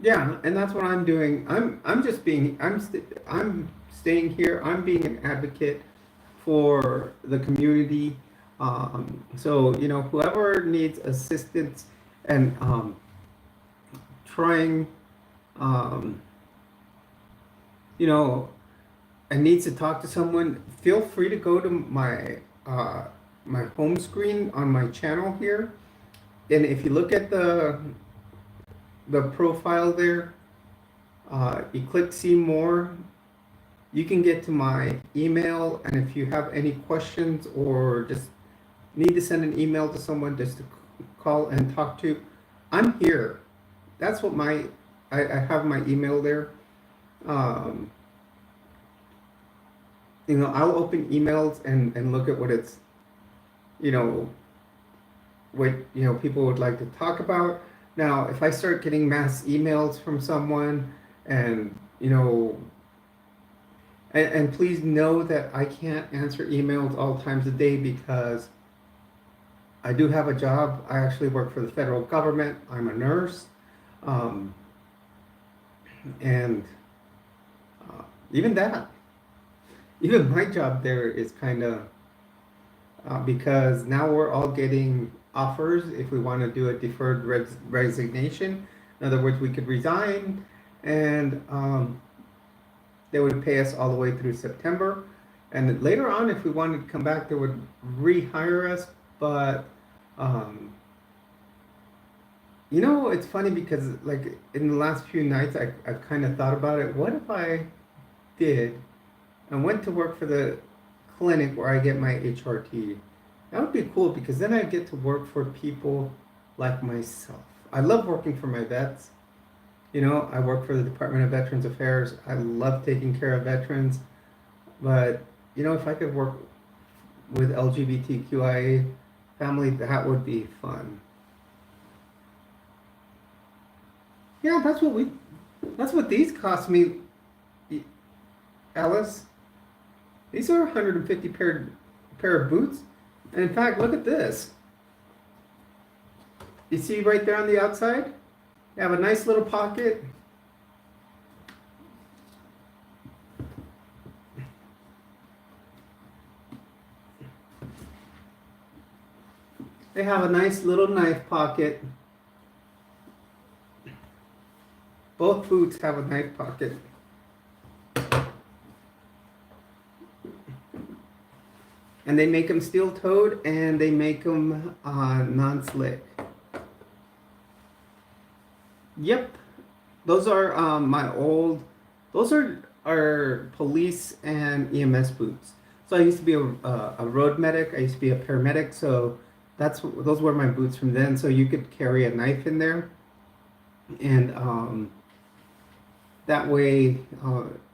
yeah, and that's what I'm doing. I'm staying here. I'm being an advocate for the community. So whoever needs assistance and trying, um, you know, and needs to talk to someone, feel free to go to uh, my home screen on my channel here. And if you look at the profile there, you click see more, you can get to my email. And if you have any questions or just need to send an email to someone just to call and talk to, I'm here. That's what I have my email there. Um, I'll open emails and look at what it's, you know, what, people would like to talk about. Now, if I start getting mass emails from someone and, and please know that I can't answer emails all times a day because I do have a job. I actually work for the federal government. I'm a nurse. Um, and even that, even my job there is kind of because now we're all getting offers if we want to do a deferred resignation. In other words, we could resign and they would pay us all the way through September. And later on, if we wanted to come back, they would rehire us. But, it's funny because, like, in the last few nights, I've kind of thought about it. What if I did and went to work for the clinic where I get my HRT? That would be cool because then I get to work for people like myself. I love working for my vets. I work for the Department of Veterans Affairs. I love taking care of veterans. But, if I could work with LGBTQIA family, that would be fun. Yeah, that's what these cost me, Alice. These are 150 pair of boots. And in fact, look at this. You see right there on the outside? You have a nice little pocket. They have a nice little knife pocket. Both boots have a knife pocket. And they make them steel-toed and they make them non-slick. Yep, those are those are police and EMS boots. So I used to be a road medic. I used to be a paramedic. So those were my boots from then. So you could carry a knife in there, and that way,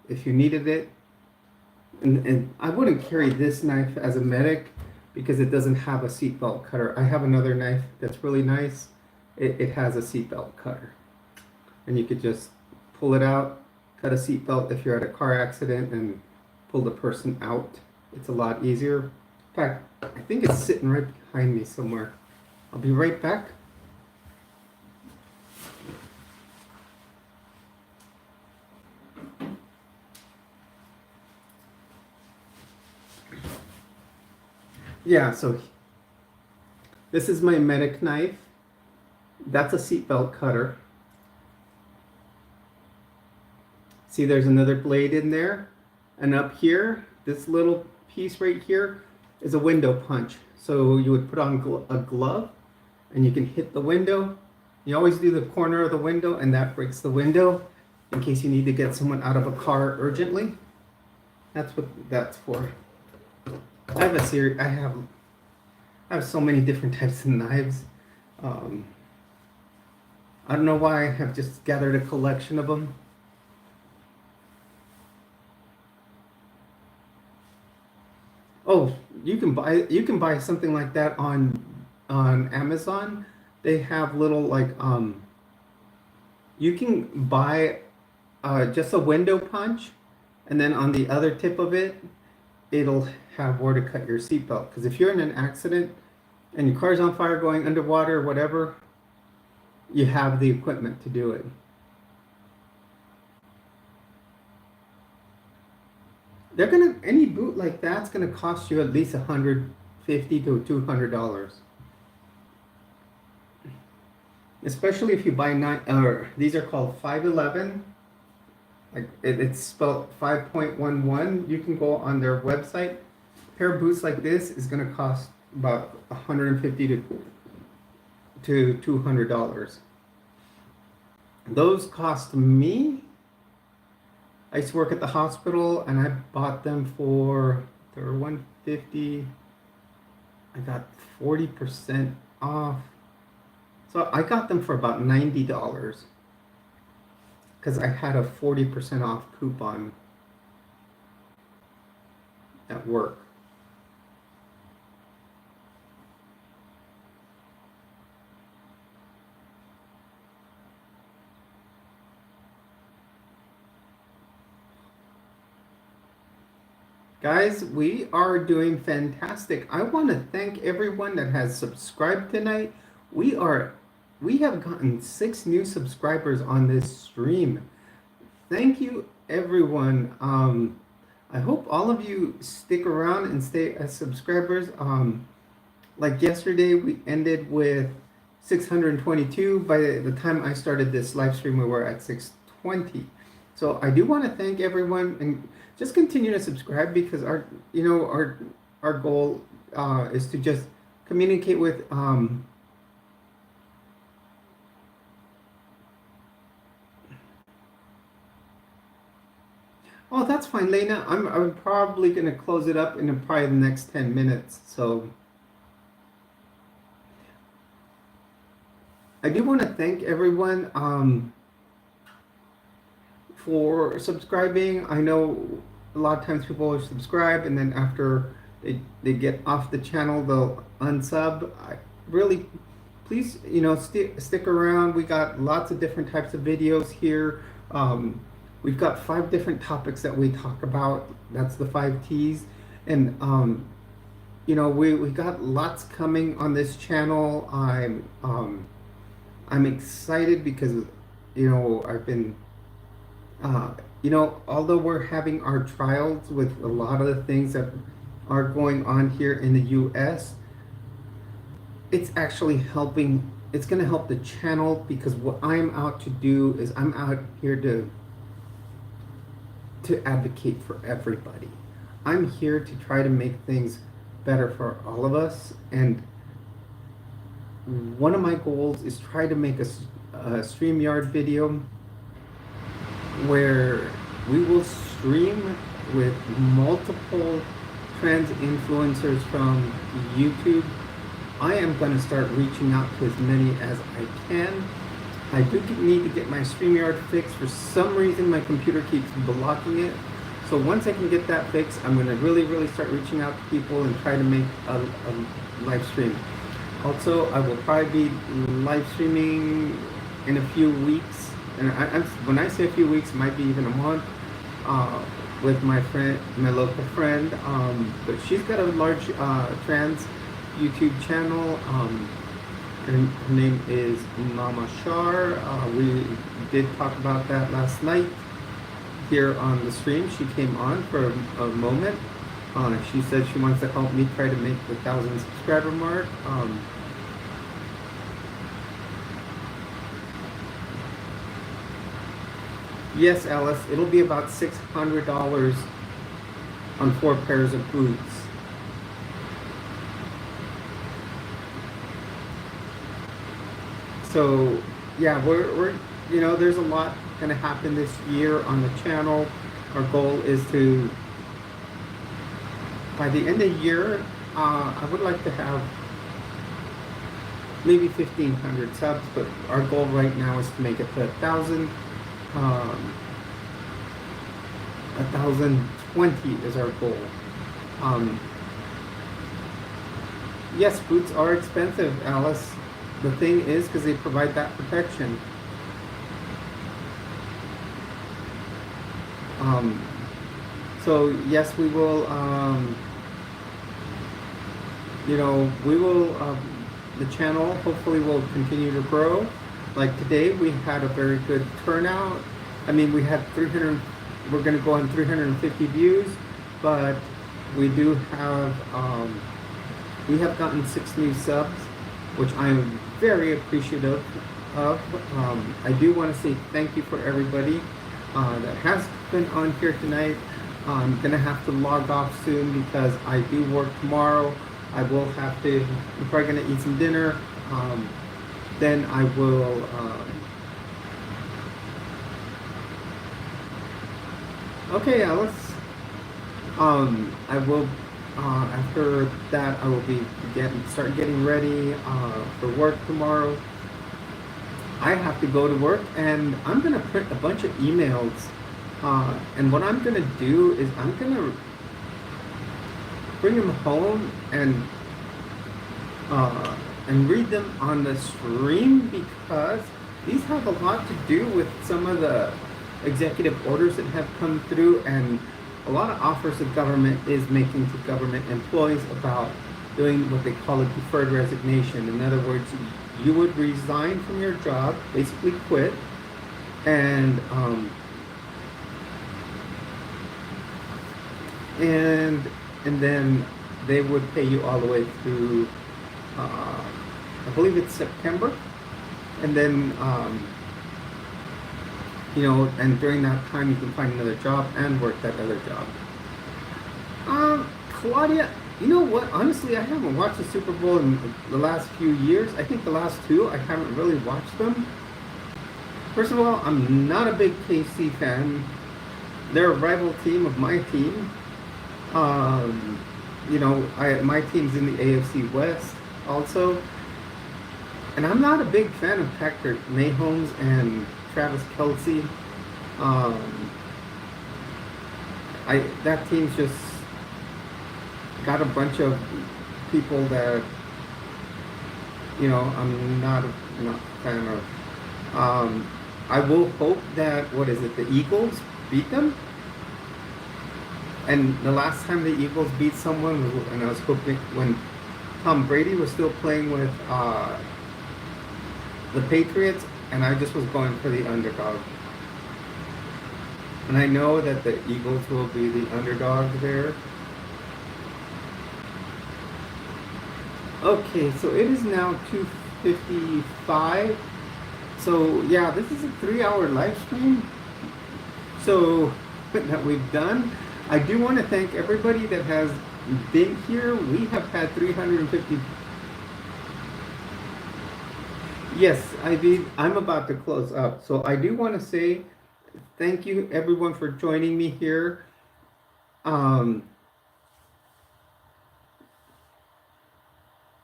if you needed it, and I wouldn't carry this knife as a medic because it doesn't have a seatbelt cutter. I have another knife that's really nice. It has a seatbelt cutter. And you could just pull it out, cut a seatbelt if you're at a car accident, and pull the person out. It's a lot easier. In fact, I think it's sitting right behind me somewhere. I'll be right back. Yeah, so this is my medic knife. That's a seatbelt cutter. See, there's another blade in there. And up here, this little piece right here is a window punch. So you would put on a glove and you can hit the window. You always do the corner of the window and that breaks the window in case you need to get someone out of a car urgently. That's what that's for. I have a series. I have so many different types of knives. I don't know why I have just gathered a collection of them. Oh, you can buy something like that on Amazon. They have little like you can buy just a window punch, and then on the other tip of it, it'll have where to cut your seatbelt. Because if you're in an accident and your car's on fire, going underwater, or whatever, you have the equipment to do it. Any boot like that's gonna cost you at least $150 to $200. Especially if you buy these are called 511. Like it's spelled 5.11. You can go on their website. A pair of boots like this is gonna cost about $150 to $200. Those cost me. I used to work at the hospital and I bought them they were $150. I got 40% off. So I got them for about $90 because I had a 40% off coupon at work. Guys, we are doing fantastic. I want to thank everyone that has subscribed tonight. We have gotten 6 new subscribers on this stream. Thank you, everyone. I hope all of you stick around and stay as subscribers. Like yesterday, we ended with 622. By the time I started this live stream, we were at 620. So I do want to thank everyone and just continue to subscribe because our goal is to just communicate with Oh, that's fine, Lena. I'm probably gonna close it up in probably the next 10 minutes. So I do want to thank everyone for subscribing. I know a lot of times people will subscribe and then after they get off the channel, they'll unsub. Really, please, stick around. We got lots of different types of videos here. We've got 5 different topics that we talk about. That's the 5 T's. And, we got lots coming on this channel. I'm excited because, I've been, although we're having our trials with a lot of the things that are going on here in the U.S., it's actually helping. It's going to help the channel because what I'm out to do is I'm out here to advocate for everybody. I'm here to try to make things better for all of us, and one of my goals is try to make a StreamYard video where we will stream with multiple trans influencers from YouTube. I am going to start reaching out to as many as I can. I do need to get my StreamYard fixed. For some reason, my computer keeps blocking it. So once I can get that fixed, I'm going to really start reaching out to people and try to make a live stream. Also, I will probably be live streaming in a few weeks. And when I say a few weeks, it might be even a month, with my local friend. But she's got a large trans YouTube channel. Her name is Mama Shar. We did talk about that last night here on the stream. She came on for a moment. She said she wants to help me try to make the 1,000 subscriber mark. Yes, Alice, it'll be about $600 on 4 pairs of boots. So yeah, we're there's a lot going to happen this year on the channel. Our goal is to, by the end of the year, I would like to have maybe 1,500 subs, but our goal right now is to make it to 1,000. 1,020 is our goal. Yes, boots are expensive, Alice. The thing is, because they provide that protection. So yes, we will, we will, the channel hopefully will continue to grow. Like today, we had a very good turnout. I mean, we had 300, we're going to go on 350 views, but we do have, we have gotten 6 new subs, which I am very appreciative of. I do want to say thank you for everybody that has been on here tonight. I'm going to have to log off soon because I do work tomorrow. I will have to, I'm probably going to eat some dinner. Then I will, okay, Alice. I will, after that, I will be start getting ready for work tomorrow. I have to go to work, and I'm going to print a bunch of emails. And what I'm going to do is I'm going to bring them home and read them on the stream, because these have a lot to do with some of the executive orders that have come through, and a lot of offers the government is making to government employees about doing what they call a deferred resignation. In other words, you would resign from your job, basically quit, and then they would pay you all the way through, I believe it's September, and then and during that time you can find another job and work that other job. Claudia, you know what? Honestly, I haven't watched the Super Bowl in the last few years. I think the last 2 I haven't really watched them. First of all, I'm not a big KC fan. They're a rival team of my team. My team's in the AFC West also. And I'm not a big fan of Patrick Mahomes and Travis Kelce. That team's just got a bunch of people that I'm not a fan of. I will hope that the Eagles beat them. And the last time the Eagles beat someone, and I was hoping when Tom Brady was still playing with the Patriots, and I just was going for the underdog. And I know that the Eagles will be the underdog there. Okay, so it is now 2:55. So yeah, this is a 3-hour live stream. So that we've done. I do want to thank everybody that has been here. We have had 350. Yes, I'm about to close up. So I do want to say thank you everyone for joining me here. I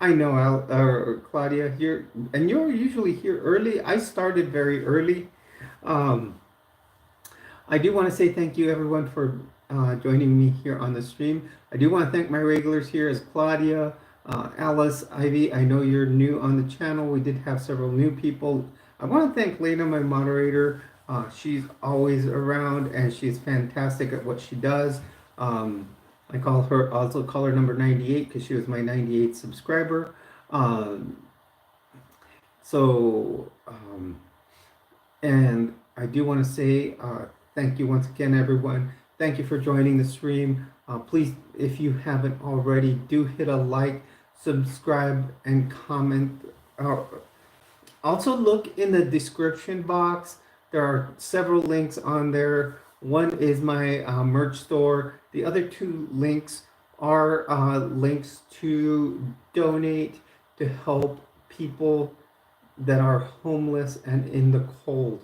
know, Claudia here, and you're usually here early. I started very early. I do want to say thank you everyone for joining me here on the stream. I do want to thank my regulars here as Claudia, Alice, Ivy. I know you're new on the channel. We did have several new people. I want to thank Lena, my moderator. She's always around and she's fantastic at what she does. I also call her number 98 because she was my 98th subscriber. And I do want to say thank you once again, everyone. Thank you for joining the stream. Please, if you haven't already, do hit a like, subscribe, and comment. Also look in the description box. There are several links on there One is my merch store. The other two links are links to donate to help people that are homeless and in the cold.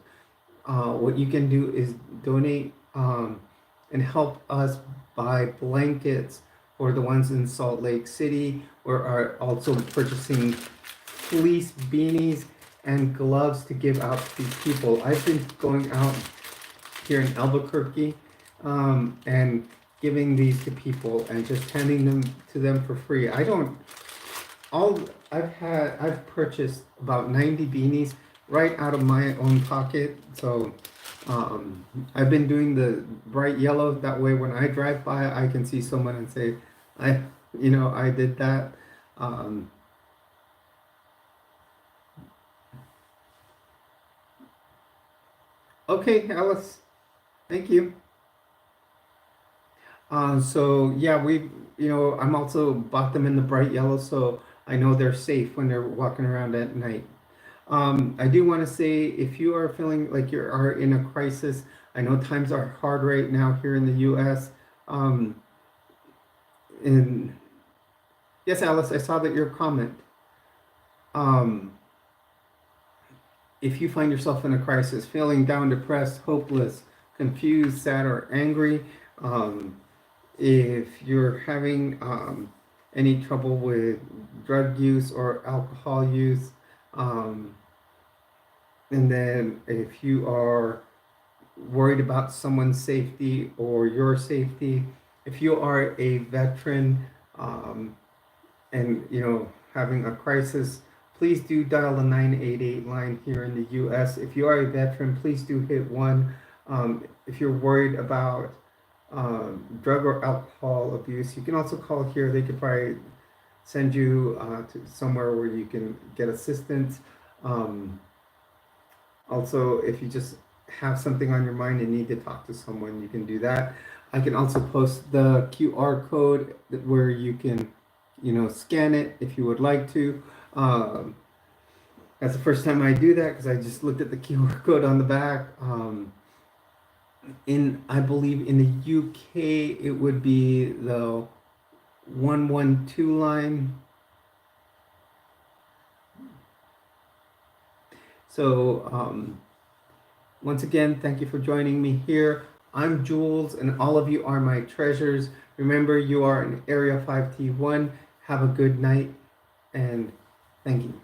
What you can do is donate and help us buy blankets for the ones in Salt Lake City. We are also purchasing fleece beanies and gloves to give out to people. I've been going out here in Albuquerque and giving these to people and just handing them to them for free. I've purchased about 90 beanies right out of my own pocket. So I've been doing the bright yellow. That way, when I drive by, I can see someone and say, I did that. Okay, Alice, thank you. So yeah, I'm also bought them in the bright yellow, so I know they're safe when they're walking around at night. I do want to say, if you are feeling like you are in a crisis, I know times are hard right now here in the U.S. And yes, Alice, I saw that your comment. If you find yourself in a crisis, feeling down, depressed, hopeless, confused, sad, or angry, if you're having any trouble with drug use or alcohol use, and then if you are worried about someone's safety or your safety, if you are a veteran and having a crisis, please do dial the 988 line here in the U.S. If you are a veteran, please do hit 1. If you're worried about drug or alcohol abuse, you can also call here. They could probably send you to somewhere where you can get assistance. Also, if you just have something on your mind and need to talk to someone, you can do that. I can also post the QR code where you can, scan it if you would like to. That's the first time I do that because I just looked at the QR code on the back. I believe in the UK, it would be the 112 line. So once again, thank you for joining me here. I'm Jules, and all of you are my treasures. Remember, you are in Area 5T1. Have a good night, and thank you.